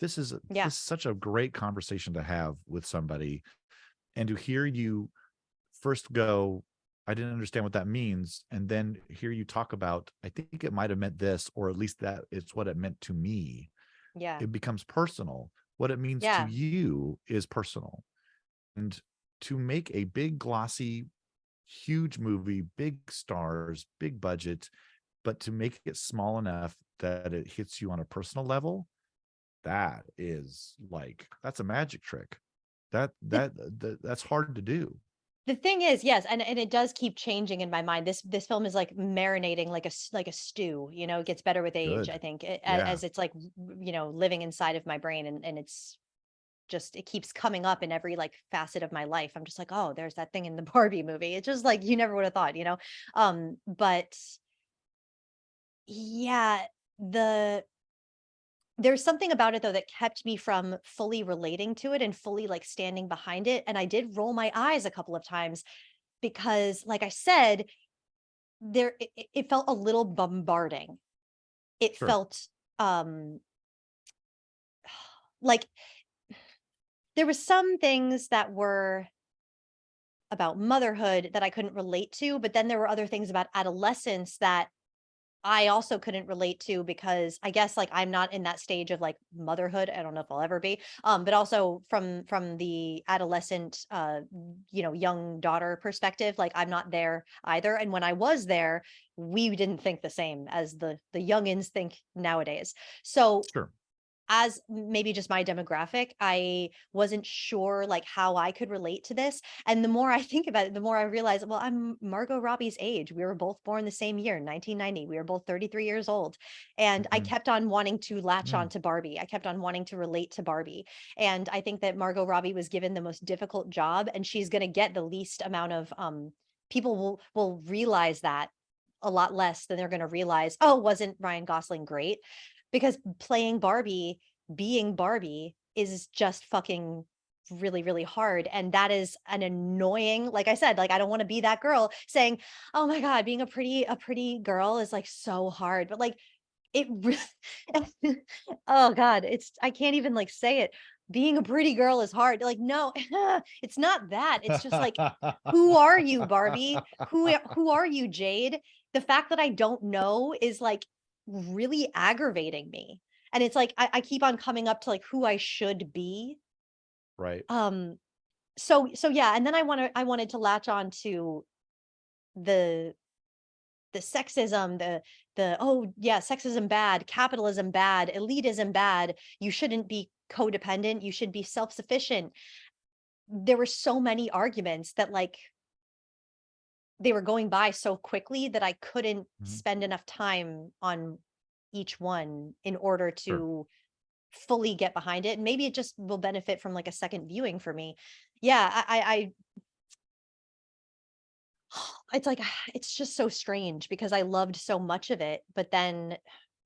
This is such a great conversation to have with somebody, and to hear you first go, I didn't understand what that means, and then hear you talk about, I think it might have meant this, or at least that it's what it meant to me. Yeah. It becomes personal. What it means to you is personal. And to make a big glossy huge movie, big stars, big budget, but to make it small enough that it hits you on a personal level, that's a magic trick. That's hard to do. The thing is, yes, and it does keep changing in my mind. This film is like marinating like a stew. It gets better with age. Good. I think as it's like living inside of my brain, and it's just, it keeps coming up in every like facet of my life. I'm just like, oh, there's that thing in the Barbie movie. It's just like, you never would have thought, but yeah, there's something about it though that kept me from fully relating to it and fully like standing behind it. And I did roll my eyes a couple of times because, like I said, it felt a little bombarding. It felt like there were some things that were about motherhood that I couldn't relate to, but then there were other things about adolescence that I also couldn't relate to, because I guess like I'm not in that stage of like motherhood. I don't know if I'll ever be. But also from the adolescent, young daughter perspective, like I'm not there either. And when I was there, we didn't think the same as the youngins think nowadays. So as maybe just my demographic, I wasn't sure like how I could relate to this. And the more I think about it, the more I realize, well, I'm Margot Robbie's age. We were both born the same year, 1990. We were both 33 years old. And I kept on wanting to latch on to Barbie. I kept on wanting to relate to Barbie. And I think that Margot Robbie was given the most difficult job, and she's going to get the least amount of, people will realize that a lot less than they're going to realize, oh, wasn't Ryan Gosling great? Because playing Barbie, being Barbie is just fucking really, really hard. And that is an annoying, like I said, like, I don't want to be that girl saying, oh my God, being a pretty girl is like so hard. But like, it really, oh God, I can't even like say it. Being a pretty girl is hard. Like, no, it's not that. It's just like, who are you, Barbie? Who are you, Jade? The fact that I don't know is like really aggravating me. And it's like I keep on coming up to like who I should be. Right. So yeah, and then I wanted to latch on to the sexism, sexism bad, capitalism bad, elitism bad, you shouldn't be codependent, you should be self-sufficient. There were so many arguments that like they were going by so quickly that I couldn't spend enough time on each one in order to fully get behind it. And maybe it just will benefit from like a second viewing for me. Yeah, I it's like it's just so strange because I loved so much of it, but then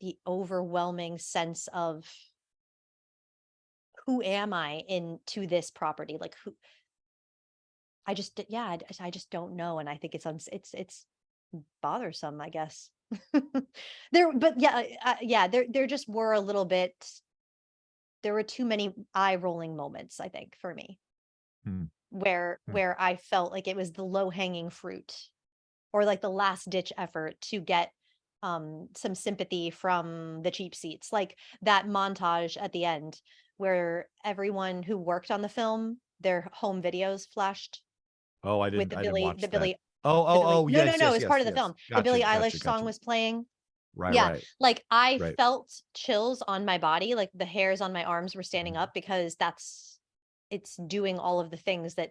the overwhelming sense of who am I into this property? Like who I just I just don't know, and I think it's bothersome, I guess. There just were a little bit. There were too many eye rolling moments, I think, for me, where I felt like it was the low hanging fruit, or like the last ditch effort to get some sympathy from the cheap seats, like that montage at the end where everyone who worked on the film, their home videos flashed. Oh, I With didn't. I didn't watch the that. Billy. Oh, No, yes, it's part of the film. The Billie Eilish song gotcha. was playing. Right, Yeah, right. like I Right. felt chills on my body, like the hairs on my arms were standing up because it's doing all of the things that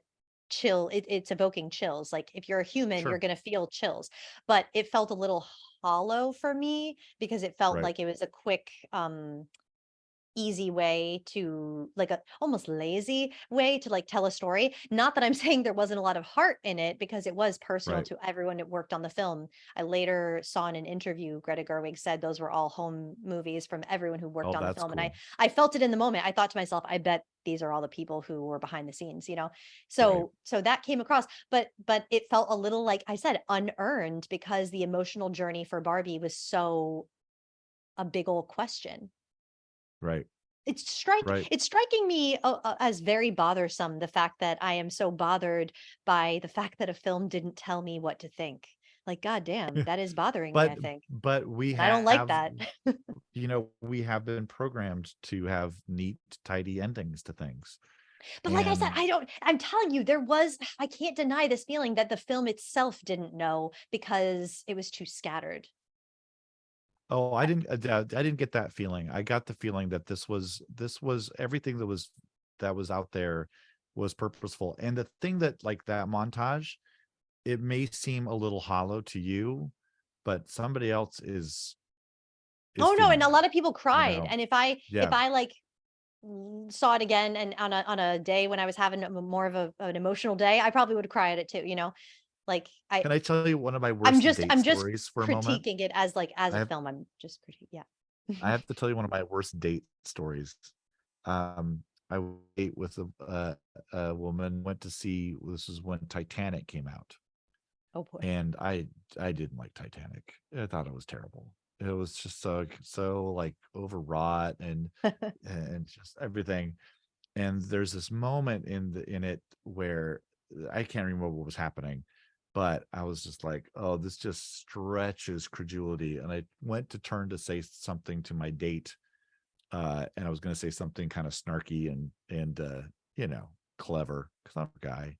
it's evoking chills. Like if you're a human, you're Sure. going to feel chills. But it felt a little hollow for me because it felt Right. like it was a quick easy way to like a almost lazy way to like tell a story. Not that I'm saying there wasn't a lot of heart in it, because it was personal Right. to everyone that worked on the film. I later saw in an interview Greta Gerwig said those were all home movies from everyone who worked Oh, on the that's film. And cool. I felt it in the moment. I thought to myself, I bet these are all the people who were behind the scenes, Right. so that came across, but it felt a little, like I said, unearned, because the emotional journey for Barbie was so a big old question. Right. It's Right. striking me as very bothersome, the fact that I am so bothered by the fact that a film didn't tell me what to think. Like, goddamn, that is bothering me, I think. But we And I don't like have, that. we have been programmed to have neat, tidy endings to things. But like I said, And I'm telling you, I can't deny this feeling that the film itself didn't know because it was too scattered. oh, I didn't get that feeling. I got the feeling that this was everything that was out there was purposeful. And the thing that, like, that montage, it may seem a little hollow to you, but somebody else is Oh no, feeling and a that, lot of people cried. know? And if I Yeah. like saw it again and on a day when I was having more of an emotional day, I probably would cry at it too, Like Can I tell you one of my I'm worst just date stories for a moment? critiquing it as as I a have film. I'm just critiquing. Yeah. I have to tell you one of my worst date stories. I ate with a woman, went to see, this was when Titanic came out. Oh boy. And I didn't like Titanic. I thought it was terrible. It was just so like overwrought and just everything. And there's this moment in it where I can't remember what was happening, but I was just like, oh, this just stretches credulity. And I went to turn to say something to my date, and I was going to say something kind of snarky and clever, because I'm a guy.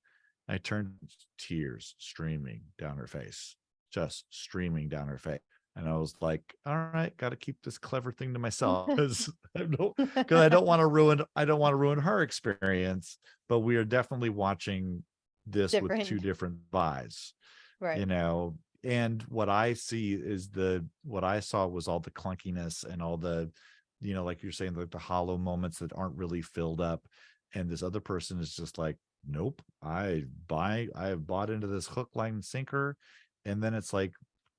I turned, tears streaming down her face, just streaming down her face. And I was like, all right, got to keep this clever thing to myself, because I don't want to ruin her experience. But we are definitely watching this with two different vibes, right? And what I see is what I saw was all the clunkiness and all the, like you're saying, like the hollow moments that aren't really filled up. And this other person is just like, nope, I have bought into this hook, line, and sinker. And then it's like,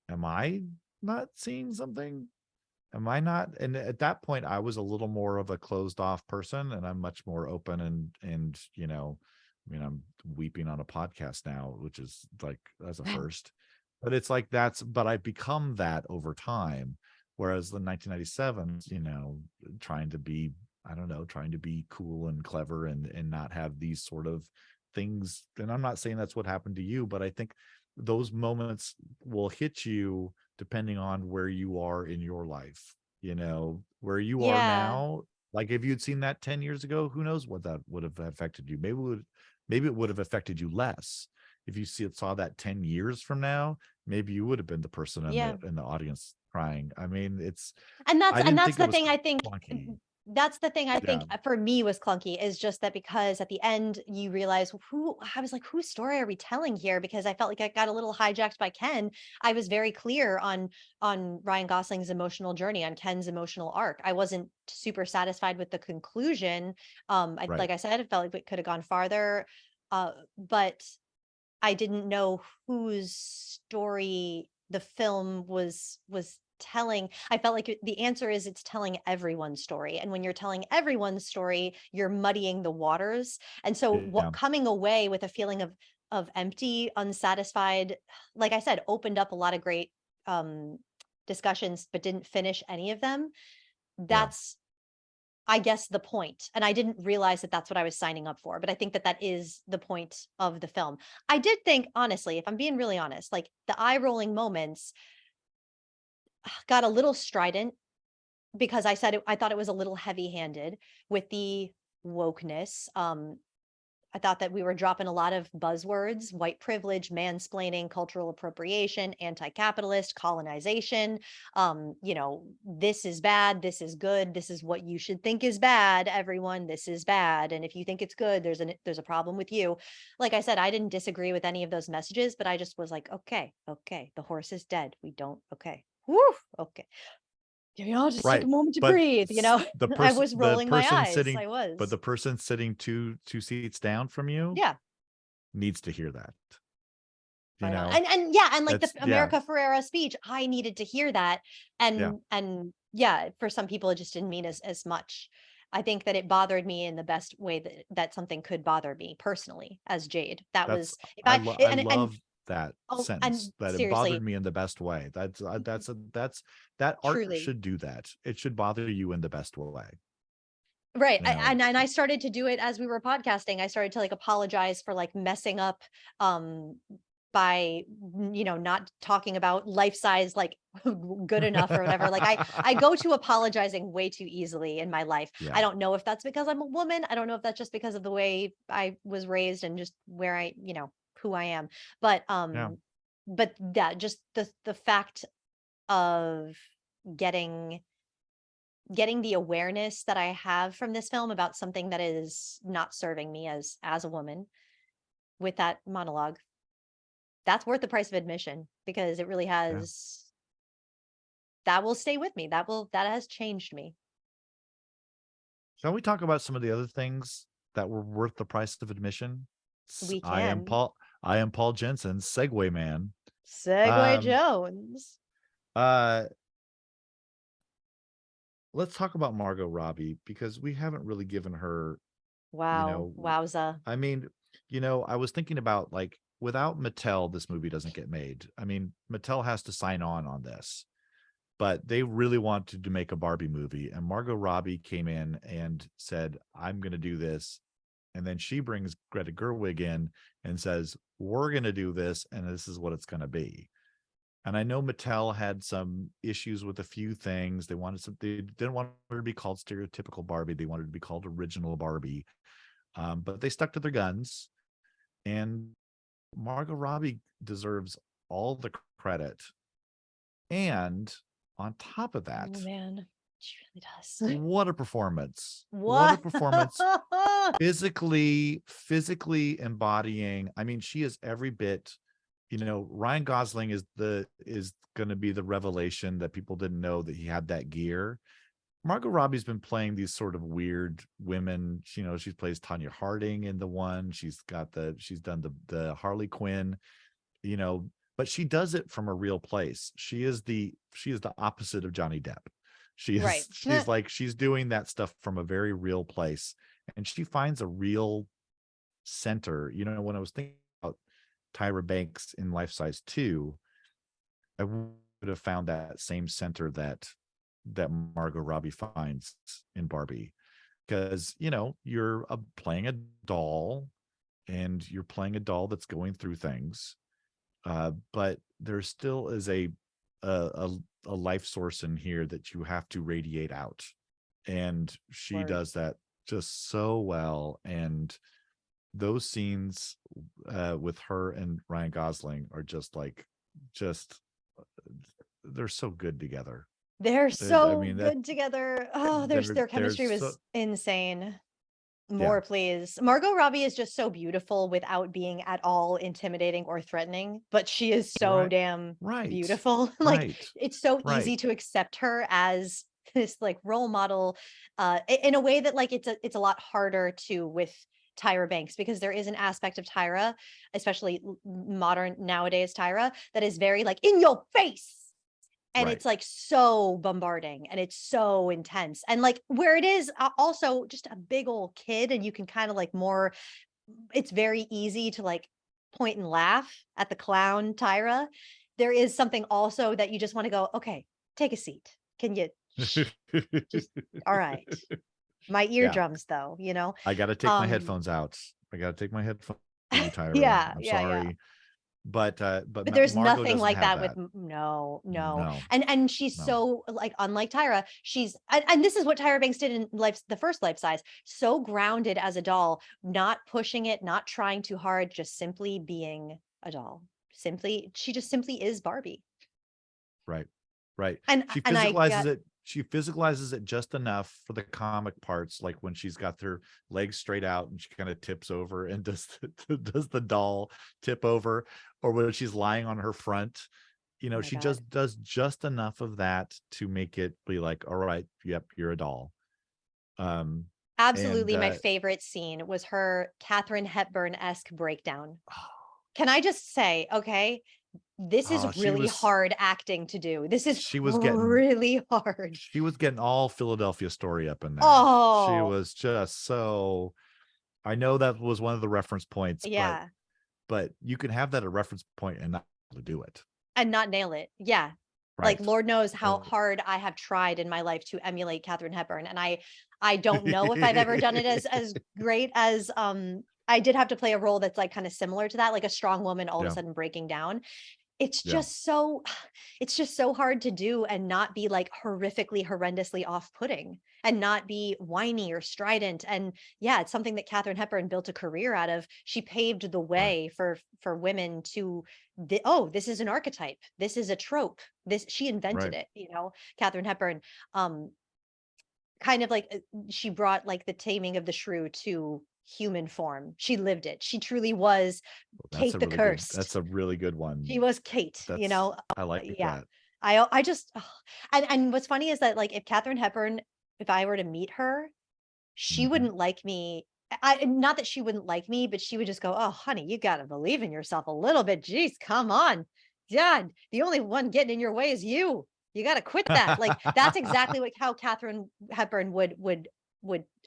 am I not seeing something? Am I not? And at that point, I was a little more of a closed off person, and I'm much more open and I'm weeping on a podcast now, which is like, that's a first. But it's like but I've become that over time. Whereas the 1997, trying to be cool and clever and not have these sort of things. And I'm not saying that's what happened to you, but I think those moments will hit you depending on where you are in your life, where you are now. Like if you'd seen that 10 years ago, who knows what that would have affected you. Maybe it would have affected you less. if you saw that 10 years from now, maybe you would have been the person in the audience crying. I mean, that's the thing I think clunky. that's the thing I think for me was clunky, is just that because at the end you realize I was like, whose story are we telling here? Because I felt like I got a little hijacked by Ken. I was very clear on Ryan Gosling's emotional journey, on Ken's emotional arc. I wasn't super satisfied with the conclusion. Like I said, it felt like it could have gone farther. But I didn't know whose story the film was telling. I felt like the answer is it's telling everyone's story. And when you're telling everyone's story, you're muddying the waters. And so coming away with a feeling of empty, unsatisfied, like I said, opened up a lot of great discussions, but didn't finish any of them. That's, I guess, the point. And I didn't realize that that's what I was signing up for. But I think that that is the point of the film. I did think, honestly, if I'm being really honest, like the eye rolling moments got a little strident, because I thought it was a little heavy handed with the wokeness. I thought that we were dropping a lot of buzzwords: white privilege, mansplaining, cultural appropriation, anti-capitalist, colonization. This is bad, this is good, this is what you should think is bad, everyone, this is bad. And if you think it's good, there's a problem with you. Like I said, I didn't disagree with any of those messages, but I just was like, okay, the horse is dead. Okay. Woo, okay. Just take a moment to breathe, I was rolling my eyes. But the person sitting two seats down from you needs to hear that. And like the America Ferrera speech, I needed to hear that. And for some people it just didn't mean as much. I think that it bothered me in the best way that something could bother me personally as Jade. That was I love that sentence, that it bothered me in the best way. That art Truly should do that. It should bother you in the best way. Right. And I started to do it as we were podcasting. I started to like apologize for like messing up by not talking about life size like good enough or whatever. Like I go to apologizing way too easily in my life. I don't know if that's because I'm a woman. I don't know if that's just because of the way I was raised and just where I who I am. But that just the fact of getting the awareness that I have from this film about something that is not serving me as a woman with that monologue, that's worth the price of admission, because it really has, that will stay with me. That has changed me. Shall we talk about some of the other things that were worth the price of admission? We can. I am PaulJensen, Segway Man. Segway Jones. Let's talk about Margot Robbie, because we haven't really given her. Wowza. I mean, I was thinking about, like, without Mattel, this movie doesn't get made. I mean, Mattel has to sign on this, but they really wanted to make a Barbie movie, and Margot Robbie came in and said, I'm going to do this. And then she brings Greta Gerwig in and says, we're going to do this, and this is what it's going to be. And I know Mattel had some issues with a few things. They didn't want her to be called stereotypical Barbie. They wanted to be called original Barbie. But they stuck to their guns. And Margot Robbie deserves all the credit. And on top of that, oh man, she really does. What a performance. What a performance. physically embodying. I mean, she is every bit, Ryan Gosling is going to be the revelation that people didn't know that he had that gear. Margot Robbie's been playing these sort of weird women. She plays Tanya Harding in the one. She's done the Harley Quinn, but she does it from a real place. She is the opposite of Johnny Depp. She's doing that stuff from a very real place, and she finds a real center. When I was thinking about Tyra Banks in Life Size 2, I would have found that same center that Margot Robbie finds in Barbie, because you're playing a doll, and you're playing a doll that's going through things, but there still is a life source in here that you have to radiate out, and she does that just so well. And those scenes with her and Ryan Gosling are just they're so good together. They're so I mean, good together. Oh, their chemistry was insane. More, please. Margot Robbie is just so beautiful without being at all intimidating or threatening, but she is so damn beautiful. Like it's so easy to accept her as this like role model in a way that like it's a lot harder to with Tyra Banks, because there is an aspect of Tyra, especially modern nowadays Tyra, that is very like in your face. And it's like so bombarding and it's so intense. And like where it is also just a big old kid, and you can kind of like more, it's very easy to like point and laugh at the clown Tyra. There is something also that you just want to go, okay, take a seat. Can you just, all right. My eardrums though, you know, I got to take my headphones out. I got to take my headphones out, Tyra. Yeah. I'm yeah, sorry. yeah. But there's Margot nothing like that with no. No. And she's No. so like, unlike Tyra, she's and this is what Tyra Banks did in the first Life Size, so grounded as a doll, not pushing it, not trying too hard, just simply being a doll. She just simply is Barbie. Right. And She and I physicalizes got, it. She physicalizes it just enough for the comic parts, like when she's got her legs straight out and she kind of tips over and does the doll tip over, or when she's lying on her front. You know, she just does just enough of that to make it be like, all right, yep, you're a doll. Absolutely, my favorite scene was her Katharine Hepburn-esque breakdown. Can I just say, okay, this is really hard acting to do. This is really hard. She was getting all Philadelphia Story up in there. She was just so. I know that was one of the reference points. Yeah. But you can have that a reference point and not be able to do it. And not nail it. Yeah. Like Lord knows how hard I have tried in my life to emulate Katharine Hepburn. And I don't know if I've ever done it as great as I did have to play a role that's like kind of similar to that, like a strong woman all of a sudden breaking down. It's just so hard to do and not be like horrendously off-putting and not be whiny or strident. And yeah, it's something that Katharine Hepburn built a career out of. She paved the way for women to, this is an archetype. This is a trope. She invented it, you know, Katharine Hepburn, kind of like she brought like the Taming of the Shrew to human form. She lived it. She truly was Kate the Cursed. That's a really good one. She was Kate, you know. I like that. I just and what's funny is that like if Katharine Hepburn, if I were to meet her, she wouldn't like me. Not that she wouldn't like me, but she would just go, "Oh, honey, you got to believe in yourself a little bit. Jeez, come on. Dad, the only one getting in your way is you. You got to quit that." Like that's exactly what how Katharine Hepburn would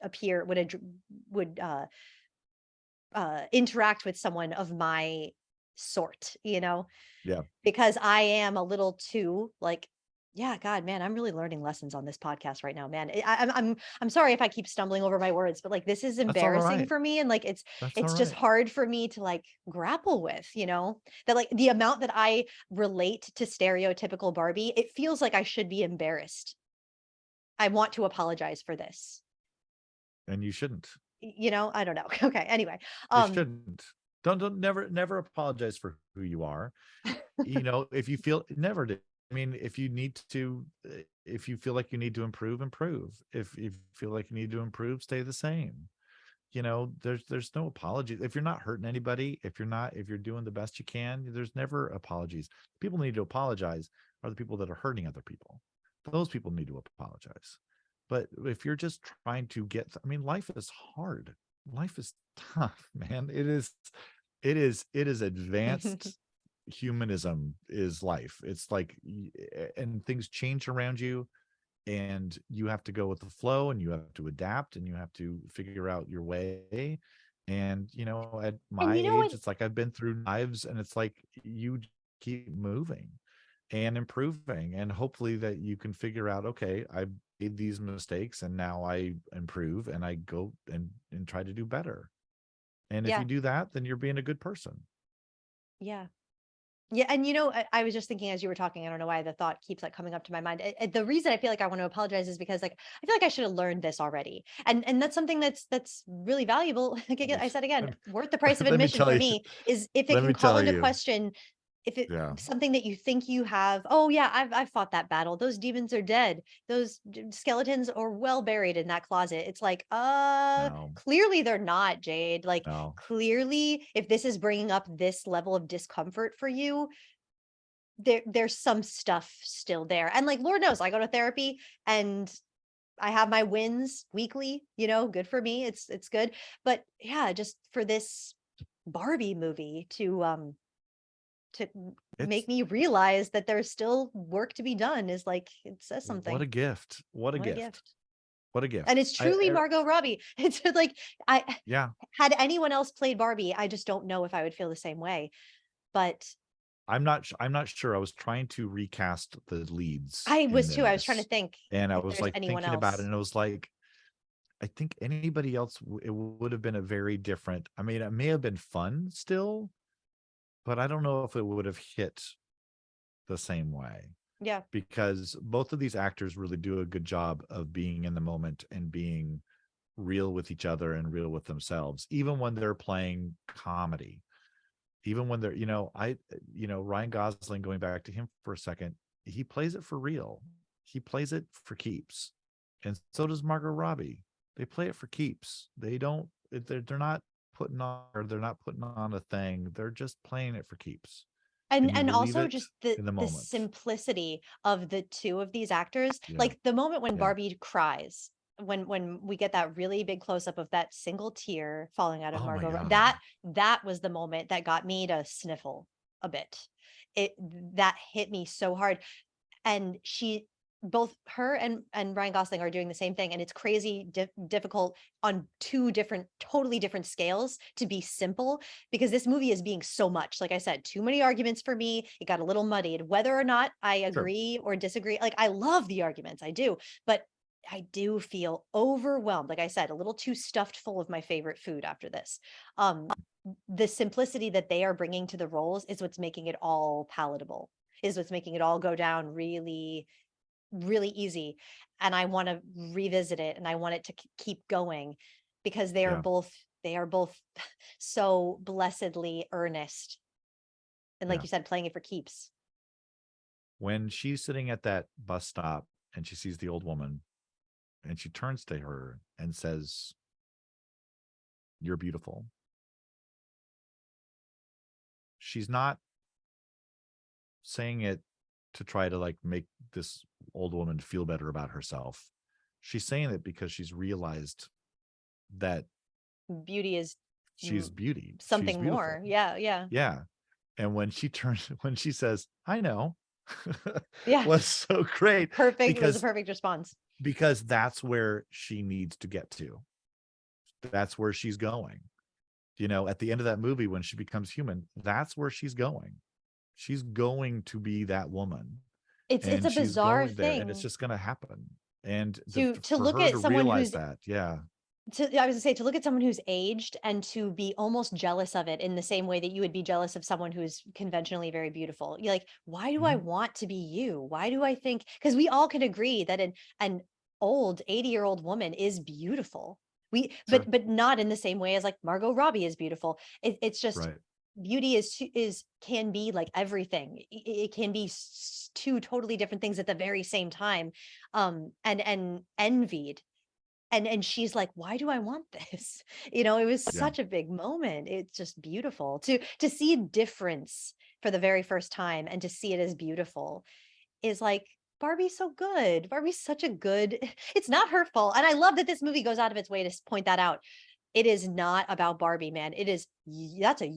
appear, would interact with someone of my sort, you know. Yeah, because I am a little too like, yeah, God, man, I'm really learning lessons on this podcast right now, man. I'm sorry if I keep stumbling over my words, but like this is embarrassing for me, and like it's just hard for me to like grapple with, you know, that like the amount that I relate to stereotypical Barbie, it feels like I should be embarrassed. I want to apologize for this. And you shouldn't. You know, I don't know. Okay, anyway. You shouldn't. Don't never apologize for who you are. You know, if you feel never do. I mean, if you feel like you need to improve. If you feel like you need to improve, stay the same. You know, there's no apology. If you're not hurting anybody, if you're doing the best you can, there's never apologies. People need to apologize are the people that are hurting other people. Those people need to apologize. But if you're just trying to life is hard. Life is tough, man. It is advanced. Humanism is life. It's like, and things change around you, and you have to go with the flow, and you have to adapt, and you have to figure out your way. And you know, at my age, it's like I've been through lives, and it's like you keep moving and improving, and hopefully that you can figure out, okay, I made these mistakes and now I improve and I go and try to do better. And if you do that, then you're being a good person. Yeah. Yeah, and I was just thinking as you were talking, I don't know why the thought keeps like coming up to my mind. The reason I feel like I want to apologize is because like I feel like I should have learned this already, and that's something that's really valuable. Like again, I said again, worth the price of let me admission tell for you. me is if it Let can me call tell into you. question if it something that you think you have. Oh yeah, I've fought that battle. Those demons are dead. Those skeletons are well buried in that closet. It's like No, clearly they're not, Jade. Like no. clearly, if this is bringing up this level of discomfort for you, there's some stuff still there. And like Lord knows I go to therapy and I have my wins weekly, good for me. It's good. But yeah, just for this Barbie movie to It's make me realize that there's still work to be done is like it says what something. a gift. What a What a gift. gift. What a gift. And it's truly Margot Robbie. It's like Yeah. had anyone else played Barbie, I just don't know if I would feel the same way. But I'm not sure. I was trying to recast the leads I in was too. I was trying to this, think and I if was there's like anyone thinking about it, else. and it was like, I think anybody else, it would have been a very different. I mean, it may have been fun still, but I don't know if it would have hit the same way, Yeah. because both of these actors really do a good job of being in the moment and being real with each other and real with themselves, even when they're playing comedy. Even when they're, Ryan Gosling, going back to him for a second, he plays it for real. He plays it for keeps. And so does Margot Robbie. They play it for keeps. They're not putting on a thing. They're just playing it for keeps. And you And believe also it just in the the moment. simplicity of the two of these actors. Yeah. Like the moment when Yeah. Barbie cries, when we get that really big close up of that single tear falling out of Oh my Margot, God. that was the moment that got me to sniffle a bit. That hit me so hard. And both her and Ryan Gosling are doing the same thing, and it's crazy difficult on two totally different scales to be simple, because this movie is being so much. Like I said, too many arguments for me. It got a little muddied. Whether or not I Sure. agree or disagree, like I love the arguments, I do, but I do feel overwhelmed. Like I said, a little too stuffed full of my favorite food after this. The simplicity that they are bringing to the roles is what's making it all palatable, is what's making it all go down really, really easy. And I want to revisit it, and I want it to keep going, because they are both so blessedly earnest. And like Yeah. you said, playing it for keeps. When she's sitting at that bus stop and she sees the old woman, and she turns to her and says, "You're beautiful." She's not saying it to try to like make this old woman feel better about herself. She's saying it because she's realized that Beauty is she's beauty. something She's beautiful. more. Yeah. Yeah. And when she says, "I know," Yeah. was so great. Perfect. It was a perfect response. Because that's where she needs to get to. That's where she's going. At the end of that movie, when she becomes human, that's where she's going. She's going to be that woman. It's a bizarre thing. And it's just going to happen. And to for look her at to someone realize who's that, yeah. I was gonna say, to look at someone who's aged and to be almost jealous of it in the same way that you would be jealous of someone who's conventionally very beautiful. You're like, why do I want to be you? Why do I think? Because we all can agree that an old 80-year-old woman is beautiful. But not in the same way as like Margot Robbie is beautiful. It's just Right. beauty can be like everything. It can be two totally different things at the very same time, and envied. And she's like, why do I want this? It was such a big moment. It's just beautiful to see a difference for the very first time, and to see it as beautiful is like, Barbie's so good. Barbie's such a good, it's not her fault. And I love that this movie goes out of its way to point that out. It is not about Barbie, man. It is,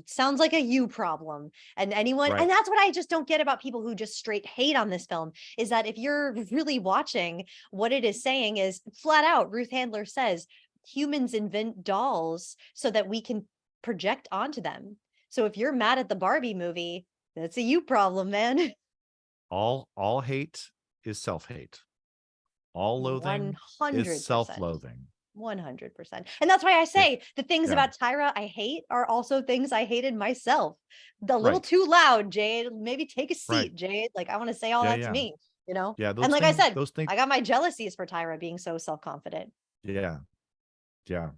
sounds like a you problem. And anyone, Right. and that's what I just don't get about people who just straight hate on this film, is that if you're really watching, what it is saying is flat out, Ruth Handler says, humans invent dolls so that we can project onto them. So if you're mad at the Barbie movie, that's a you problem, man. All hate is self-hate. All loathing 100%. is self-loathing. 100%. And that's why I say the things Yeah. about Tyra I hate are also things I hated myself. The little Right. too loud, Jade. Maybe take a seat, Right. Jade. Like I want to say all Yeah, that to yeah. me, you know? Yeah, And like I said, those things. I got my jealousies for Tyra being so self-confident. Yeah. Yeah.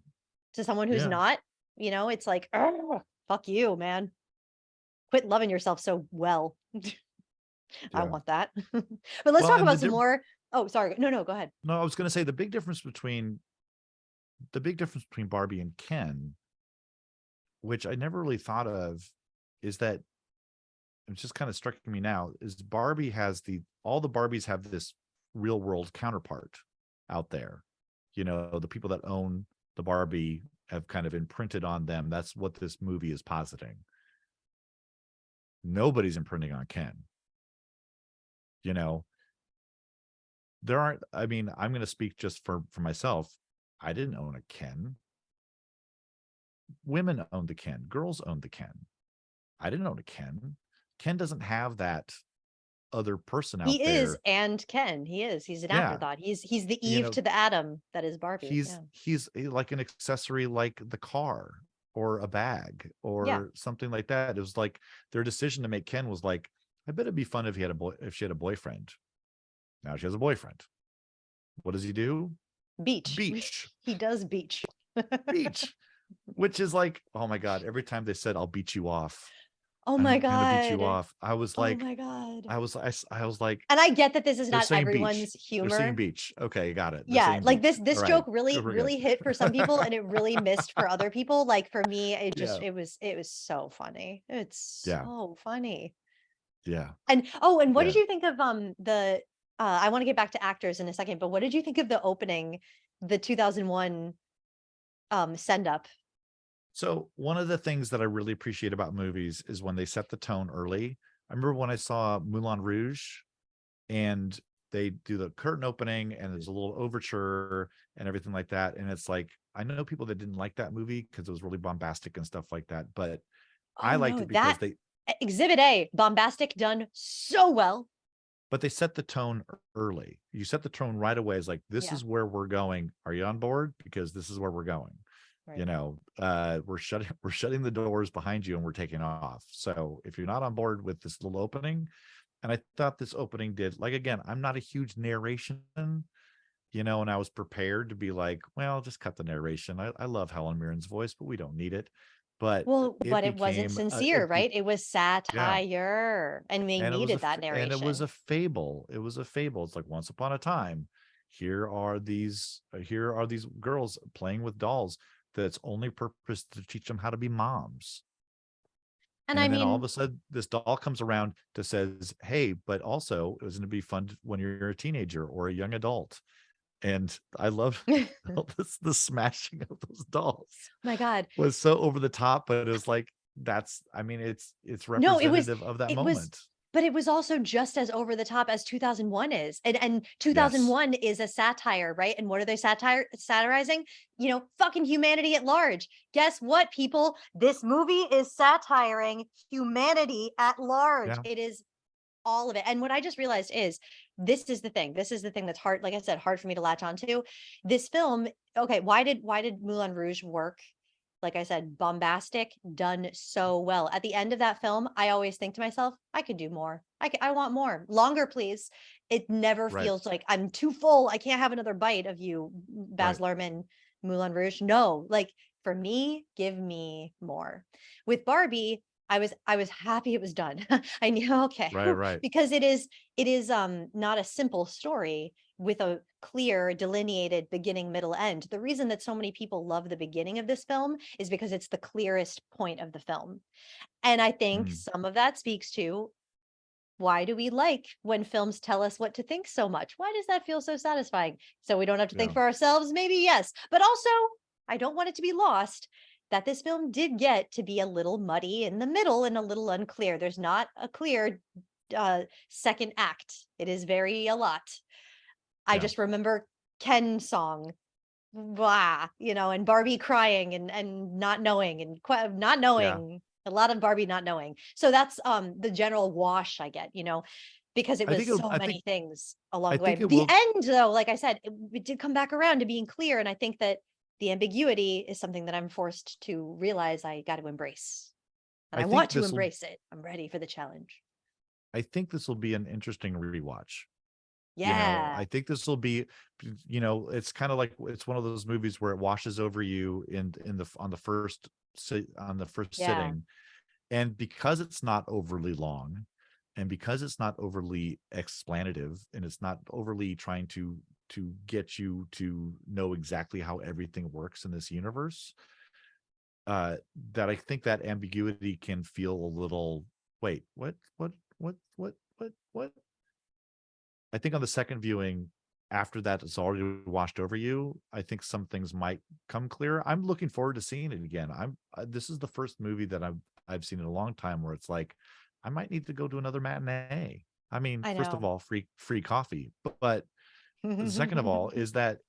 To someone who's Yeah. not, you know, it's like, "Ugh, fuck you, man. Quit loving yourself so well." I Yeah. want that. But let's Well, talk and about some more. Oh, sorry. No, go ahead. No, I was going to say the big difference between Barbie and Ken, which I never really thought of, is that it's just kind of striking me now, is Barbie has all the Barbies have this real world counterpart out there. You know, the people that own the Barbie have kind of imprinted on them. That's what this movie is positing. Nobody's imprinting on Ken. You know, there aren't, I mean, I'm going to speak just for myself. I didn't own a Ken. Women owned the Ken. Girls owned the Ken. I didn't own a Ken. Ken doesn't have that other person out there. He is and Ken. He is. He's an Yeah. afterthought. He's the You Eve know, to the Adam that is Barbie. He's like an accessory, like the car or a bag or something like that. It was like their decision to make Ken was like, I bet it'd be fun if she had a boyfriend. Now she has a boyfriend. What does he do? Beach. He does beach. Beach. Which is like, oh my God, every time they said I'll beat you off. Oh my God. I'm gonna beat you off. I was like, oh my God. I was like, and I get that this is they're not saying everyone's beach. humor. They're saying beach. Okay, got it. They're Yeah, saying like beach. this All right. joke really We're really good. hit for some people and it really missed for other people. Like for me, it just Yeah. it was so funny. It's Yeah. so funny. Yeah. And what did Yeah. you think of the I want to get back to actors in a second, but what did you think of the opening, the 2001 send up? So one of the things that I really appreciate about movies is when they set the tone early. I remember when I saw Moulin Rouge and they do the curtain opening and there's a little overture and everything like that. And it's like, I know people that didn't like that movie because it was really bombastic and stuff like that, but I liked it because Exhibit A, bombastic, done so well. But they set the tone early. You set the tone right away. It's like, this is where we're going. Are you on board? Because this is where we're going. Right. You know, we're shutting the doors behind you and we're taking off. So if you're not on board with this little opening, and I thought this opening did, like, again, I'm not a huge narration, you know, and I was prepared to be like, well, just cut the narration. I love Helen Mirren's voice, but we don't need it. But it wasn't sincere, right? It was satire, and they needed that narration. And it was a fable. It was a fable. It's like once upon a time, here are these girls playing with dolls that's only purpose to teach them how to be moms. And I mean, then all of a sudden, this doll comes around to says, "Hey, but also it was going to be fun when you're a teenager or a young adult." And I love the smashing of those dolls. My God, was so over the top, but it was like it's representative of that moment. But it was also just as over the top as 2001 is. And 2001 is a satire, right? And what are they satirizing? You know, fucking humanity at large. Guess what, people? This movie is satiring humanity at large. Yeah. It is all of it. And what I just realized is this is the thing that's hard, like I said, hard for me to latch onto. This film, okay, why did Moulin Rouge work? Like I said, bombastic, done so well. At the end of that film, I always think to myself, I could do more. I want more. Longer, please. It never feels like I'm too full. I can't have another bite of you, Baz Luhrmann, Moulin Rouge. No, like for me, give me more. With Barbie, I was happy it was done. I knew, okay. Right. Because it is not a simple story with a clear delineated beginning, middle, end. The reason that so many people love the beginning of this film is because it's the clearest point of the film. And I think some of that speaks to, why do we like when films tell us what to think so much? Why does that feel so satisfying? So we don't have to think for ourselves? Maybe yes. But also, I don't want it to be lost that this film did get to be a little muddy in the middle and a little unclear. There's not a clear second act. It is a lot. I just remember Ken's song, blah, you know, and Barbie crying and not knowing a lot of Barbie not knowing. So that's the general wash I get, you know. because it I was think so many things along I the way. think it The will. end, though, like I said, it did come back around to being clear. And I think that the ambiguity is something that I'm forced to realize I got to embrace. And I I think want to this will. embrace it. I'm ready for the challenge. I think this will be an interesting rewatch. Yeah. I think this will be, it's kind of like it's one of those movies where it washes over you on the first Yeah. sitting, and because it's not overly long, and because it's not overly explanative, and it's not overly trying to get you to know exactly how everything works in this universe, that I think that ambiguity can feel a little, wait, what? I think on the second viewing, after that it's already washed over you, I think some things might come clear. I'm looking forward to seeing it again. This is the first movie that I've seen in a long time where it's like, I might need to go to another matinee. I mean, I first of know. all, free coffee, but second of all is that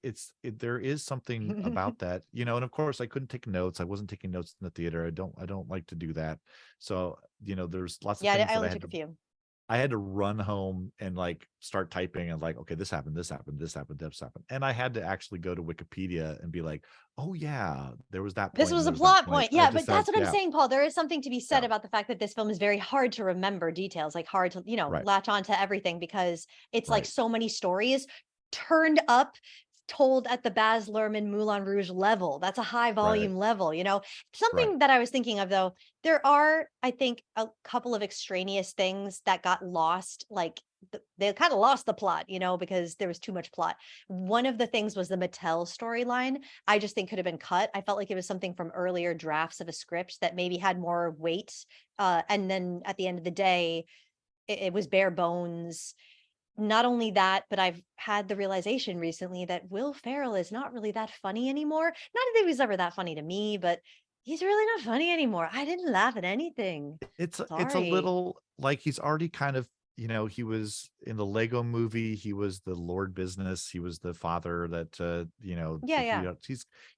there is something about that, and of course I couldn't take notes. I wasn't taking notes in the theater. I don't like to do that. So, there's lots of Yeah, things I that only took a few. I had to run home and like start typing and like, okay, this happened, this happened, this happened, this happened. And I had to actually go to Wikipedia and be like, oh yeah, there was that This point. was And a there was that plot point. point. I Yeah, just but that's had, what I'm yeah, saying, Paul. There is something to be said yeah, about the fact that this film is very hard to remember details, like hard to, right, latch on to everything because it's like right, so many stories turned up, told at the Baz Luhrmann Moulin Rouge level. That's a high right, volume level, right. Something that I was thinking of though, there are, I think, a couple of extraneous things that got lost, like they kind of lost the plot, because there was too much plot. One of the things was the Mattel storyline. I just think could have been cut. I felt like it was something from earlier drafts of a script that maybe had more weight. And then at the end of the day, it was bare bones. Not only that, but I've had the realization recently that Will Ferrell is not really that funny anymore. Not that he was ever that funny to me, but he's really not funny anymore. I didn't laugh at anything. It's a Sorry. little like he's already kind of, he was in the Lego movie. He was the Lord Business. He was the father that, Yeah, yeah.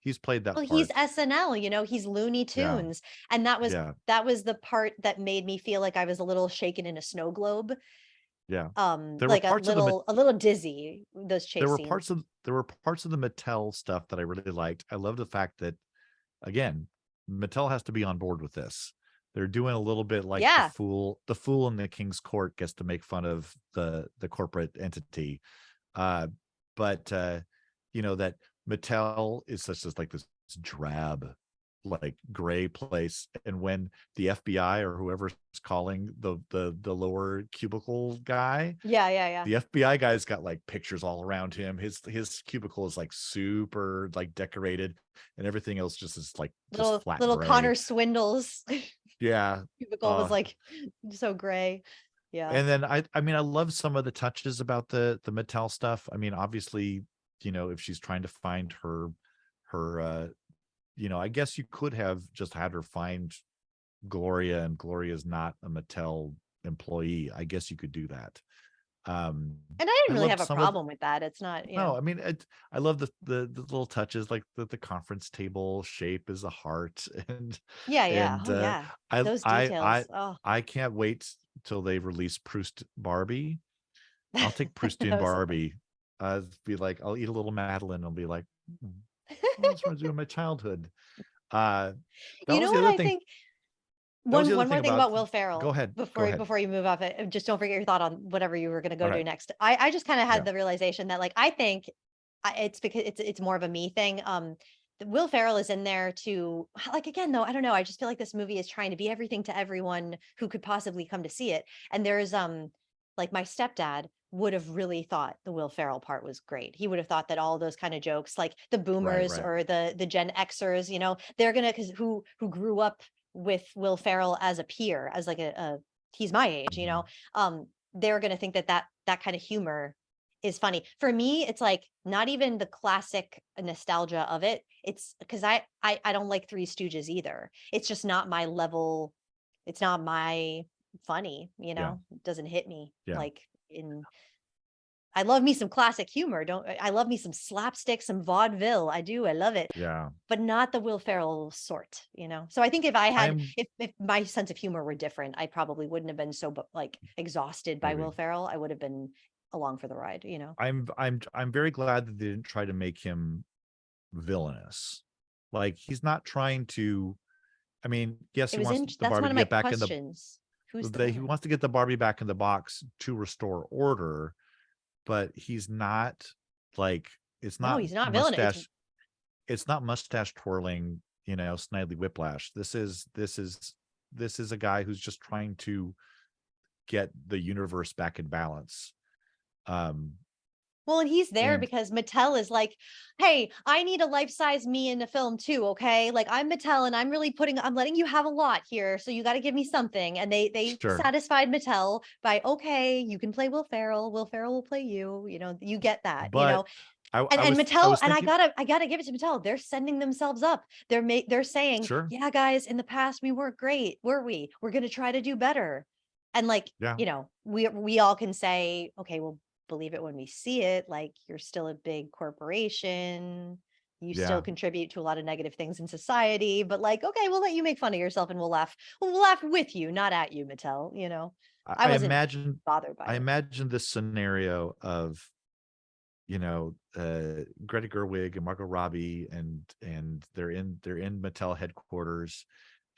he's played that Well, he's part. SNL, he's Looney Yeah. Tunes. And that was Yeah. the part that made me feel like I was a little shaken in a snow globe. Yeah. There were Like parts of the a little dizzy, those there chase were scenes. parts of the Mattel stuff that I really liked. I love the fact that, again, Mattel has to be on board with this. They're doing a little bit like Yeah. the fool in the king's court gets to make fun of the corporate entity. But that Mattel is such as like this drab, like gray place. And when the FBI or whoever's calling the lower cubicle guy, Yeah, yeah, yeah. the FBI guy's got like pictures all around him. His cubicle is like super like decorated, and everything else just is like just flat Little gray. Connor Swindles Yeah. cubicle was like so gray. Yeah. And then I mean I love some of the touches about the Mattel stuff. I mean, obviously, if she's trying to find her I guess you could have just had her find Gloria, and Gloria's not a Mattel employee. I guess you could do that. And I didn't really have a problem with that. It's not, No, I mean, I love the little touches, like the conference table shape is a heart, and Yeah, yeah. Oh yeah. Those details. Oh, I can't wait till they release Proust Barbie. I'll take Proustian that was so funny. Barbie. Be like, I'll eat a little Madeline. I'll be like, what reminds me of my childhood. That You was know the what other I thing. think? That was One the other more thing thing about. about Will Go Ferrell ahead. Go before ahead. you move off it. Just don't forget your thought on whatever you were going to All go do right. next. I just kind of had Yeah. the realization that, like, I think it's because it's more of a me thing. Will Ferrell is in there to, like, again though, I don't know. I just feel like this movie is trying to be everything to everyone who could possibly come to see it. And there's like my stepdad would have really thought the Will Ferrell part was great. He would have thought that all those kind of jokes, like the Right. boomers Right. or the Gen Xers, they're gonna, because who grew up with Will Ferrell as a peer, as like a he's my age, they're gonna think that kind of humor is funny. For me, it's like not even the classic nostalgia of it. It's because I don't like Three Stooges either. It's just not my level. It's not my funny, Yeah. It doesn't hit me Yeah. like in I love me some classic humor. I love me some slapstick, some vaudeville. I do. I love it. Yeah. But not the Will Ferrell sort, So I think if I had, if my sense of humor were different, I probably wouldn't have been so like exhausted by Will Ferrell. I would have been along for the ride, I'm very glad that they didn't try to make him villainous. Like he's not trying to. I mean, yes, he wants the Barbie to get back in the. He wants to get the Barbie back in the box to restore order, but he's not like it's not. No, he's not villainous. It's not mustache twirling, Snidely Whiplash. This is a guy who's just trying to get the universe back in balance. Well, and he's there because Mattel is like, hey, I need a life-size me in the film too, okay? Like I'm Mattel and I'm letting you have a lot here, so you got to give me something. And they satisfied Mattel by, okay, you can play Will Ferrell. Will Ferrell will play you. You get that, but Mattel, and I gotta give it to Mattel. They're sending themselves up. They're saying, yeah, guys, in the past we weren't great, were we? We're gonna try to do better. And we all can say, okay, well, believe it when we see it. Like you're still a big corporation. You still contribute to a lot of negative things in society. But like, okay, we'll let you make fun of yourself and we'll laugh. We'll laugh with you, not at you, Mattel. I wasn't bothered by it. I imagine this scenario of Greta Gerwig and Margot Robbie and they're in Mattel headquarters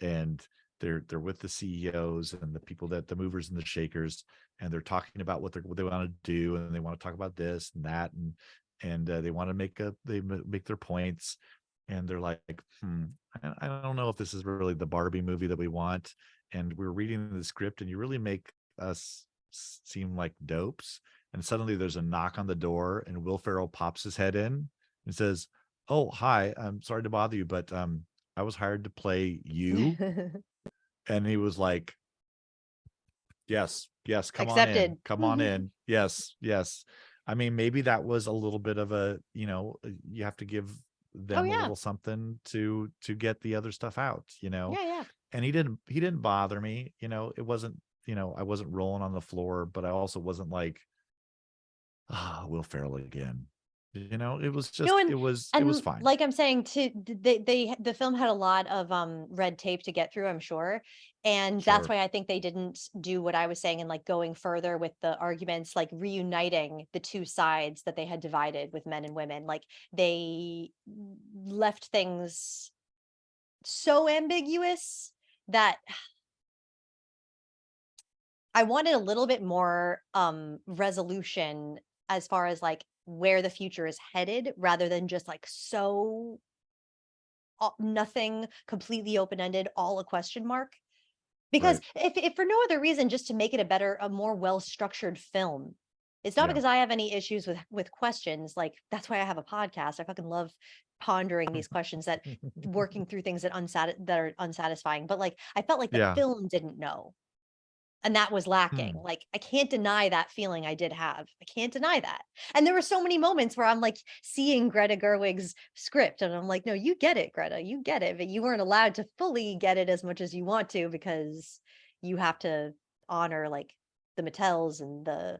and they're with the CEOs and the people the movers and the shakers, and they're talking about what they want to do, and they want to talk about this and that, and they want to make their points, and they're like, I don't know if this is really the Barbie movie that we want, and we're reading the script, and you really make us seem like dopes. And suddenly there's a knock on the door, and Will Ferrell pops his head in and says, "Oh, hi, I'm sorry to bother you, but I was hired to play you." And he was like, yes, come accepted. Come on in. Yes. I mean, maybe that was a little bit of a, you have to give them a little something to get the other stuff out, Yeah. And he didn't bother me, it wasn't, I wasn't rolling on the floor, but I also wasn't like, Will Ferrell again. It was just, it was fine. Like I'm saying, the film had a lot of red tape to get through, I'm sure. And that's why I think they didn't do what I was saying and like going further with the arguments, like reuniting the two sides that they had divided with men and women. Like they left things so ambiguous that I wanted a little bit more resolution as far as like where the future is headed, rather than just like so nothing, completely open-ended, all a question mark. Because if for no other reason, just to make it a more well-structured film. It's not because I have any issues with questions. Like that's why I have a podcast. I fucking love pondering these questions, that working through things that are unsatisfying. But like I felt like the film didn't know. And that was lacking. Like, I can't deny that feeling I did have. I can't deny that. And there were so many moments where I'm like seeing Greta Gerwig's script and I'm like, no, you get it, Greta, you get it. But you weren't allowed to fully get it as much as you want to, because you have to honor like the Mattels and the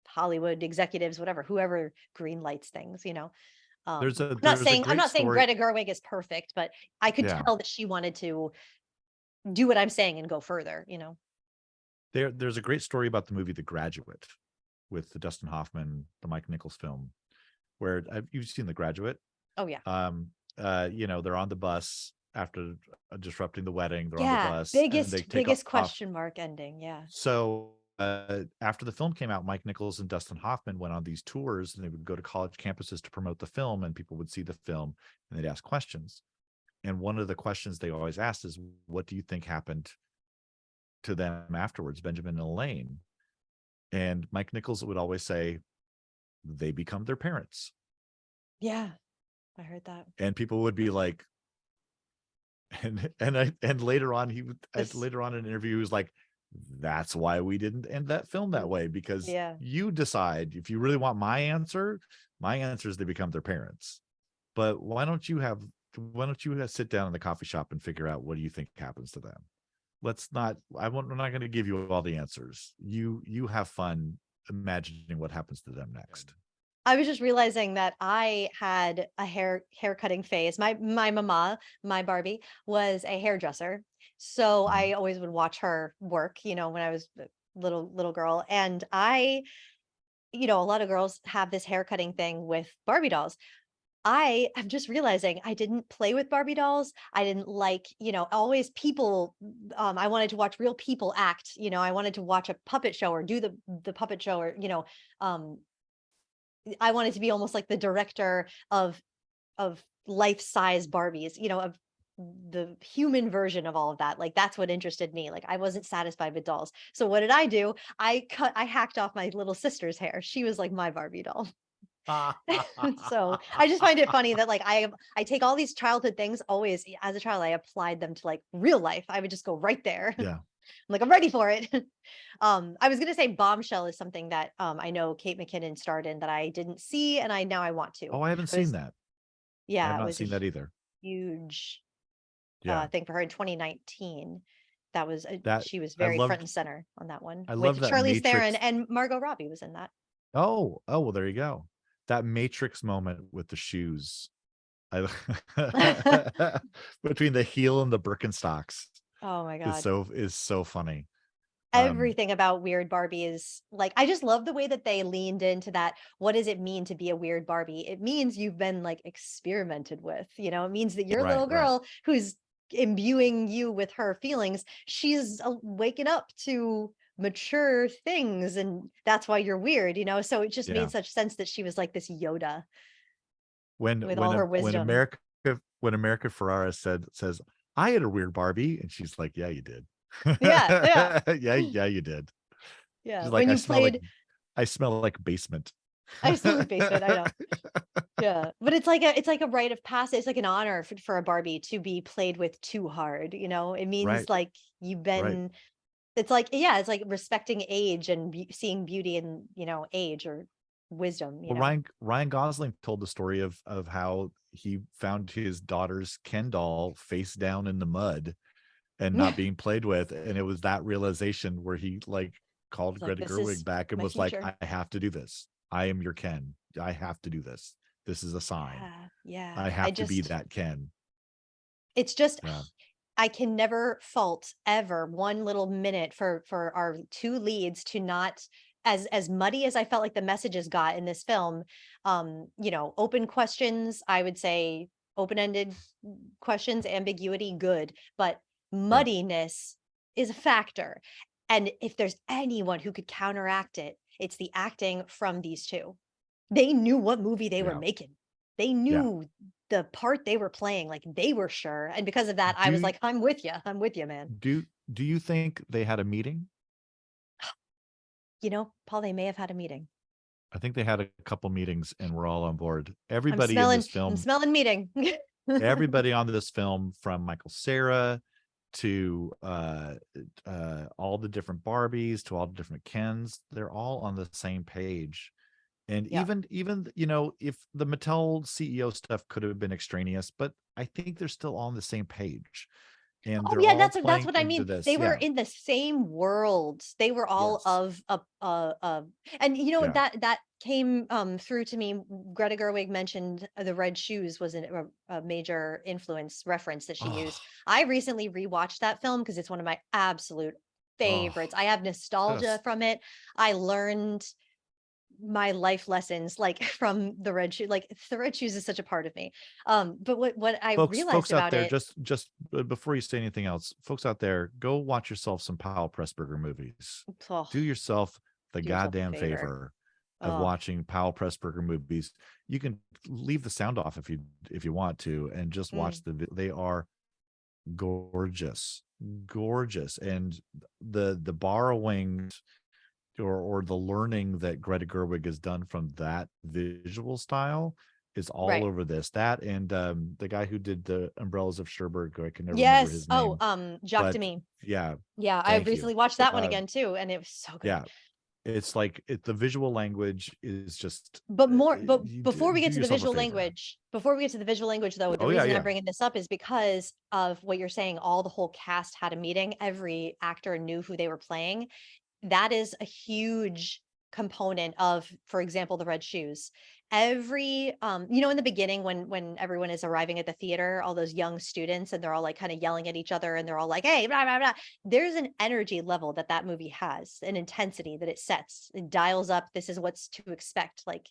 Hollywood executives, whoever green lights things, I'm not saying Greta Gerwig is perfect, but I could tell that she wanted to do what I'm saying and go further, There's a great story about the movie The Graduate with the Dustin Hoffman, the Mike Nichols film, where you've seen The Graduate. Oh yeah. They're on the bus after disrupting the wedding. They're on the bus. Biggest question mark ending. Yeah. So after the film came out, Mike Nichols and Dustin Hoffman went on these tours, and they would go to college campuses to promote the film, and people would see the film and they'd ask questions. And one of the questions they always asked is, what do you think happened to them afterwards, Benjamin and Elaine? And Mike Nichols would always say, they become their parents. Yeah, I heard that. And people would be like, and later on later on in an interview, he was like, that's why we didn't end that film that way, because you decide. If you really want my answer is they become their parents. But why don't you sit down in the coffee shop and figure out, what do you think happens to them? We're not going to give you all the answers. You have fun imagining what happens to them next. I was just realizing that I had a hair cutting phase. My mama, my Barbie, was a hairdresser. So I always would watch her work, when I was a little girl. And a lot of girls have this hair cutting thing with Barbie dolls. I am just realizing I didn't play with Barbie dolls. I didn't like, always people. I wanted to watch real people act. I wanted to watch a puppet show or do the puppet show, or I wanted to be almost like the director of life-size Barbies, of the human version of all of that. Like that's what interested me. Like I wasn't satisfied with dolls. So what did I do? I hacked off my little sister's hair. She was like my Barbie doll. So I just find it funny that like I take all these childhood things always as a child, I applied them to like real life. I would just go right there. Yeah. I'm like, I'm ready for it. I was gonna say Bombshell is something that I know Kate McKinnon starred in that I didn't see, and I want to. Oh, I haven't seen that. Yeah, I've it not was seen that either. Huge Yeah. thing for her in 2019. That was she was I very loved- front and center on that one. I with love that Charlize Matrix- Theron and Margot Robbie was in that. Oh, well, there you go. That Matrix moment with the shoes. Between the heel and the Birkenstocks Oh my God. is so funny. Everything about Weird Barbie is like, I just love the way that they leaned into that. What does it mean to be a weird Barbie? It means you've been like experimented with, it means that your Right, little right. girl who's imbuing you with her feelings, she's waking up to mature things, and that's why you're weird, so it just Yeah. made such sense that she was like this Yoda When with all her wisdom. when America Ferrara says, I had a weird Barbie, and she's like, yeah, you did. Yeah. yeah, you did. Yeah, She's when like, you I smell like basement. I still in basement, I know. Yeah, but it's like a rite of passage. It's like an honor for a Barbie to be played with too hard. It means Right. like you've been. It's like it's like respecting age and seeing beauty in age or wisdom. Well, Ryan Gosling told the story of how he found his daughter's Ken doll face down in the mud and not being played with, and it was that realization where he like called He's like, Greta "This is Gerwig back and my was like, future." I have to do this. I am your Ken. I have to do this. This is a sign. Yeah. I have to be that Ken. It's just Yeah. I can never fault ever one little minute for our two leads to not, as muddy as I felt like the messages got in this film, open questions, I would say open-ended questions, ambiguity, good, but muddiness is a factor. And if there's anyone who could counteract it, it's the acting from these two. They knew what movie they were making. They knew the part they were playing, like they were sure. And because of that, I was like, I'm with you, man. Do you think they had a meeting? Paul, they may have had a meeting. I think they had a couple meetings and we're all on board. I'm Everybody in this film, smelling meeting. everybody on this film, from Michael Cera to all the different Barbies to all the different Kens, they're all on the same page. And even if the Mattel CEO stuff could have been extraneous, but I think they're still on the same page. And Oh they're yeah, all that's playing what I into mean. this. They were Yeah. in the same world. They were all Yes. and Yeah. that came through to me. Greta Gerwig mentioned the red shoes was a major influence reference that she used. I recently rewatched that film because it's one of my absolute favorites. I have nostalgia Yes. from it. I learned my life lessons like from the red shoe. Like the red shoes is such a part of me. But what I realized Folks out about there, it. just before you say anything else, folks out there, go watch yourself some Powell Pressburger movies. Oh, Do yourself the do yourself a goddamn favor. favor of Oh. watching Powell Pressburger movies. You can leave the sound off if you want to, and just watch they are gorgeous, and the borrowing or the learning that Greta Gerwig has done from that visual style is all Right. over this. That and the guy who did the Umbrellas of Cherbourg, I can never remember Yes. his name. Jacques but Demy. yeah, Yeah, I thank you. recently watched that one again too, and it was so good. Yeah, it's like the visual language is just. But you before we do get to the yourself a visual favor. language, though, the Oh, yeah, reason yeah. I'm bringing this up is because of what you're saying. All the whole cast had a meeting. Every actor knew who they were playing. That is a huge component of, for example, the red shoes. Every in the beginning when everyone is arriving at the theater, all those young students, and they're all like kind of yelling at each other, and they're all like, hey, blah blah blah. There's an energy level that movie has, an intensity that it sets, it dials up. This is what's to expect, like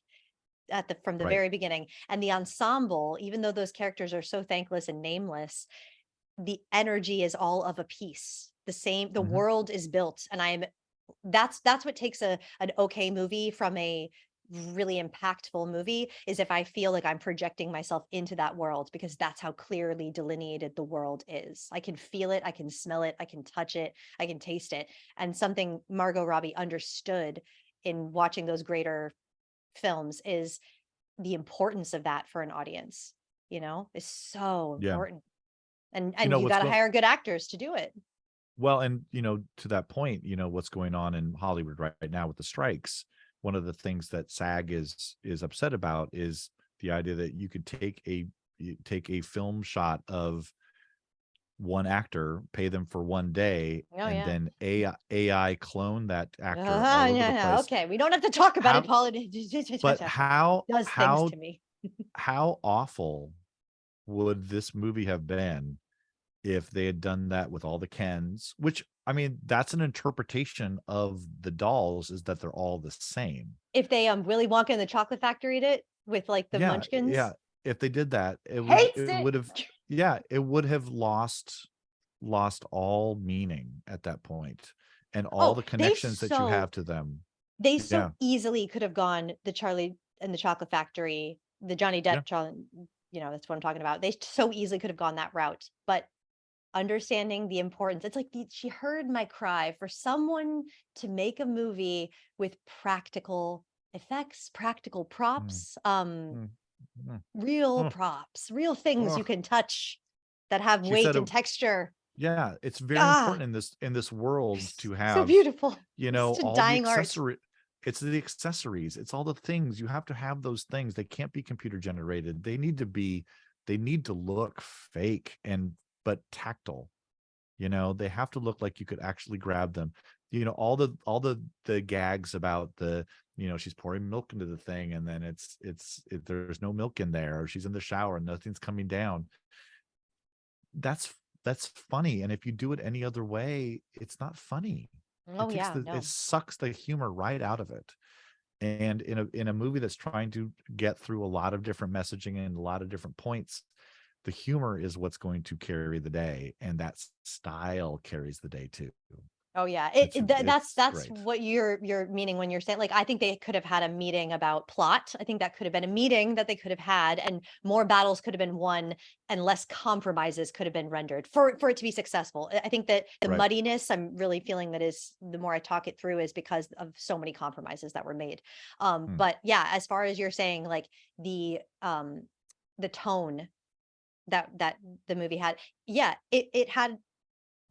from the very beginning. And the ensemble, even though those characters are so thankless and nameless, the energy is all of a piece. The world is built, and that's what takes an okay movie from a really impactful movie, is if I feel like I'm projecting myself into that world, because that's how clearly delineated the world is. I can feel it, I can smell it, I can touch it, I can taste it. And something Margot Robbie understood in watching those greater films is the importance of that for an audience, is so important. And you got to hire good actors to do it. Well, and to that point, what's going on in Hollywood right now with the strikes. One of the things that SAG is upset about is the idea that you could take a film shot of one actor, pay them for one day, then AI clone that actor all over the place. Okay, we don't have to talk about it, Paul. But how things to me. How awful would this movie have been if they had done that with all the Kens? Which, I mean, that's an interpretation of the dolls, is that they're all the same. If they Willy Wonka and the Chocolate Factory did it with like the munchkins. Yeah. If they did that, it would have lost all meaning at that point, and all the connections that you have to them. They so easily could have gone the Charlie and the Chocolate Factory, the Johnny Depp, that's what I'm talking about. They so easily could have gone that route, but understanding the importance, it's like she heard my cry for someone to make a movie with practical effects, practical props, real props, real things you can touch that have weight and texture. Yeah, it's very important in this world to have so beautiful. All dying the art. It's the accessories. It's all the things. You have to have those things. They can't be computer generated. They need to look fake but tactile. They have to look like you could actually grab them. All the gags about she's pouring milk into the thing, and then there's no milk in there, or she's in the shower and nothing's coming down. That's funny. And if you do it any other way, it's not funny. It sucks the humor right out of it. And in a movie that's trying to get through a lot of different messaging and a lot of different points, the humor is what's going to carry the day, and that style carries the day too. Oh yeah, that's great. What you're meaning when you're saying, like, I think they could have had a meeting about plot. I think that could have been a meeting that they could have had, and more battles could have been won, and less compromises could have been rendered for it to be successful. I think that the muddiness I'm really feeling that is, the more I talk it through, is because of so many compromises that were made. But yeah, as far as you're saying, like the tone that the movie had, it had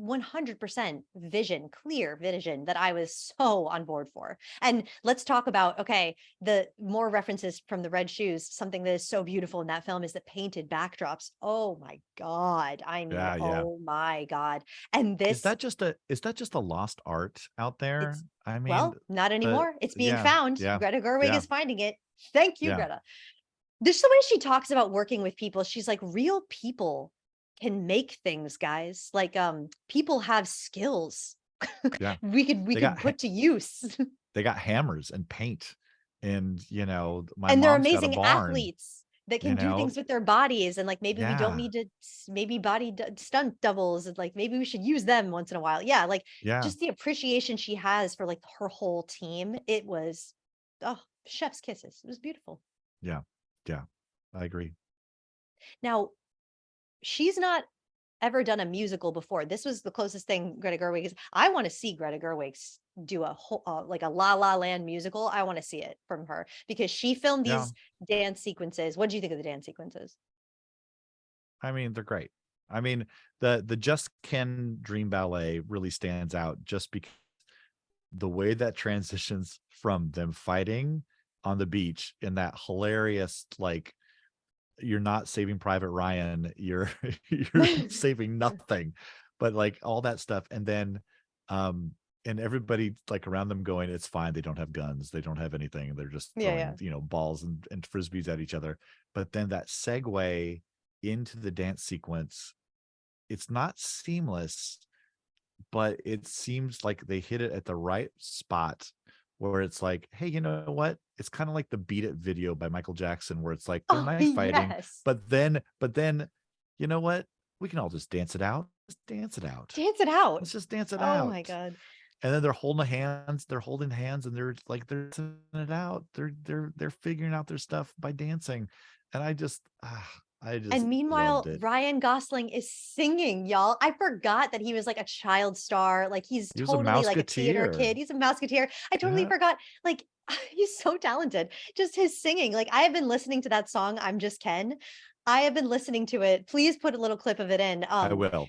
100% clear vision that I was so on board for. And let's talk about, the more references from the red shoes. Something that is so beautiful in that film is the painted backdrops. Oh my God. Oh my God. And this, is that just a lost art out there? Not anymore. It's being found. Greta Gerwig is finding it. Thank you, Greta. There's so way she talks about working with people. She's like, real people can make things, guys. Like, people have skills. we could put to use. They got hammers and paint, and and they're amazing athletes that can do things with their bodies. And like, maybe we don't need to body stunt doubles, and like maybe we should use them once in a while. Just the appreciation she has for like her whole team. It was chef's kisses. It was beautiful. Yeah, I agree. Now, she's not ever done a musical before. This was the closest thing Greta Gerwig is. I want to see Greta Gerwig do a whole like a La La Land musical. I want to see it from her, because she filmed these dance sequences. What do you think of the dance sequences? I mean, they're great. I mean, the Just Ken Dream Ballet really stands out, just because the way that transitions from them fighting on the beach in that hilarious, like, you're not Saving Private Ryan, you're saving nothing, but like all that stuff. And then everybody like around them going, it's fine. They don't have guns. They don't have anything. They're just throwing, balls and frisbees at each other. But then that segue into the dance sequence, it's not seamless, but it seems like they hit it at the right spot where it's like, hey, you know what? It's kind of like the Beat It video by Michael Jackson, where it's like they're knife fighting, but then, you know what? We can all just dance it out. Just dance it out. Dance it out. Let's just dance it out. Oh my God. And then they're holding hands, and they're like, they're dancing it out. They're figuring out their stuff by dancing. And I just and meanwhile, Ryan Gosling is singing, y'all. I forgot that he was like a child star. Like he's totally like a theater kid. He's a Mouseketeer. I totally forgot. Like he's so talented. Just his singing. Like I have been listening to that song, I'm Just Ken. I have been listening to it. Please put a little clip of it in. I will.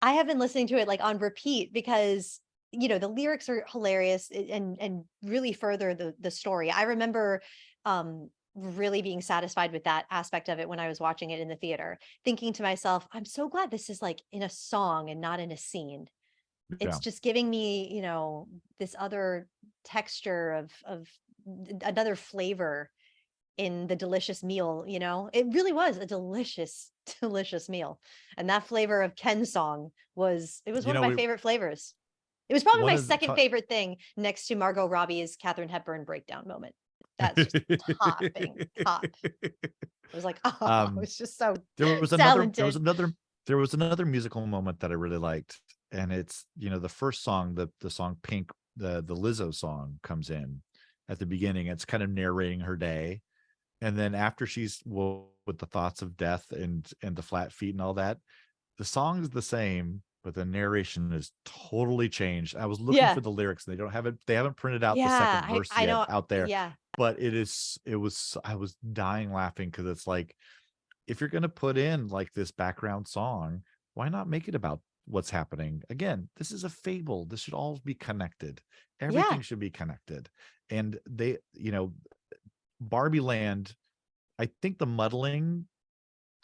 I have been listening to it like on repeat because the lyrics are hilarious and really further the story. I remember really being satisfied with that aspect of it when I was watching it in the theater, thinking to myself, I'm so glad this is like in a song and not in a scene. It's just giving me, this other texture of another flavor in the delicious meal. It really was a delicious meal. And that flavor of Ken's song was one of my favorite flavors. It was probably my second favorite thing next to Margot Robbie's Katharine Hepburn breakdown moment. That's just top. It was like, it's just so talented. There was another musical moment that I really liked, and it's the first song, the song Pink, the Lizzo song comes in at the beginning. It's kind of narrating her day, and then after she's with the thoughts of death and the flat feet and all that, the song is the same, but the narration is totally changed. I was looking for the lyrics, and they haven't printed out the second verse yet out there. Yeah. But I was dying laughing, because it's like, if you're going to put in like this background song, why not make it about what's happening? Again, this is a fable. This should all be connected. Everything should be connected. And they, Barbie Land, I think the muddling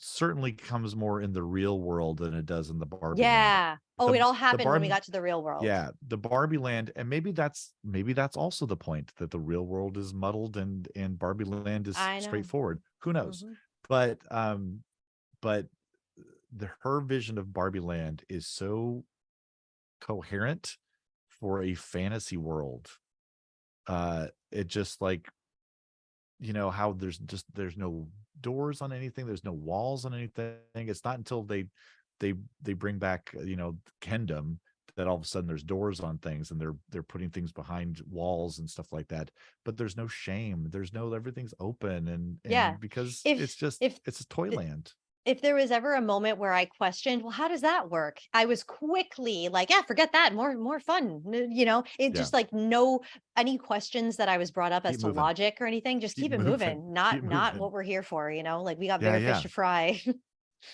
certainly comes more in the real world than it does in the Barbie Land. It all happened when we got to the real world. Yeah, the Barbie Land, and maybe that's also the point, that the real world is muddled and Barbie Land is straightforward. Who knows? Mm-hmm. But her vision of Barbie Land is so coherent for a fantasy world. It just like, how there's no doors on anything, there's no walls on anything. It's not until they bring back Kendom that all of a sudden there's doors on things, and they're putting things behind walls and stuff like that. But there's no shame, everything's open, and because it's a Toyland. If there was ever a moment where I questioned, well, how does that work? I was quickly like, forget that, more fun. Just like any questions that I was brought up as to logic or anything, just keep it moving. Not what we're here for, like we got bigger fish to fry.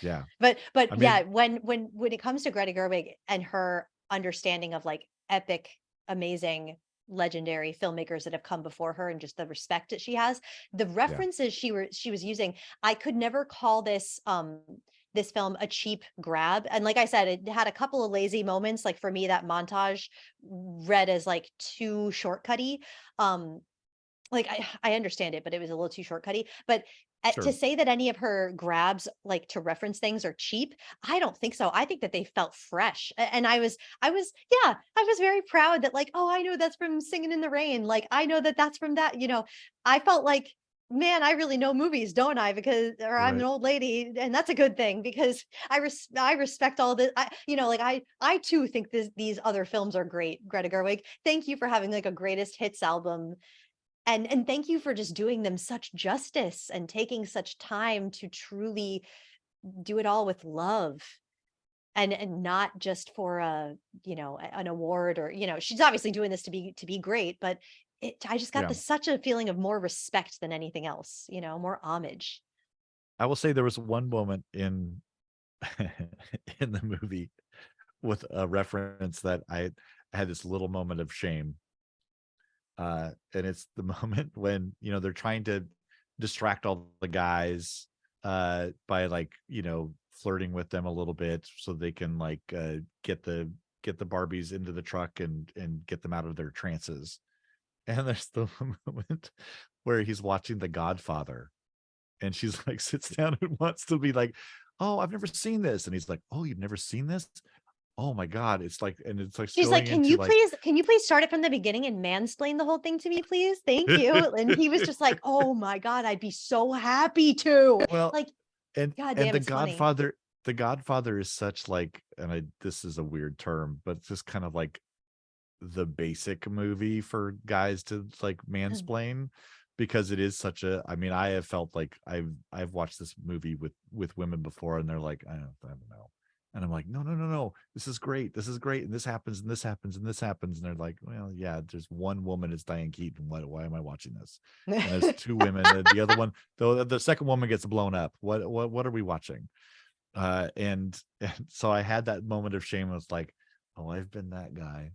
Yeah. But I mean, when it comes to Greta Gerwig and her understanding of like epic, amazing, legendary filmmakers that have come before her, and just the respect that she has, the references she was using, I could never call this film a cheap grab. And like I said, it had a couple of lazy moments. Like for me, that montage read as like too shortcutty. Like I understand it, but it was a little too shortcutty. But to say that any of her grabs, like to reference things, are cheap, I don't think so. I think that they felt fresh. And I was very proud that like, I know that's from Singing in the Rain. Like, I know that that's from that, I felt like, man, I really know movies, don't I? I'm an old lady, and that's a good thing, because I respect all this. I too think these other films are great. Greta Gerwig, thank you for having like a greatest hits album. And thank you for just doing them such justice and taking such time to truly do it all with love, and not just for an award, or she's obviously doing this to be great, but I just got such a feeling of more respect than anything else, more homage. I will say there was one moment in in the movie with a reference that I had this little moment of shame. And it's the moment when they're trying to distract all the guys by like flirting with them a little bit, so they can like get the get the Barbies into the truck and get them out of their trances. And there's the moment where he's watching The Godfather, and she's like sits down and wants to be like, oh, I've never seen this. And he's like, oh, you've never seen this? Oh my God. It's like, and it's like, she's like, can you please start it from the beginning and mansplain the whole thing to me, please? Thank you. And he was just like, oh my God, I'd be so happy to. Well, like, and goddamn, The it's funny. Godfather, The Godfather is such like, and this is a weird term, but it's just kind of like the basic movie for guys to like mansplain, because it is such a, I mean, I have felt like I've watched this movie with women before, and they're like, I don't know. And I'm like, no, this is great. This is great. And this happens, and this happens, and this happens. And they're like, well, yeah, there's one woman, it's Diane Keaton. Why am I watching this? And there's two women. And the other one, though, the second woman gets blown up. What are we watching? And so I had that moment of shame. I was like, oh, I've been that guy.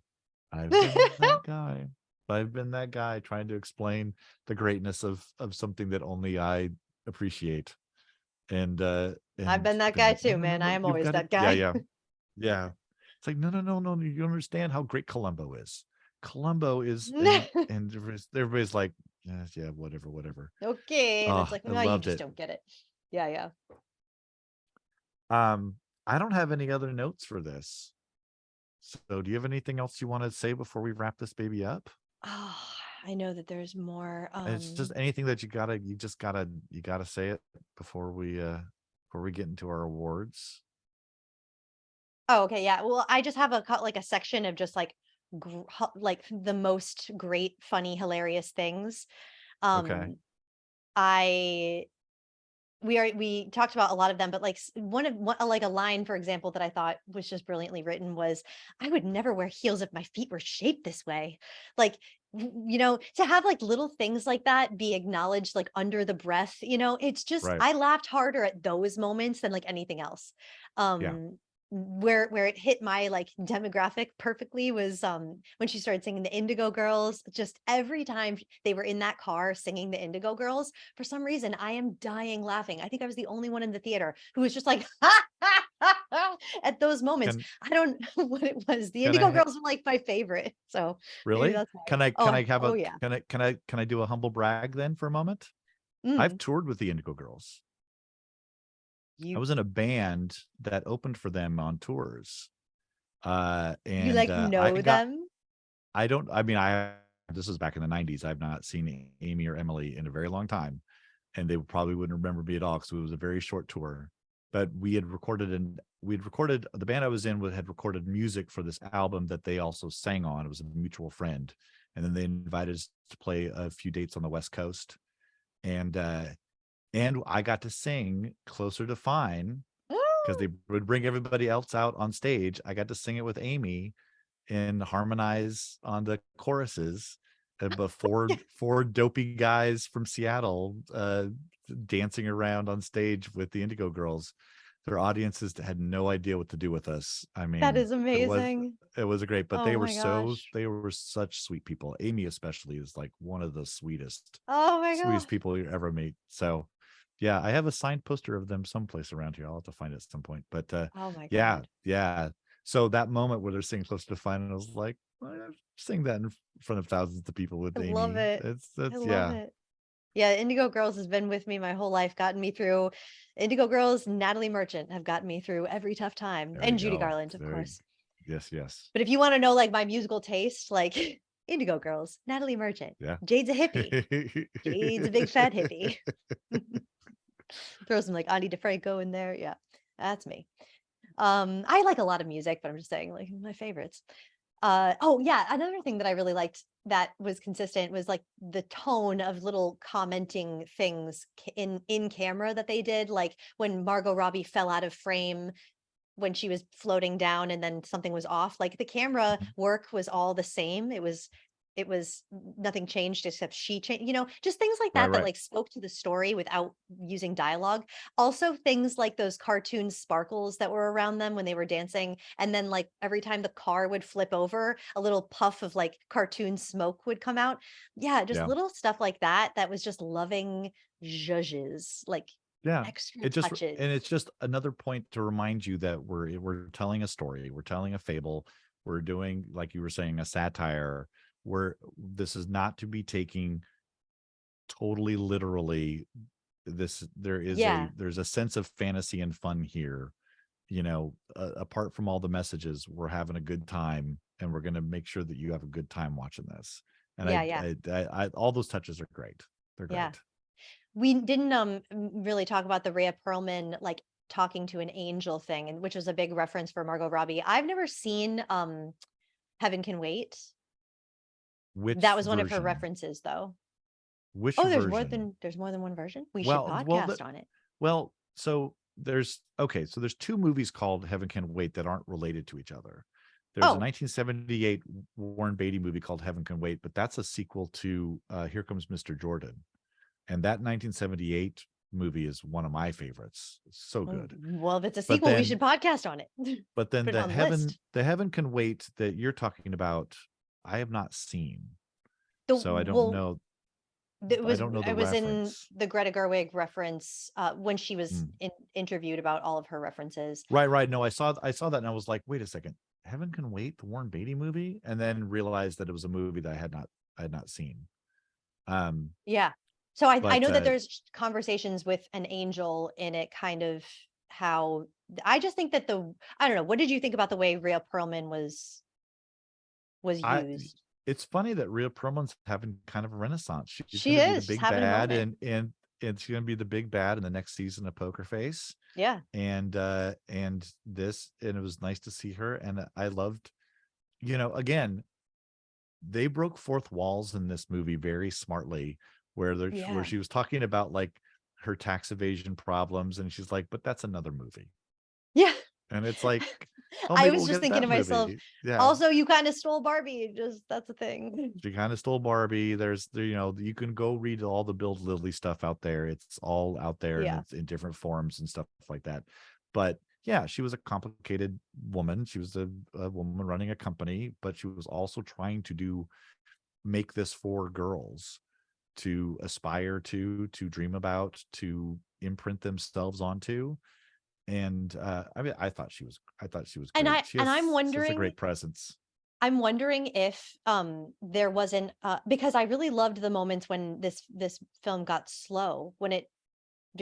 I've been that guy. I've been that guy trying to explain the greatness of something that only I appreciate. And I've been that guy too, man. I am always that guy. Yeah. It's like, no. You understand how great Columbo is. Columbo is, and everybody's like, yeah, whatever. Okay. And it's like, no, you just don't get it. Yeah. I don't have any other notes for this. So do you have anything else you want to say before we wrap this baby up? Oh, I know that there's more. It's just anything that you gotta say it before we get into our awards. Oh, okay, yeah. Well, I just have a section of just like the most great, funny, hilarious things. Okay. We talked about a lot of them, but like like a line, for example, that I thought was just brilliantly written was, I would never wear heels if my feet were shaped this way. Like, to have like little things like that be acknowledged like under the breath, it's just, Right. I laughed harder at those moments than like anything else. Where it hit my like demographic perfectly was when she started singing the Indigo Girls. Just every time they were in that car singing the Indigo Girls, for some reason I am dying laughing. I think I was the only one in the theater who was just like at those moments. I don't know what it was. The Indigo Girls are like my favorite. So really, that's can I do a humble brag then for a moment? I've toured with the Indigo Girls. I was in a band that opened for them on tours. And you like know them? This was back in the 90s. I've not seen Amy or Emily in a very long time, and they probably wouldn't remember me at all because it was a very short tour. But the band I was in had recorded music for this album that they also sang on. It was a mutual friend, and then they invited us to play a few dates on the West Coast, and I got to sing Closer to Fine because they would bring everybody else out on stage. I got to sing it with Amy and harmonize on the choruses. But four dopey guys from Seattle dancing around on stage with the Indigo Girls. Their audiences had no idea what to do with us. I mean, that is amazing. It was great, but they were such sweet people. Amy especially is like one of the sweetest people you ever meet. So yeah, I have a signed poster of them someplace around here. I'll have to find it at some point. But oh my God. Yeah. So that moment where they're singing Closer to Fine, I was like, well, sing that in front of thousands of people with Amy. Love it. I love it. Yeah, Indigo Girls has been with me my whole life, gotten me through. Indigo Girls, Natalie Merchant have gotten me through every tough time, and Judy Garland, of course. Yes. But if you want to know like my musical taste, like Indigo Girls, Natalie Merchant. Yeah. Jade's a hippie. Jade's a big fat hippie. Throw some like Ani DeFranco in there. Yeah, that's me. I like a lot of music, but I'm just saying like my favorites. Another thing that I really liked that was consistent was like the tone of little commenting things in camera that they did, like when Margot Robbie fell out of frame when she was floating down and then something was off, like the camera work was all the same. It was nothing changed except she changed, just things like that, that like spoke to the story without using dialogue. Also things like those cartoon sparkles that were around them when they were dancing. And then like every time the car would flip over, a little puff of like cartoon smoke would come out. Yeah. Just little stuff like that. That was just loving zhuzhes, like extra touches. And it's just another point to remind you that we're telling a story. We're telling a fable. We're doing, like you were saying, a satire. This is not to be taken totally literally. There's a sense of fantasy and fun here. Apart from all the messages, we're having a good time, and we're going to make sure that you have a good time watching this. And I all those touches are great. They're great. We didn't really talk about the Rhea Perlman like talking to an angel thing, and which was a big reference for Margot Robbie. I've never seen Heaven Can Wait. That was one of her references, though. Which there's version? more than one version. We should podcast on it. Well, so there's two movies called Heaven Can Wait that aren't related to each other. There's a 1978 Warren Beatty movie called Heaven Can Wait, but that's a sequel to Here Comes Mr. Jordan. And that 1978 movie is one of my favorites. It's so good. Well, if it's a sequel, we should podcast on it. But then the Heaven Can Wait that you're talking about, I have not seen. So I don't know. It was in the Greta Gerwig reference when she was interviewed about all of her references. Right. No, I saw that and I was like, wait a second, Heaven Can Wait, the Warren Beatty movie, and then realized that it was a movie that I had not seen. Yeah. So I know that there's conversations with an angel in it, kind of how I just think that I don't know. What did you think about the way Rhea Perlman was used? It's funny that Rhea Perlman's having kind of a renaissance. She is the big bad, and she's going to be the big bad in the next season of Poker Face. Yeah. And it was nice to see her, and I loved, again, they broke fourth walls in this movie very smartly, where she was talking about like her tax evasion problems, and she's like, but that's another movie. Yeah. And it's like, I was just thinking to myself, also, you kind of stole Barbie. That's the thing. She kind of stole Barbie. You can go read all the Bill Lilly stuff out there. It's all out there, and it's in different forms and stuff like that. But yeah, she was a complicated woman. She was a woman running a company, but she was also trying to make this for girls to aspire to dream about, to imprint themselves onto. And I thought she was great. And I'm wondering, such a great presence. I'm wondering if there wasn't because I really loved the moments when this film got slow, when it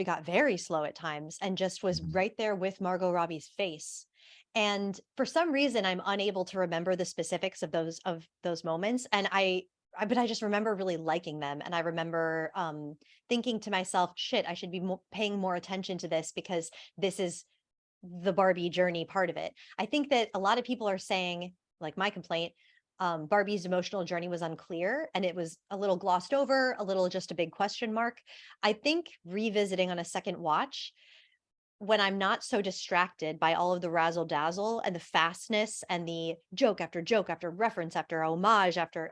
got very slow at times, and just was right there with Margot Robbie's face. And for some reason, I'm unable to remember the specifics of those moments. And but I just remember really liking them. And I remember thinking to myself, shit, I should be paying more attention to this, because this is the Barbie journey part of it. I think that a lot of people are saying, like my complaint, Barbie's emotional journey was unclear, and it was a little glossed over, a little just a big question mark. I think revisiting on a second watch, when I'm not so distracted by all of the razzle dazzle and the fastness and the joke after reference after homage after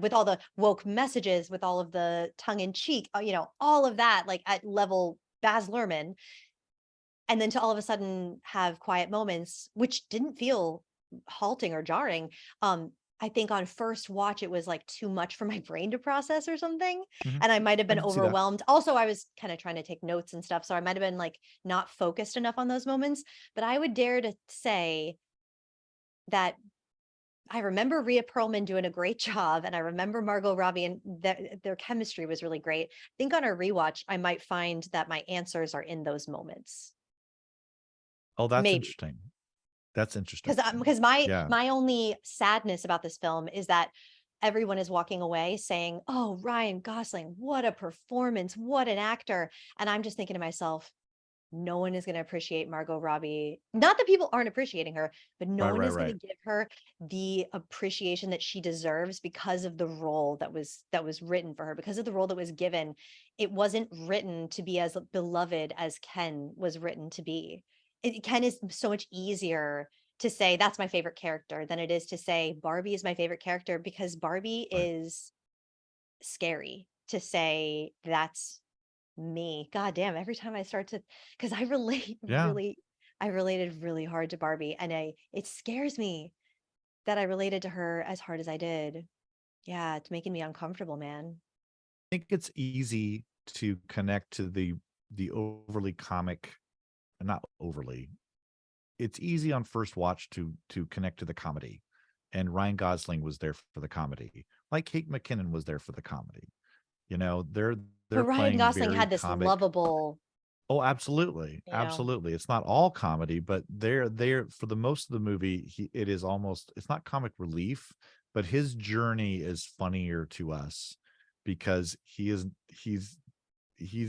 with all the woke messages, with all of the tongue in cheek, all of that, like at level Baz Luhrmann, and then to all of a sudden have quiet moments, which didn't feel halting or jarring. I think on first watch, it was like too much for my brain to process or something. And I might've been overwhelmed. Also, I was kind of trying to take notes and stuff. So I might've been like not focused enough on those moments, but I would dare to say that I remember Rhea Perlman doing a great job, and I remember Margot Robbie, and their chemistry was really great. I think on a rewatch, I might find that my answers are in those moments. Oh, that's interesting. That's interesting. Because my only sadness about this film is that everyone is walking away saying, oh, Ryan Gosling, what a performance, what an actor. And I'm just thinking to myself, no one is going to appreciate Margot Robbie. Not that people aren't appreciating her, but no one is going to give her the appreciation that she deserves because of the role that was written for her, because of the role that was given. It wasn't written to be as beloved as Ken was written to be. Ken is so much easier to say that's my favorite character than it is to say Barbie is my favorite character, because Barbie is scary to say that's me. God damn, every time I start to, because I relate I related really hard to Barbie, and it scares me that I related to her as hard as I did. Yeah, it's making me uncomfortable, man. I think it's easy to connect to the overly comic, not overly, it's easy on first watch to connect to the comedy, and Ryan Gosling was there for the comedy, like Kate McKinnon was there for the comedy. You know, they're But Ryan playing Gosling very had this comic. lovable, Oh, absolutely, you know. absolutely. It's not all comedy, but they're for the most of the movie. It is almost, it's not comic relief, but his journey is funnier to us because he's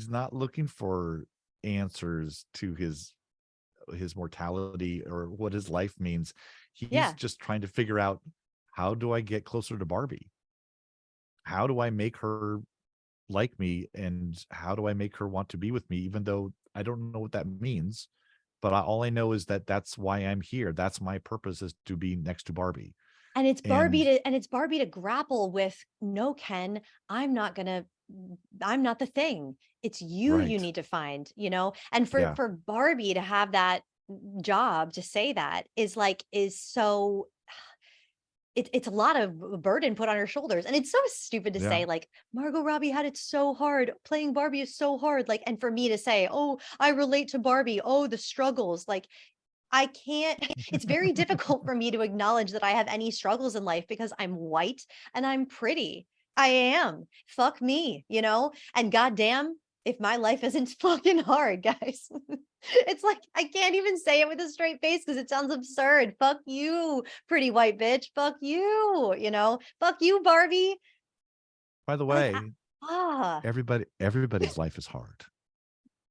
not looking for answers to his mortality or what his life means. He's just trying to figure out, how do I get closer to Barbie? How do I make her like me, and how do I make her want to be with me, even though I don't know what that means, but all I know is that that's why I'm here. That's my purpose, is to be next to Barbie. And it's Barbie to grapple with, no, Ken, I'm not the thing. It's you Right. you need to find, you know? And for Yeah. for Barbie to have that job, to say that is so, it's a lot of burden put on her shoulders. And it's so stupid to Yeah. say, like, Margot Robbie had it so hard. Playing Barbie is so hard. Like, and for me to say, oh, I relate to Barbie. Oh, the struggles. Like, I can't, it's very difficult for me to acknowledge that I have any struggles in life because I'm white and I'm pretty. I am. Fuck me, you know? And goddamn, if my life isn't fucking hard, guys. It's like, I can't even say it with a straight face because it sounds absurd. Fuck you, pretty white bitch. Fuck you, you know? Fuck you, Barbie. By the Like, way, everybody's life is hard.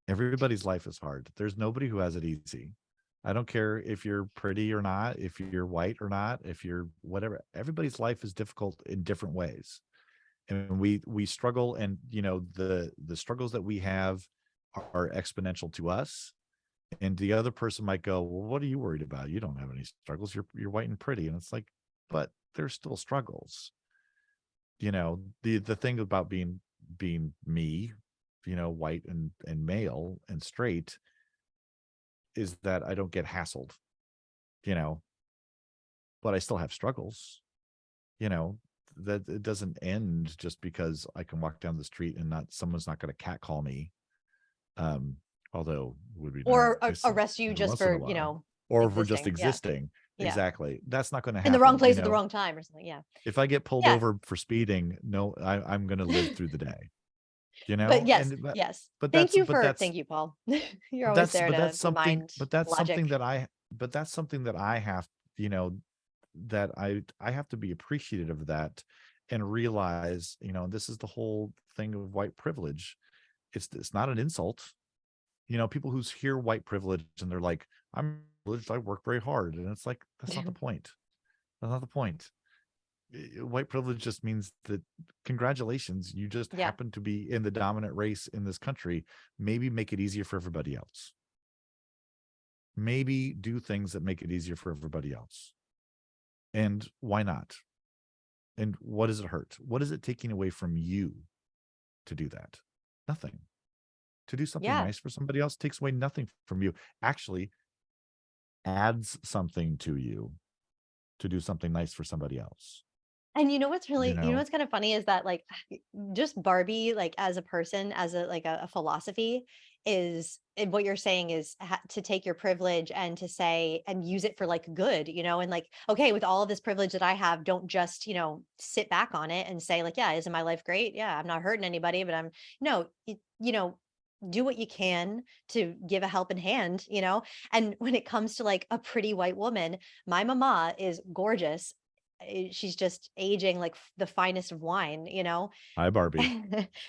Everybody's life is hard. There's nobody who has it easy. I don't care if you're pretty or not, if you're white or not, if you're whatever. Everybody's life is difficult in different ways. And we struggle, and you know, the struggles that we have are exponential to us. And the other person might go, well, what are you worried about? You don't have any struggles. You're white and pretty. And it's like, but there's still struggles. You know, the thing about being me, you know, white and male and straight, is that I don't get hassled, you know, but I still have struggles, you know, that it doesn't end just because I can walk down the street and someone's not going to catcall me. Although would be or nice arrest you just for, you know, or if we're just existing. existing. Yeah. Exactly. That's not going to happen. In the wrong place you at the know? wrong time or something. Yeah. If I get pulled over for speeding, no, I'm going to live through the day. You know, But yes, and, yes. But thank you, Paul. You're always there to remind that's logic. something that I have, you know, that I have to be appreciative of that and realize, you know, this is the whole thing of white privilege. It's not an insult. You know, people who hear white privilege and they're like, I'm privileged, I work very hard. And it's like, that's not the point. That's not the point. White privilege just means that congratulations, you just happen to be in the dominant race in this country. Maybe make it easier for everybody else. Maybe do things that make it easier for everybody else. And why not? And what does it hurt? What is it taking away from you to do that? Nothing. To do something nice for somebody else takes away nothing from you. Actually adds something to you to do something nice for somebody else. And you know what's really, you know what's kind of funny is that, like, just Barbie, like, as a person, as a philosophy, is, and what you're saying is to take your privilege and to say and use it for like good, you know, and like, okay, with all of this privilege that I have, don't just, you know, sit back on it and say like, yeah, isn't my life great? Yeah, I'm not hurting anybody, but you know, do what you can to give a helping hand, you know. And when it comes to like a pretty white woman, my mama is gorgeous. She's just aging like the finest of wine, you know. Hi, Barbie.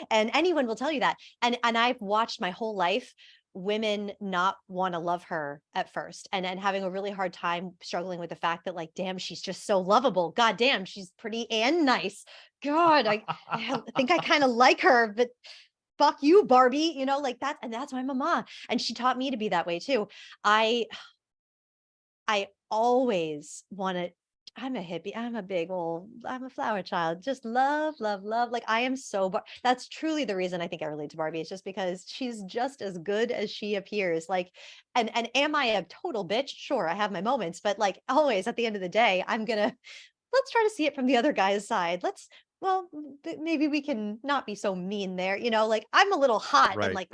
And anyone will tell you that. And I've watched my whole life women not want to love her at first, and having a really hard time struggling with the fact that, like, damn, she's just so lovable. God damn, she's pretty and nice. God, I think I kind of like her, but fuck you, Barbie, you know, like that. And that's my mama. And she taught me to be that way too. I always want to, I'm a hippie. I'm a flower child. Just love, love, love. Like, I am so, that's truly the reason I think I relate to Barbie. It's just because she's just as good as she appears. Like, and am I a total bitch? Sure, I have my moments, but like always at the end of the day, let's try to see it from the other guy's side. Maybe we can not be so mean there. You know, like, I'm a little hot and like,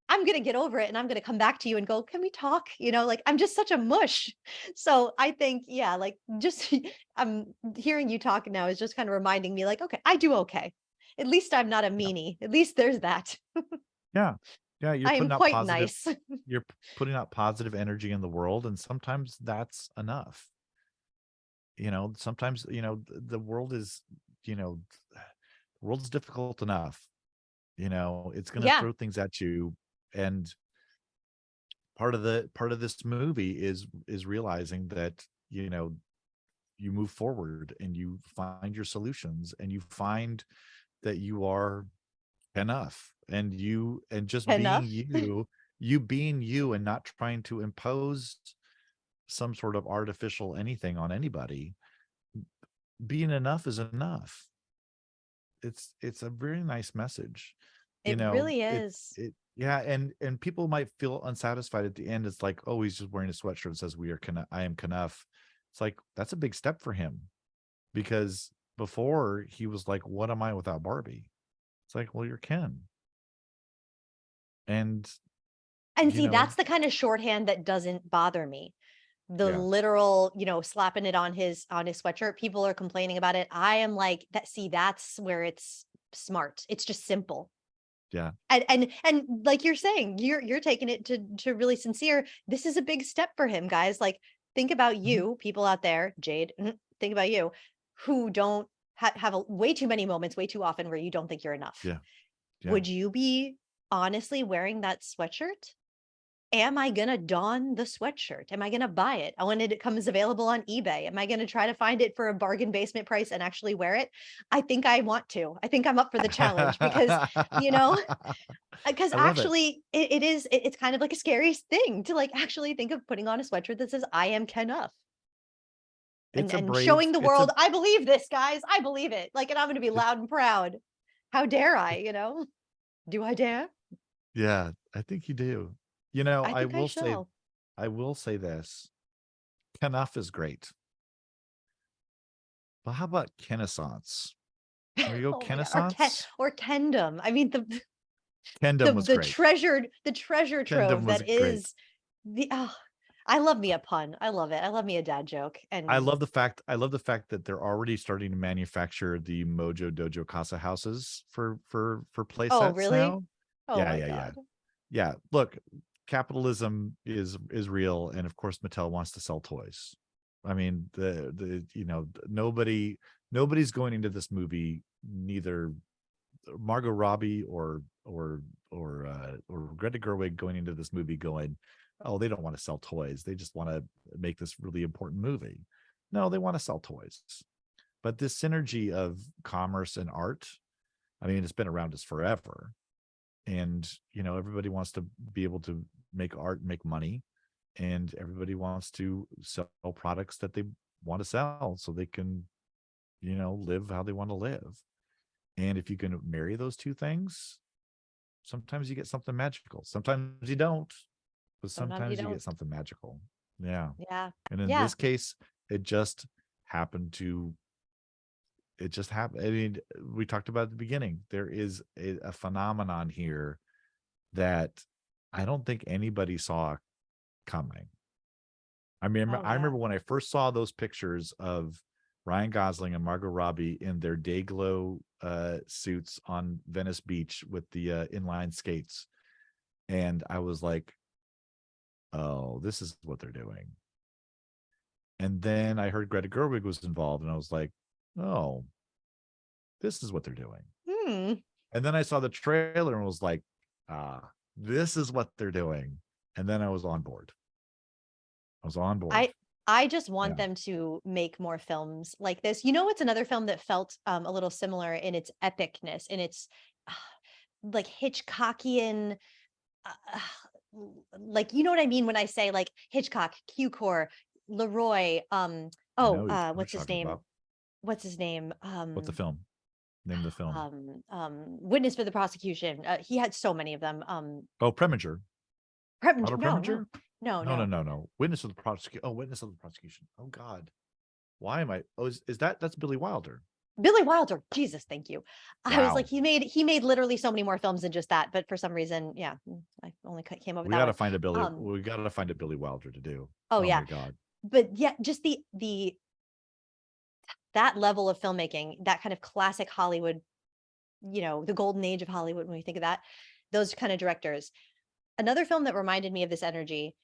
I'm going to get over it and I'm going to come back to you and go, can we talk? Like I'm just such a mush. So I think, yeah, like just I'm hearing you talk now is just kind of reminding me like, okay, I do okay. At least I'm not a meanie. At least there's that. Yeah. Yeah. I am quite nice. You're putting out positive energy in the world. And sometimes that's enough. Sometimes, the world is, the world's difficult enough. It's going to throw things at you. And part of this movie is realizing that, you move forward and you find your solutions and you find that you are enough and just Enough. being you being you and not trying to impose some sort of artificial anything on anybody. Being enough is enough. It's a very nice message. It really is. Yeah, and people might feel unsatisfied at the end. It's like, oh, he's just wearing a sweatshirt that says I am Knuff. It's like, that's a big step for him, because before he was like, what am I without Barbie? It's like, well, you're Ken. And see, that's the kind of shorthand that doesn't bother me. The literal, slapping it on his sweatshirt. People are complaining about it. I am like that. See, that's where it's smart. It's just simple. Yeah. And like you're saying, you're taking it to really sincere. This is a big step for him, guys. Like, think about you, people out there, Jade, think about you, who don't have way too many moments, way too often where you don't think you're enough. Yeah. Would you be honestly wearing that sweatshirt? Am I going to don the sweatshirt? Am I going to buy it? When it comes available on eBay, am I going to try to find it for a bargain basement price and actually wear it? I think I want to. I think I'm up for the challenge because, because actually it's kind of like a scary thing to like actually think of putting on a sweatshirt that says I am Knuff. And showing the world, I believe this, guys. I believe it. Like, and I'm going to be loud and proud. How dare I, Do I dare? Yeah, I think you do. I will say this. Knuff is great. But how about Kennaissance? There you go, Kennaissance. Or Kendom. I mean, Kendom was great. The treasure trove that is I love me a pun. I love it. I love me a dad joke. And I love the fact that they're already starting to manufacture the Mojo Dojo Casa houses for play sets. Oh, really? Now. Oh, Yeah. Look, capitalism is real, and of course Mattel wants to sell toys. I mean, nobody's going into this movie, neither Margot Robbie or Greta Gerwig going into this movie going, oh, they don't want to sell toys. They just want to make this really important movie. No, they want to sell toys. But this synergy of commerce and art, I mean, it's been around us forever. And, everybody wants to be able to make art, make money, and everybody wants to sell products that they want to sell so they can, live how they want to live. And if you can marry those two things, sometimes you get something magical. Sometimes you don't, but sometimes you get something magical. Yeah. Yeah. And in this case, it just happened. I mean, we talked about at the beginning, there is a phenomenon here that I don't think anybody saw coming. I remember when I first saw those pictures of Ryan Gosling and Margot Robbie in their day glow suits on Venice Beach with the inline skates. And I was like, oh, this is what they're doing. And then I heard Greta Gerwig was involved, and I was like, oh, this is what they're doing. And then I saw the trailer and was like, this is what they're doing. And then I was on board. I just want them to make more films like this. It's another film that felt a little similar in its epicness, in its like Hitchcockian, like, you know what I mean when I say like Hitchcock, Q-Core, Leroy, what's his name? What's his name? What's the film? Name of the film. Witness for the Prosecution. He had so many of them. Preminger. Preminger? No. Witness of the Prosecution. Oh, Witness of the Prosecution. Oh God. Why am I? Oh, that's Billy Wilder. Billy Wilder, Jesus, thank you. I was Wow. like, he made literally so many more films than just that, but for some reason, yeah, I only came up with We that gotta one. find a Billy. We gotta find a Billy Wilder to do. Oh yeah, my God. but yeah, just that level of filmmaking, that kind of classic Hollywood, the golden age of Hollywood. When we think of that, those kind of directors. Another film that reminded me of this energy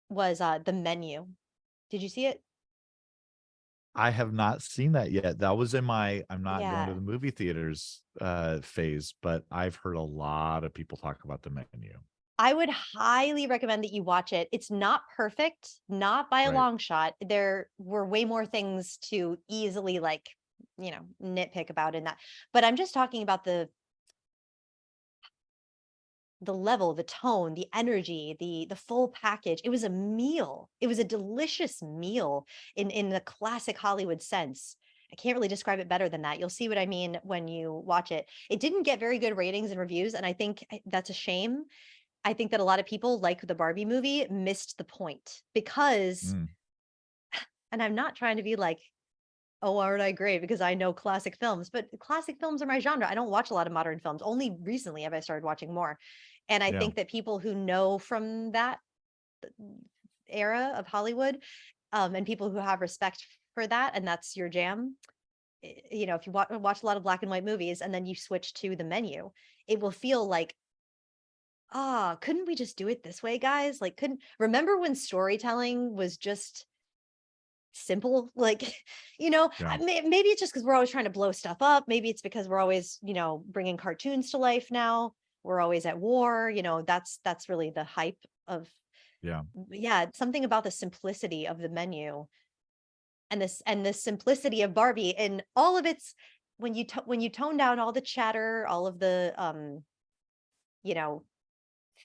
was The Menu. Did you see it? I have not seen that yet. That was in my I'm not going to Yeah. the movie theaters phase, but I've heard a lot of people talk about The Menu. I would highly recommend that you watch it. It's not perfect, not by a Right. long shot. There were way more things to easily nitpick about in that. But I'm just talking about the level, the tone, the energy, the full package. It was a meal. It was a delicious meal in the classic Hollywood sense. I can't really describe it better than that. You'll see what I mean when you watch it. It didn't get very good ratings and reviews, and I think that's a shame. I think that a lot of people, like the Barbie movie, missed the point because, and I'm not trying to be like, oh, aren't I great? Because I know classic films, but classic films are my genre. I don't watch a lot of modern films. Only recently have I started watching more. And I Yeah. think that people who know from that era of Hollywood, and people who have respect for that, and that's your jam, if you watch a lot of black and white movies and then you switch to The Menu, it will feel like, couldn't we just do it this way, guys? Like, remember when storytelling was just simple? Like, Yeah. maybe it's just because we're always trying to blow stuff up. Maybe it's because we're always, bringing cartoons to life now. We're always at war. That's really the hype of, Yeah. something about the simplicity of The Menu and the simplicity of Barbie and all of its, when you tone down all the chatter, all of the,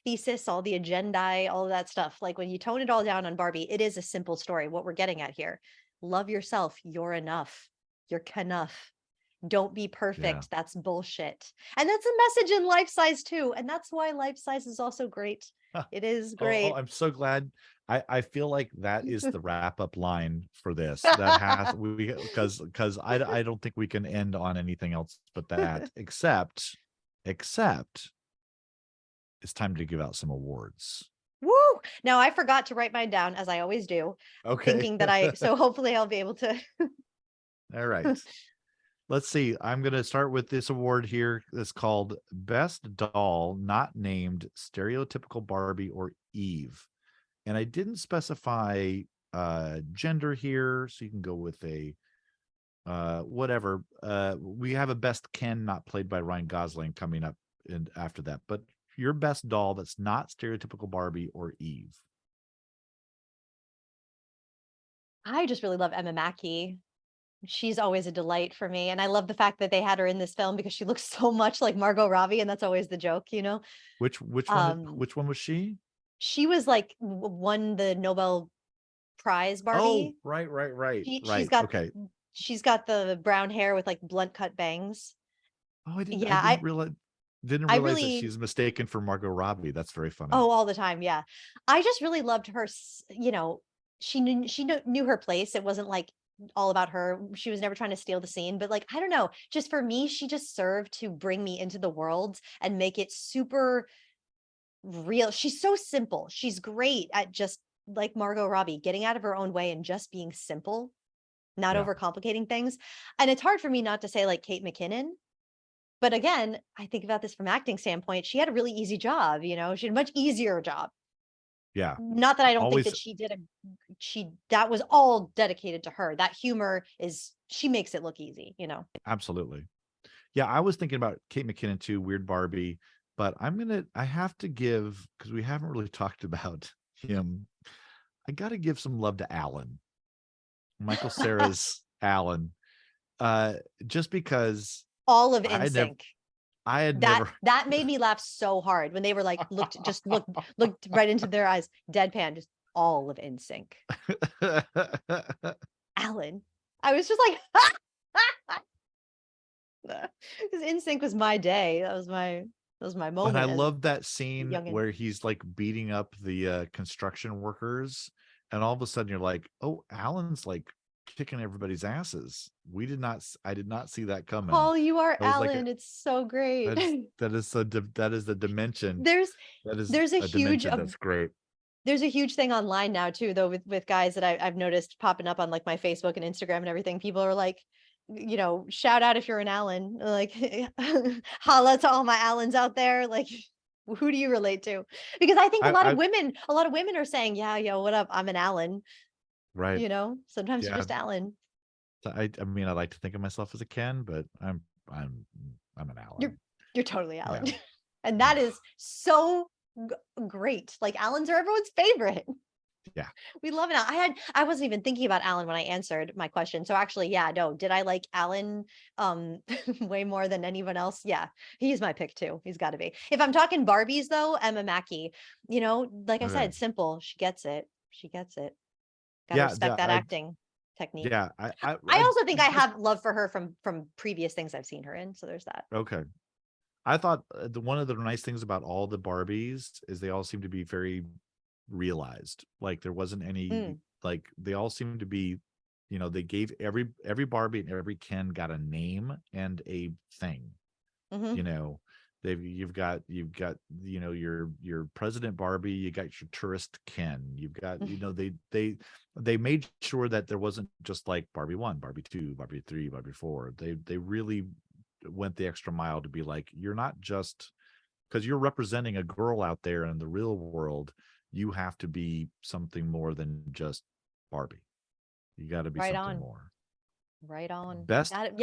thesis, all the agendae, all of that stuff. Like when you tone it all down on Barbie, it is a simple story. What we're getting at here: love yourself. You're enough. You're enough. Don't be perfect. Yeah. That's bullshit. And that's a message in Life Size too. And that's why Life Size is also great. It is great. Oh, I'm so glad. I feel like that is the wrap up line for this. That has because I don't think we can end on anything else but that, except it's time to give out some awards. Woo! Now I forgot to write mine down, as I always do. Okay. Thinking that so hopefully I'll be able to. All right. Let's see. I'm going to start with this award here. That's called Best Doll Not Named Stereotypical Barbie or Eve. And I didn't specify gender here, so you can go with a whatever. We have a Best Ken not played by Ryan Gosling coming up after that. But your best doll that's not stereotypical Barbie or Eve. I just really love Emma Mackey. She's always a delight for me. And I love the fact that they had her in this film because she looks so much like Margot Robbie. And that's always the joke, Which one was she? She was like won the Nobel Prize Barbie. Oh, right. She's got the brown hair with like blunt cut bangs. Oh, I didn't realize that she's mistaken for Margot Robbie. That's very funny. Oh, all the time. Yeah. I just really loved her. She knew her place. It wasn't like all about her. She was never trying to steal the scene, but like, I don't know, just for me, she just served to bring me into the world and make it super real. She's so simple. She's great at, just like Margot Robbie, getting out of her own way and just being simple, not overcomplicating things. And it's hard for me not to say like Kate McKinnon. But again, I think about this from acting standpoint. She had a really easy job, she had a much easier job. Yeah. Not that I don't think that she did that was all dedicated to her. That humor she makes it look easy, Absolutely. Yeah, I was thinking about Kate McKinnon too, Weird Barbie, but I have to give, because we haven't really talked about him, I got to give some love to Alan. Michael Cera's Alan. Just because all of NSYNC. Never that made me laugh so hard when they were like looked right into their eyes, deadpan, just all of NSYNC. Alan. I was just like because NSYNC was my day. That was my moment. And I love that scene where he's like beating up the construction workers, and all of a sudden you're like, oh, Alan's like kicking everybody's asses. I did not see that coming. Paul, you are That was Alan. It's so great. that is the dimension. There's a huge dimension that's great. There's a huge thing online now too, though, with guys that I've noticed popping up on like my Facebook and Instagram and everything. People are like, shout out if you're an Alan, like holla to all my Alans out there. Like, who do you relate to? Because I think a lot of women are saying, yeah, yo, what up? I'm an Alan. Right. Sometimes you're just Alan. I mean, I like to think of myself as a Ken, but I'm an Alan. You're totally Alan. Yeah. And that is so great. Like, Alans are everyone's favorite. Yeah. We love it. I wasn't even thinking about Alan when I answered my question. So actually, yeah, no, did I like Alan way more than anyone else? Yeah, he's my pick too. He's got to be. If I'm talking Barbies though, Emma Mackey, like I said, simple. She gets it. Gotta respect that acting technique. Yeah. I also think I have love for her from previous things I've seen her in. So there's that. Okay. I thought one of the nice things about all the Barbies is they all seem to be very realized. Like there wasn't any like they all seem to be, they gave every Barbie and every Ken got a name and a thing. You've got your President Barbie, you got your tourist Ken, you've got they made sure that there wasn't just like Barbie 1, Barbie 2, Barbie 3, Barbie 4. They really went the extra mile to be like, you're not just because you're representing a girl out there in the real world, you have to be something more than just Barbie. You got to be something more. Right on. Best said.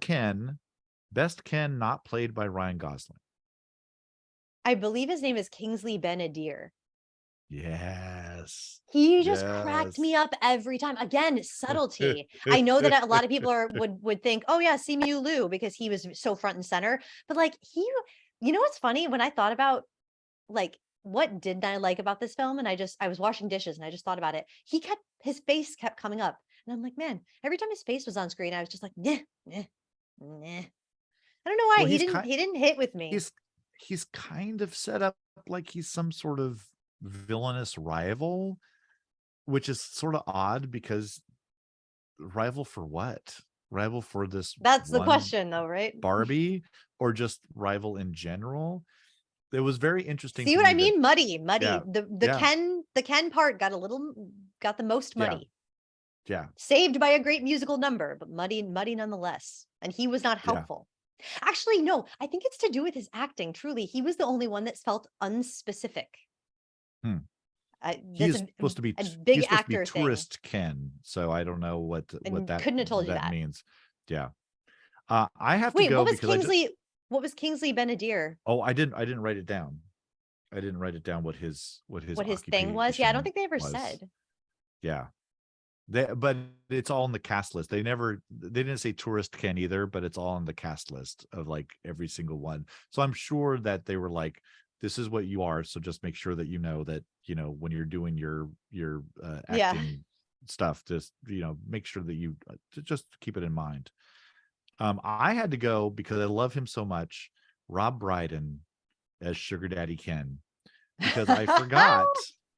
Ken not played by Ryan Gosling. I believe his name is Kingsley Ben-Adir. Yes. He just cracked me up every time. Again, subtlety. I know that a lot of people would think, oh yeah, Simu Liu, because he was so front and center. But like what's funny? When I thought about like what did I like about this film, and I was washing dishes and I just thought about it. His face kept coming up, and I'm like, man, every time his face was on screen, I was just like, nah. I don't know why he didn't hit with me. He's kind of set up like he's some sort of villainous rival, which is sort of odd because rival for what? Rival for this? That's the question, though, right? Barbie, or just rival in general? It was very interesting. See what I mean? Muddy. Yeah, the Ken part got the most muddy. Yeah. Saved by a great musical number, but muddy nonetheless. And he was not helpful. Actually, no, I think it's to do with his acting. Truly, he was the only one that felt unspecific. He's supposed to be a big actor tourist thing. Ken, so I don't know what that couldn't have told you that means. Yeah, I have to go. What was Kingsley Ben-Adir? Oh, I didn't write it down. I didn't write it down. What his thing was? Yeah, I don't think they ever said. Yeah, but it's all in the cast list. They didn't say tourist Ken either, but it's all on the cast list of like every single one. So I'm sure that they were like, this is what you are. So just make sure that that, when you're doing your acting stuff, just, make sure that you just keep it in mind. I had to go because I love him so much. Rob Brydon as Sugar Daddy Ken, because I forgot.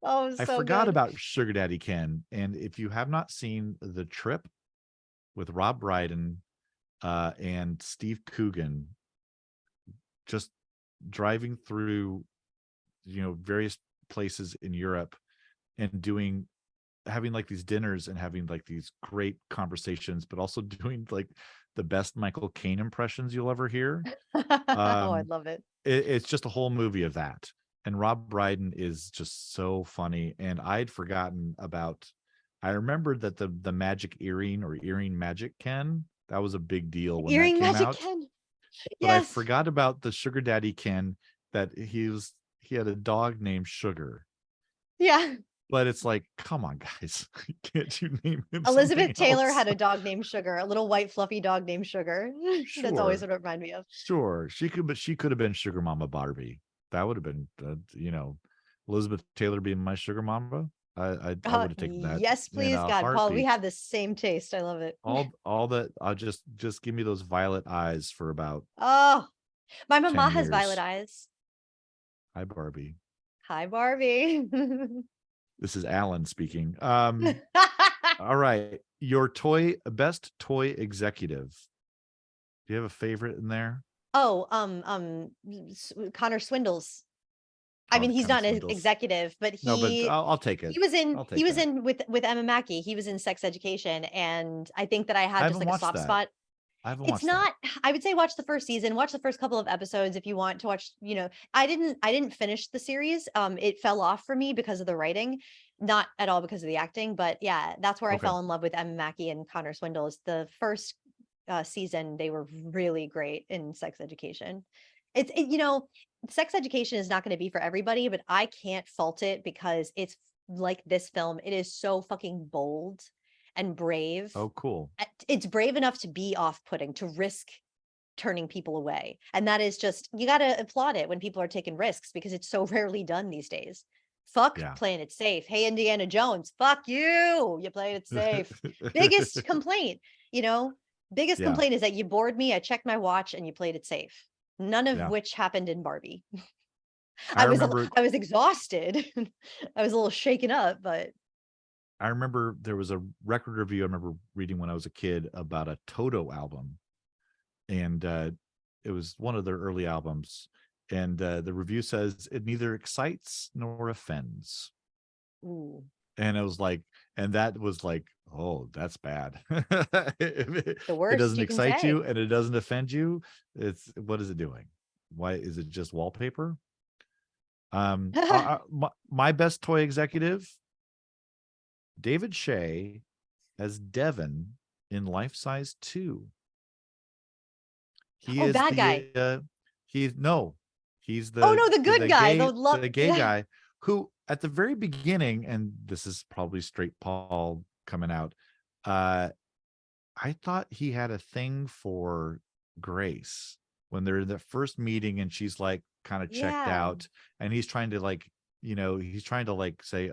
I forgot about Sugar Daddy Ken. And if you have not seen The Trip with Rob Brydon and Steve Coogan, just driving through, various places in Europe and having like these dinners and having like these great conversations, but also doing like the best Michael Caine impressions you'll ever hear. I love it. It's just a whole movie of that. And Rob Brydon is just so funny. And I'd forgotten I remembered that the magic earring or earring magic Ken, that was a big deal when earring that came magic out. Ken. But I forgot about the Sugar Daddy Ken, that he had a dog named Sugar. Yeah. But it's like, come on, guys. Can't you name him? Elizabeth Taylor had a dog named Sugar, a little white fluffy dog named Sugar. Sure. That's always what it reminded me of. Sure. She could have been Sugar Mama Barbie. That would have been, Elizabeth Taylor being my Sugar Mama. I would have taken that. Yes, please, God, Paul. We have the same taste. I love it. All that. I'll just give me those violet eyes for about. Oh, my mama has violet eyes. Hi, Barbie. Hi, Barbie. This is Alan speaking. All right. Your best toy executive. Do you have a favorite in there? Oh, Connor Swindles. I mean, he's not an executive, but no, but I'll take it. He was in. He was that. in with Emma Mackey. He was in Sex Education, and I think that I had just like a soft spot. I haven't It's watched not. that. I would say watch the first season. Watch the first couple of episodes if you want to watch. You know, I didn't finish the series. It fell off for me because of the writing, not at all because of the acting. But yeah, that's where I fell in love with Emma Mackey and Connor Swindles. The first season, they were really great in Sex Education. You know, Sex Education is not going to be for everybody, but I can't fault it because it's like this film. It is so fucking bold and brave. Oh, cool. It's brave enough to be off-putting, to risk turning people away. And that is just, you got to applaud it when people are taking risks because it's so rarely done these days. Fuck playing it safe. Hey, Indiana Jones, fuck you. You played it safe. Biggest complaint, you know, complaint is that you bored me. I checked my watch and you played it safe. None of which happened in Barbie. I was exhausted. I was a little shaken up, but I remember there was a record review I remember reading when I was a kid about a Toto album. And it was one of their early albums. And the review says it neither excites nor offends. Ooh. And it was like, and that was like, oh, that's bad. The worst it doesn't you can excite say. you and it doesn't offend you. What is it doing? Why is it just wallpaper? My best toy executive, David Shea as Devin in Life Size 2. He is bad guy. He's the the good guy, the gay guy who at the very beginning, and this is probably straight Paul coming out, I thought he had a thing for Grace when they're in the first meeting and she's like kind of checked out and he's trying to like, you know, say,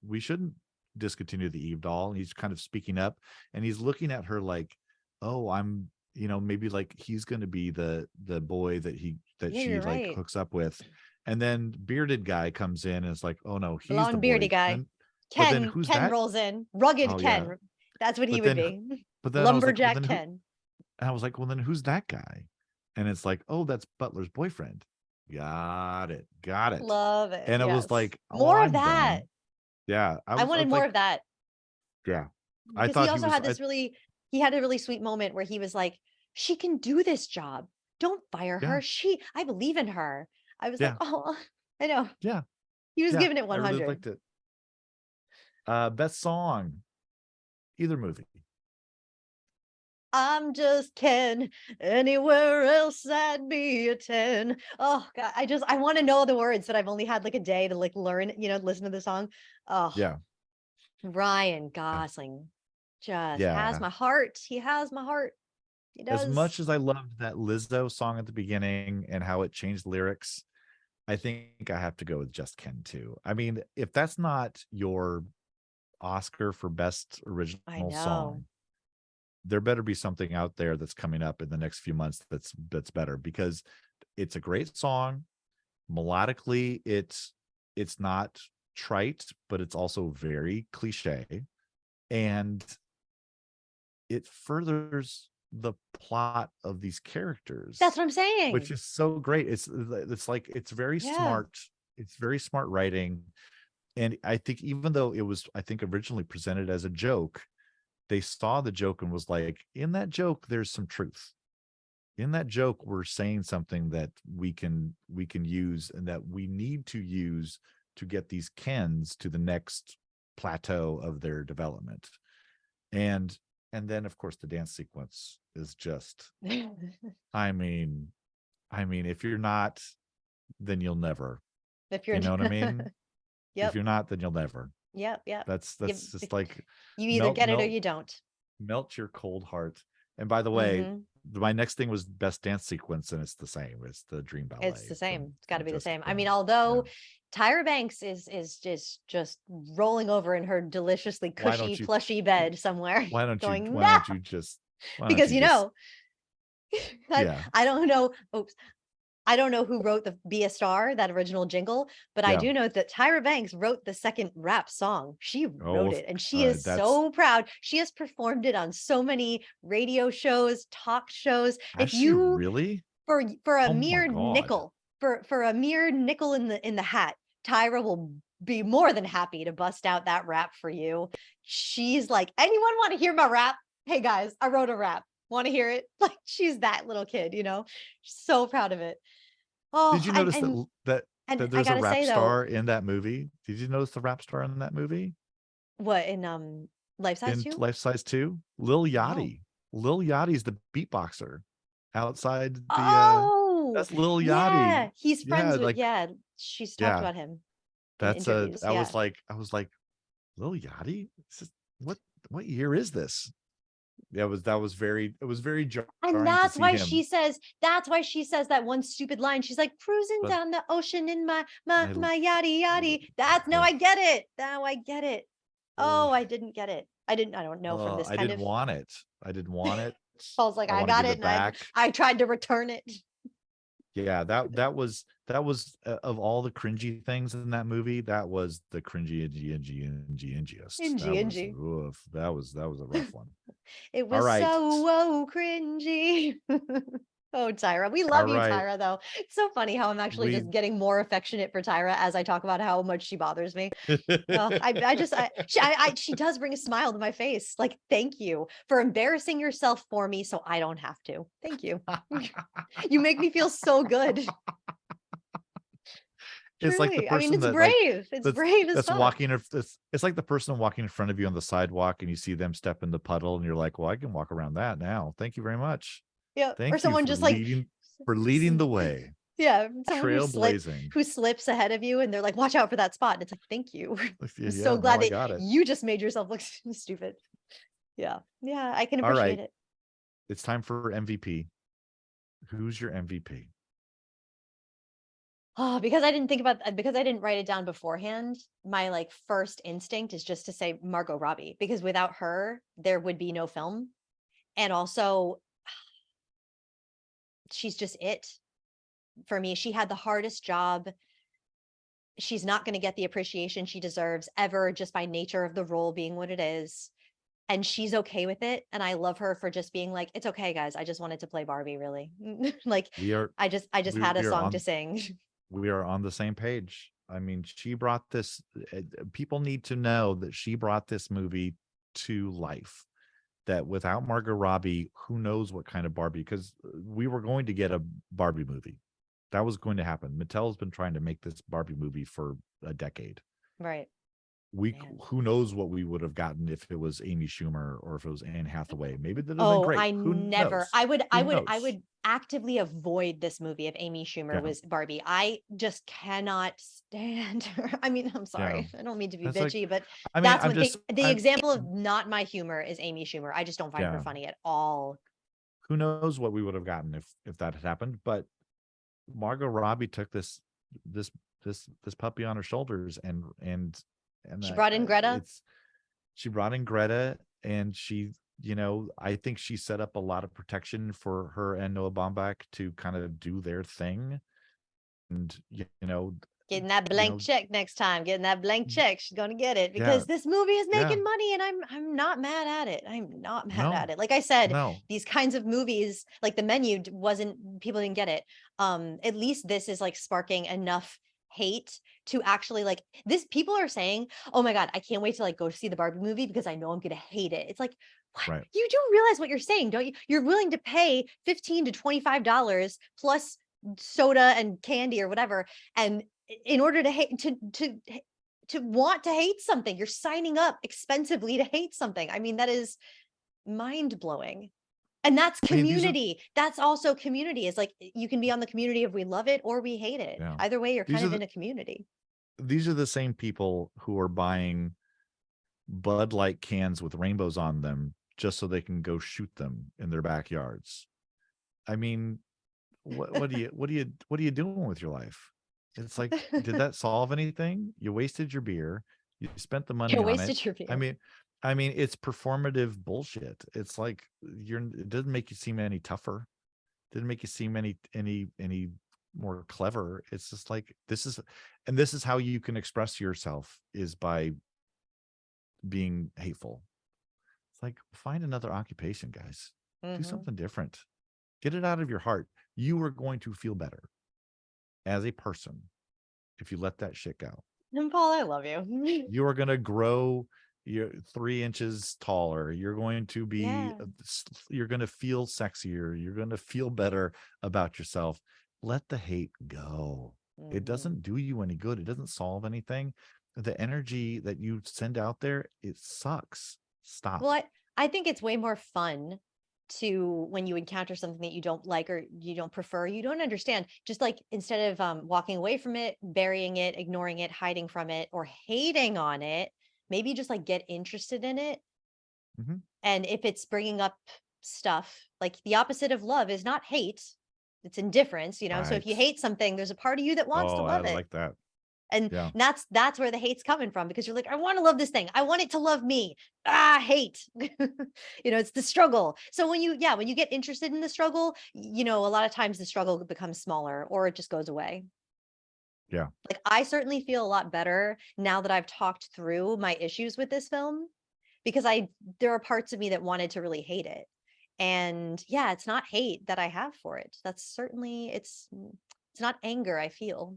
we shouldn't discontinue the Eve doll. And he's kind of speaking up and he's looking at her like, oh, I'm, you know, maybe like he's going to be the boy that she like hooks up with. And then bearded guy comes in and it's like, oh no, he's blonde the beardy guy. And, Ken rolls in. Rugged Ken. Yeah. That's what he would be. But then Lumberjack like, Ken. And I was like, well, then who's that guy? And it's like, oh, that's Butler's boyfriend. Got it. Love it. And it was like, oh, more I'm of that. done. Yeah. I wanted more of that. Yeah. Because I thought he also had this he had a really sweet moment where he was like, she can do this job. Don't fire her. I believe in her. I was like, oh, I know. Yeah. He was giving it 100. I really liked it. Best song, either movie. I'm just Ken. Anywhere else I'd be a 10. Oh God, I want to know the words, but I've only had like a day to like learn, you know, listen to the song. Oh yeah. Ryan Gosling just has my heart. He has my heart. He does. As much as I loved that Lizzo song at the beginning and how it changed lyrics, I think I have to go with Just Ken too. I mean, if that's not your Oscar for best original song, there better be something out there that's coming up in the next few months that's better, because it's a great song. Melodically, it's not trite, but it's also very cliche, and it furthers the plot of these characters. That's what I'm saying. Which is so great. It's like it's very smart. It's very smart writing. And I think even though it was, I think, originally presented as a joke, they saw the joke and was like, in that joke, there's some truth. In that joke, we're saying something that we can use and that we need to use to get these Kens to the next plateau of their development. And then of course the dance sequence is just, I mean, if you're not, then you'll never. If you're, you know what I mean? Yep. If you're not, then you'll never. Yep. That's just like, you either get it or you don't. Melt your cold heart. And by the way, my next thing was best dance sequence, and it's the same. It's the Dream Ballet. It's the same. It's got to be the same. I mean, although Tyra Banks is just rolling over in her deliciously cushy, plushy bed somewhere. Why don't you just? Because I don't know. Oops. I don't know who wrote the Be a Star, that original jingle, but I do know that Tyra Banks wrote the second rap song. She wrote it, and she is so proud. She has performed it on so many radio shows, talk shows. Has she really? For a Oh my mere God. nickel, for a mere nickel in the hat, Tyra will be more than happy to bust out that rap for you. She's like, anyone want to hear my rap? Hey guys, I wrote a rap. Want to hear it? Like, she's that little kid, you know? She's so proud of it. Oh, Did you notice that there's a rap star in that movie? Did you notice the rap star in that movie? What, in Life Size 2? Life Size 2? Lil Yachty. Lil Yachty's the beatboxer outside the that's Lil Yachty. Yeah, he's friends with she's talked about him. That's I was like, Lil Yachty? What year is this? It was very jarring. And that's why she says that one stupid line. She's like, cruising down the ocean in my yachty yachty. Now I get it. Now I get it. Oh, I didn't get it. I don't know from this I didn't want it. I didn't want it. Paul's like, I got it, and I tried to return it. Yeah, that was of all the cringy things in that movie, that was the cringiest. That was a rough one. It was so cringy. Oh, Tyra, we love you, Tyra. Though it's so funny how I'm actually just getting more affectionate for Tyra as I talk about how much she bothers me. She does bring a smile to my face. Like, thank you for embarrassing yourself for me, so I don't have to. Thank you. You make me feel so good. It's Truly. like the person it's that, brave. It's brave as that's fuck. walking. It's like the person walking in front of you on the sidewalk, and you see them step in the puddle, and you're like, "Well, I can walk around that now. Thank you very much." Yeah. Thank or someone you just for leading the way. Yeah, Trailblazing. who slips ahead of you, and they're like, "Watch out for that spot." And it's like, "Thank you." I'm so glad that you just made yourself look stupid. Yeah, I can appreciate it. It's time for MVP. Who's your MVP? Oh, because I didn't write it down beforehand. My first instinct is just to say Margot Robbie, because without her, there would be no film, and also she's just it. For me, she had the hardest job. She's not going to get the appreciation she deserves ever, just by nature of the role being what it is. And she's okay with it. And I love her for just being like, it's okay, guys. I just wanted to play Barbie, really. I just had a song to sing. We are on the same page. I mean, she brought this, people need to know that she brought this movie to life. That without Margot Robbie, who knows what kind of Barbie, because we were going to get a Barbie movie. That was going to happen. Mattel's been trying to make this Barbie movie for a decade. Right. Who knows what we would have gotten if it was Amy Schumer or if it was Anne Hathaway. Maybe that would have been great. I would actively avoid this movie if Amy Schumer was Barbie. I just cannot stand her. I mean, I'm sorry. I don't mean to be bitchy, but that's what the example of not my humor is Amy Schumer. I just don't find her funny at all. Who knows what we would have gotten if that had happened, but Margot Robbie took this puppy on her shoulders and she brought in Greta. She brought in Greta, and she, I think she set up a lot of protection for her and Noah Baumbach to kind of do their thing, and getting that blank check next time. Getting that blank check, she's gonna get it because this movie is making money, and I'm not mad at it. I'm not mad at it. Like I said, these kinds of movies, like The Menu, people didn't get it. At least this is sparking enough hate to actually this. People are saying, oh my god, I can't wait to go see the Barbie movie because I know I'm gonna hate it. It's like, what? Right. You do realize what you're saying, don't you? You're willing to pay $15 to $25 plus soda and candy or whatever, and in order to hate to want to hate something, you're signing up expensively to hate something. I mean, that is mind-blowing. And that's community. That's also community. It's like you can be on the community if we love it or we hate it. Yeah. Either way, you're kind of in a community. These are the same people who are buying Bud Light cans with rainbows on them just so they can go shoot them in their backyards. I mean, what are you doing with your life? It's like, did that solve anything? You wasted your beer. You spent the money on it. Your beer. I mean, it's performative bullshit. It's like it doesn't make you seem any tougher. Didn't make you seem any more clever. It's just like, this is how you can express yourself, is by being hateful. It's like, find another occupation, guys. Do something different. Get it out of your heart. You are going to feel better as a person if you let that shit go. And Paul, I love you. You are going to grow. You're 3 inches taller. You're going to be, you're going to feel sexier. You're going to feel better about yourself. Let the hate go. It doesn't do you any good. It doesn't solve anything. The energy that you send out there, it sucks. Stop. Well, I think it's way more fun to, when you encounter something that you don't like or you don't prefer, you don't understand, just like, instead of walking away from it, burying it, ignoring it, hiding from it, or hating on it, maybe just like get interested in it. And if it's bringing up stuff, like the opposite of love is not hate, it's indifference, you know. So if you hate something, there's a part of you that wants to love it. I like that. And that's where the hate's coming from, because you're like, I want to love this thing. I want it to love me. Hate. You know, it's the struggle. So when you get interested in the struggle, you know, a lot of times the struggle becomes smaller, or it just goes away. Yeah. Like, I certainly feel a lot better now that I've talked through my issues with this film, because there are parts of me that wanted to really hate it. And yeah, it's not hate that I have for it. That's certainly, it's not anger I feel.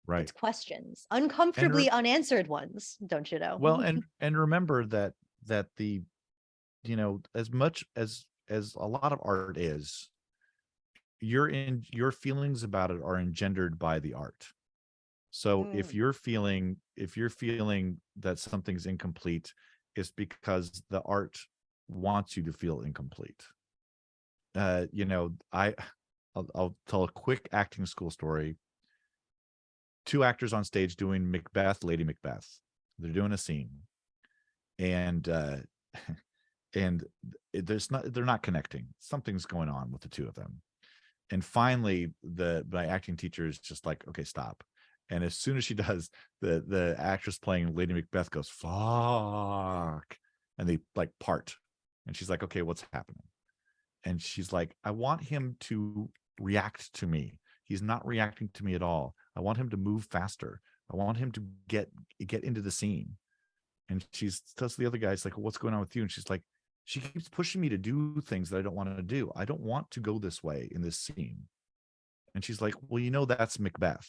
Right. It's questions, uncomfortably unanswered ones, don't you know? Well, and remember that the, you know, as much as a lot of art is, your feelings about it are engendered by the art. So if you're feeling that something's incomplete, it's because the art wants you to feel incomplete. You know, I'll tell a quick acting school story. 2 actors on stage doing Macbeth, Lady Macbeth. They're doing a scene, and they're not connecting. Something's going on with the 2 of them. And finally, my acting teacher is just like, okay, stop. And as soon as she does, the actress playing Lady Macbeth goes, fuck, and they like part. And she's like, okay, what's happening? And she's like, I want him to react to me. He's not reacting to me at all. I want him to move faster. I want him to get into the scene. And she tells the other guys, like, well, what's going on with you? And she's like, she keeps pushing me to do things that I don't want to do. I don't want to go this way in this scene. And she's like, well, you know, that's Macbeth.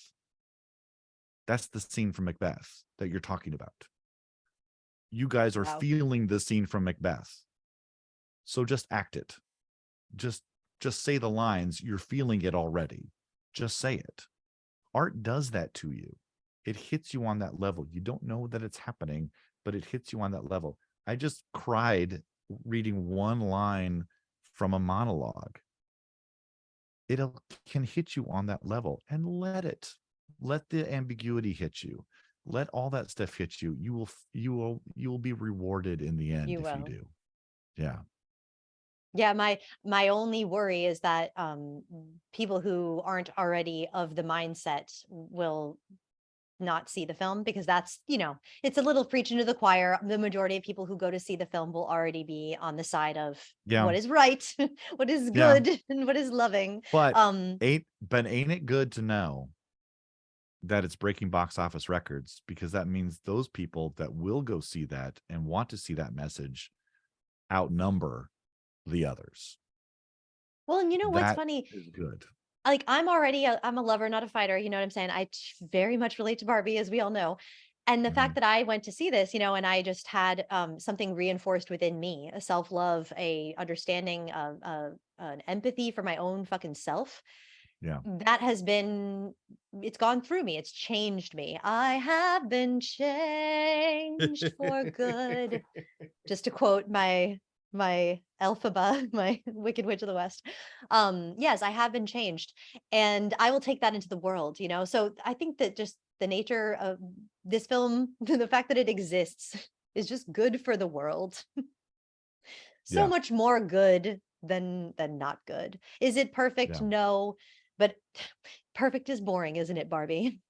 That's the scene from Macbeth that you're talking about. You guys are feeling the scene from Macbeth. So just act it. Just say the lines. You're feeling it already. Just say it. Art does that to you. It hits you on that level. You don't know that it's happening, but it hits you on that level. I just cried reading one line from a monologue. It can hit you on that level, and let the ambiguity hit you. Let all that stuff hit you. You will be rewarded in the end if you do. Yeah. Yeah, my only worry is that people who aren't already of the mindset will not see the film, because that's, you know, it's a little preaching to the choir. The majority of people who go to see the film will already be on the side of what is right, what is good, and what is loving. But ain't it good to know that it's breaking box office records? Because that means those people that will go see that and want to see that message outnumber the others. Well, and you know what's funny? Is good. Like, I'm a lover, not a fighter. You know what I'm saying? I very much relate to Barbie, as we all know. And the fact that I went to see this, you know, and I just had something reinforced within me, a self-love, a understanding, an empathy for my own fucking self. Yeah. That has been, it's gone through me. It's changed me. I have been changed for good. Just to quote my Elphaba, my Wicked Witch of the West. Yes, I have been changed, and I will take that into the world, you know? So I think that just the nature of this film, the fact that it exists, is just good for the world. So much more good than not good. Is it perfect? No, but perfect is boring, isn't it, Barbie?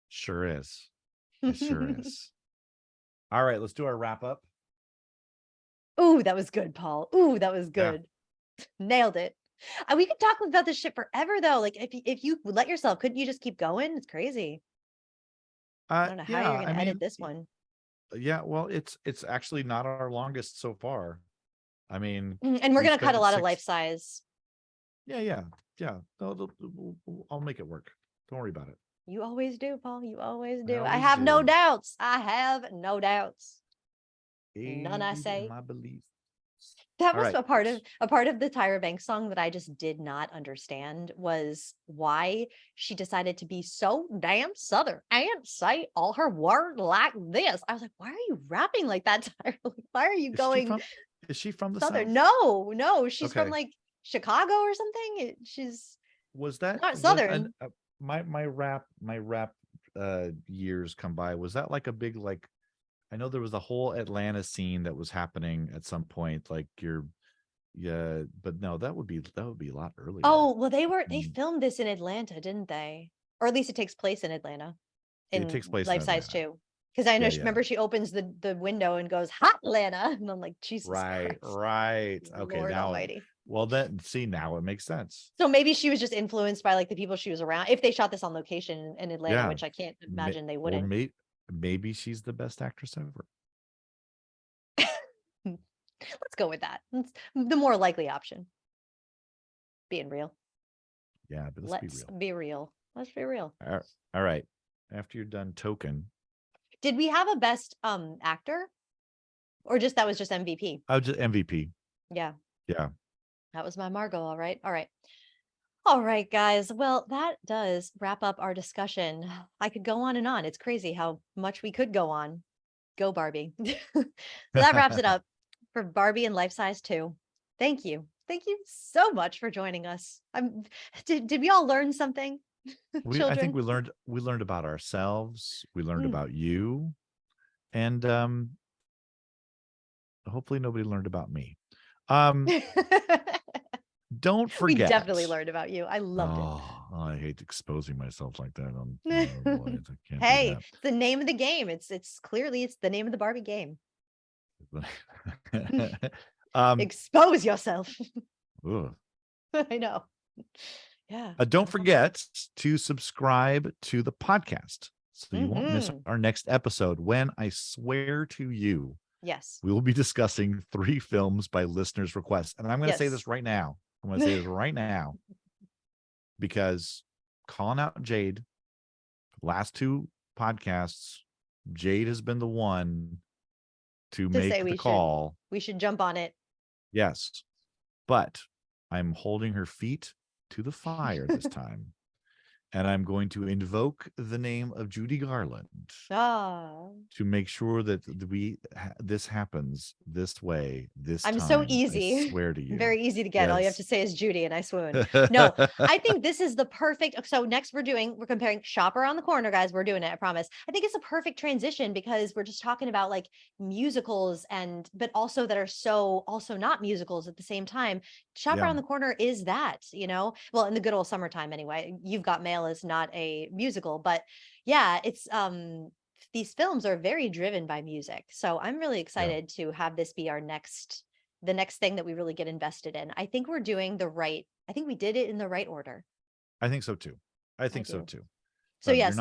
Sure is. It sure is. All right, let's do our wrap up. Ooh, that was good, Paul. Ooh, that was good. Nailed it. We could talk about this shit forever though. Like if you let yourself, couldn't you just keep going? It's crazy. I don't know how you're gonna edit this one. Yeah, well, it's actually not our longest so far. I mean, and we're we gonna cut a spent lot of 6 life size. Yeah. I'll make it work. Don't worry about it. You always do, Paul. You always do. I always have no do. doubts. I have no doubts. None, I Aid say. in my beliefs. That All was right. a part of the Tyra Banks song that I just did not understand was why she decided to be so damn Southern and say all her words like this. I was like, why are you rapping like that, Tyra? Like, why are you going Is she from the Southern? South? No, she's from Okay. like Chicago or something. She's Was that not Southern. my rap years come by? Was that like a big, like, I know there was a whole Atlanta scene that was happening at some point, like but no, that would be a lot earlier. Oh, well, they filmed this in Atlanta, didn't they? Or at least it takes place in Atlanta. It takes place in Life Size Atlanta. too. Because I know, Yeah. remember she opens the window and goes, "Hot Atlanta," and I'm like, Jesus Right. Christ. Okay, Lord now Almighty. well, then see, now it makes sense. So maybe she was just influenced by like the people she was around. If they shot this on location in Atlanta, Yeah. which I can't imagine they Or wouldn't. maybe she's the best actress ever. Let's go with that. It's the more likely option. Being real. Yeah, but let's Be real. Let's be real. All right. After you're done token. Did we have a best actor? Or just that was just MVP? Oh, just MVP. Yeah. Yeah. That was my Margot. All right. All right, guys. Well, that does wrap up our discussion. I could go on and on. It's crazy how much we could go on. Go Barbie. So that wraps it up for Barbie and Life Size 2. Thank you. Thank you so much for joining us. Did we all learn something? I think we learned about ourselves. We learned about you. And hopefully nobody learned about me. Don't forget. We definitely learned about you. I loved it. I hate exposing myself like that. Hey, it's the name of the game. It's clearly the name of the Barbie game. Expose yourself. I know. Yeah. Don't forget to subscribe to the podcast so you won't miss our next episode, when I swear to you, yes, we will be discussing 3 films by listeners' request. And I'm going to say this right now. I'm going to say this right now because calling out Jade, last 2 podcasts, Jade has been the one to make the call. We should jump on it. Yes, but I'm holding her feet to the fire this time. And I'm going to invoke the name of Judy Garland to make sure that this happens this way. I'm time. So easy. I swear to you. Very easy to get. Yes. All you have to say is Judy and I swoon. No, I think this is the perfect. So next we're comparing Shop Around the Corner, guys. We're doing it. I promise. I think it's a perfect transition because we're just talking about like musicals but also that are also not musicals at the same time. Shop Around the Corner is that, well, in the good old summertime anyway. You've Got Mail is not a musical, but yeah, it's these films are very driven by music. So I'm really excited to have this be the next thing that we really get invested in. I think we did it in the right order. I think so too. So too. So yes,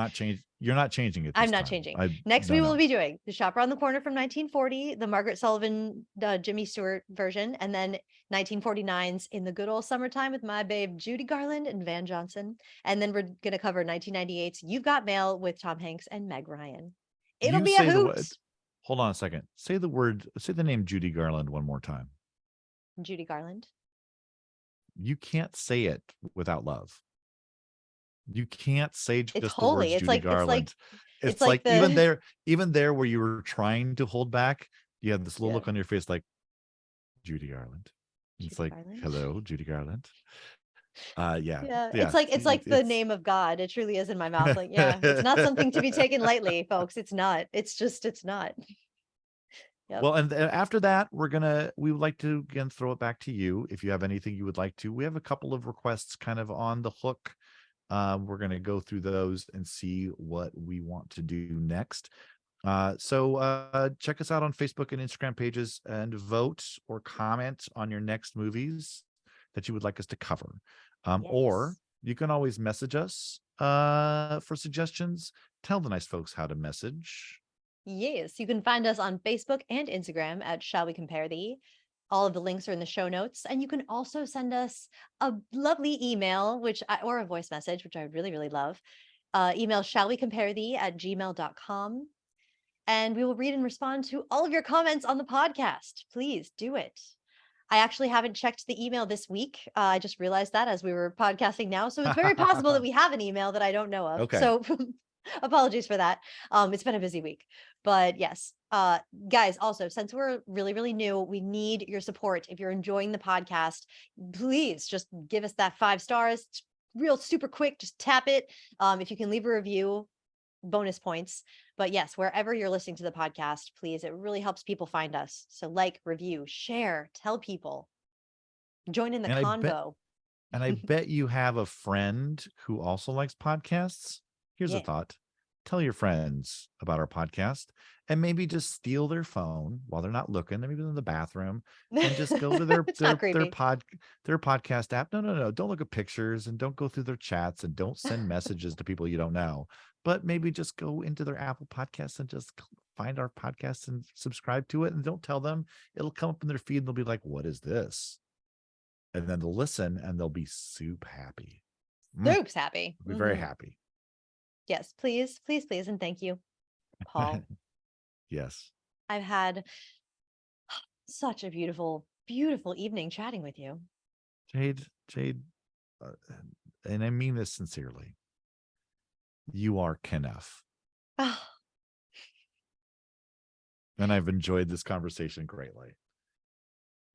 you're not changing it. I'm not changing. Next, we will be doing the Shop Around the Corner from 1940, the Margaret Sullivan, Jimmy Stewart version, and then 1949's In the Good Old Summertime with my babe Judy Garland and Van Johnson, and then we're gonna cover 1998's You've Got Mail with Tom Hanks and Meg Ryan. It'll be a hoot. Hold on a second. Say the name Judy Garland one more time. Judy Garland. You can't say it without love. You can't say just it's the holy. words Judy Garland. It's like even there where you were trying to hold back, you had this little look on your face like Judy Garland. It's like, hello, Judy Garland. Yeah. It's like the name of God. It truly is in my mouth. Like, yeah, it's not something to be taken lightly, folks. It's not. It's not. Yep. Well, and after that, we would like to again throw it back to you. If you have anything you would like to, we have a couple of requests kind of on the hook. We're going to go through those and see what we want to do next. So check us out on Facebook and Instagram pages and vote or comment on your next movies that you would like us to cover. Yes. Or you can always message us for suggestions. Tell the nice folks how to message. Yes, you can find us on Facebook and Instagram at Shall We Compare Thee. All of the links are in the show notes. And you can also send us a lovely email, or a voice message, which I would really, really love. Email shallwecomparetthee@gmail.com. And we will read and respond to all of your comments on the podcast. Please do it. I actually haven't checked the email this week. I just realized that as we were podcasting now. So it's very possible that we have an email that I don't know of. Okay. So apologies for that. It's been a busy week. But yes, guys, also, since we're really, really new, we need your support. If you're enjoying the podcast, please just give us that 5 stars. It's real super quick. Just tap it. If you can leave a review, bonus points. But yes, wherever you're listening to the podcast, please, it really helps people find us. So like, review, share, tell people, join in the convo. I bet you have a friend who also likes podcasts. Here's a Yeah. thought. Tell your friends about our podcast and maybe just steal their phone while they're not looking. They're maybe in the bathroom and just go to their It's not creepy. their podcast app. No. Don't look at pictures and don't go through their chats and don't send messages to people you don't know. But maybe just go into their Apple Podcasts and just find our podcast and subscribe to it. And don't tell them. It'll come up in their feed and they'll be like, what is this? And then they'll listen and they'll be super happy. Soup's happy. They'll be very happy. Yes, please, please, please. And thank you, Paul. Yes. I've had such a beautiful, beautiful evening chatting with you. Jade, and I mean this sincerely. You are Kenneth. Oh, And I've enjoyed this conversation greatly.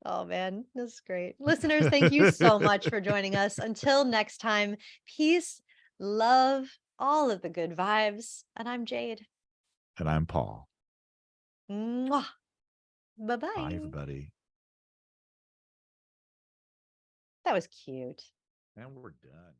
oh man, this is great. Listeners, thank you so much for joining us. Until next time, peace, love, all of the good vibes. And I'm Jade. And I'm Paul. Mwah. Bye-bye. Bye, everybody. That was cute. And we're done.